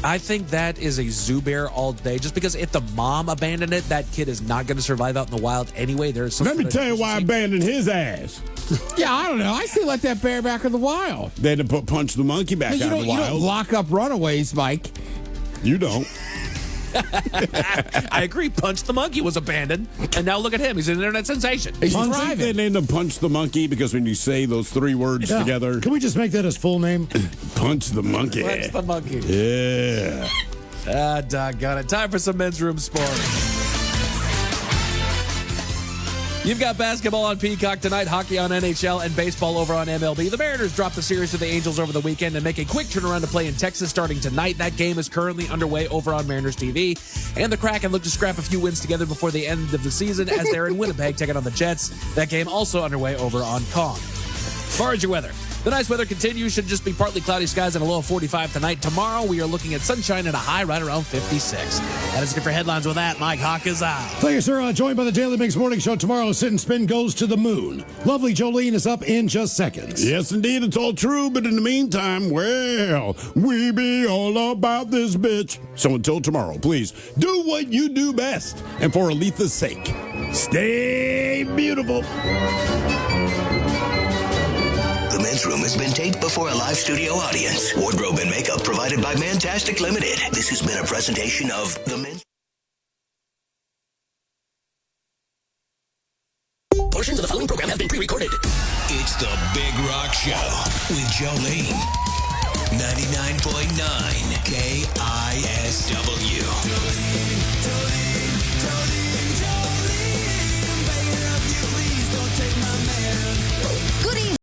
Speaker 19: I think that is a zoo bear all day. Just because if the mom abandoned it, that kid is not going to survive out in the wild anyway.
Speaker 2: Let me tell you why I abandoned his ass.
Speaker 3: Yeah, I don't know. I still let that bear back in the wild.
Speaker 2: They had to punch the monkey back out in the wild.
Speaker 3: You don't lock up runaways, Mike.
Speaker 2: You don't.
Speaker 19: I agree. Punch the Monkey was abandoned, and now look at him. He's an internet sensation.
Speaker 2: He's thriving. They named him Punch the Monkey because when you say those three words together.
Speaker 1: Can we just make that his full name?
Speaker 2: Punch the Monkey.
Speaker 19: Punch the Monkey.
Speaker 2: Yeah.
Speaker 19: Doggone it. Time for some men's room sports. You've got basketball on Peacock tonight, hockey on NHL, and baseball over on MLB. The Mariners dropped the series to the Angels over the weekend and make a quick turnaround to play in Texas starting tonight. That game is currently underway over on Mariners TV. And the Kraken look to scrap a few wins together before the end of the season as they're in Winnipeg taking on the Jets. That game also underway over on Kong. As far as your weather, the nice weather continues. Should just be partly cloudy skies and a low of 45 tonight. Tomorrow, we are looking at sunshine and a high right around 56. That is it for headlines with that. Mike Hawk is out.
Speaker 1: Thank you, sir. Joined by the Daily Mix Morning Show tomorrow. Sit and Spin goes to the moon. Lovely Jolene is up in just seconds.
Speaker 2: Yes, indeed. It's all true. But in the meantime, well, we be all about this bitch. So until tomorrow, please do what you do best. And for Aletha's sake, stay beautiful.
Speaker 5: The Men's Room has been taped before a live studio audience. Wardrobe and makeup provided by Mantastic Limited. This has been a presentation of The Men's.
Speaker 20: Portions of the following program have been pre-recorded.
Speaker 5: It's The Big Rock Show with Jolene. 99.9 KISW.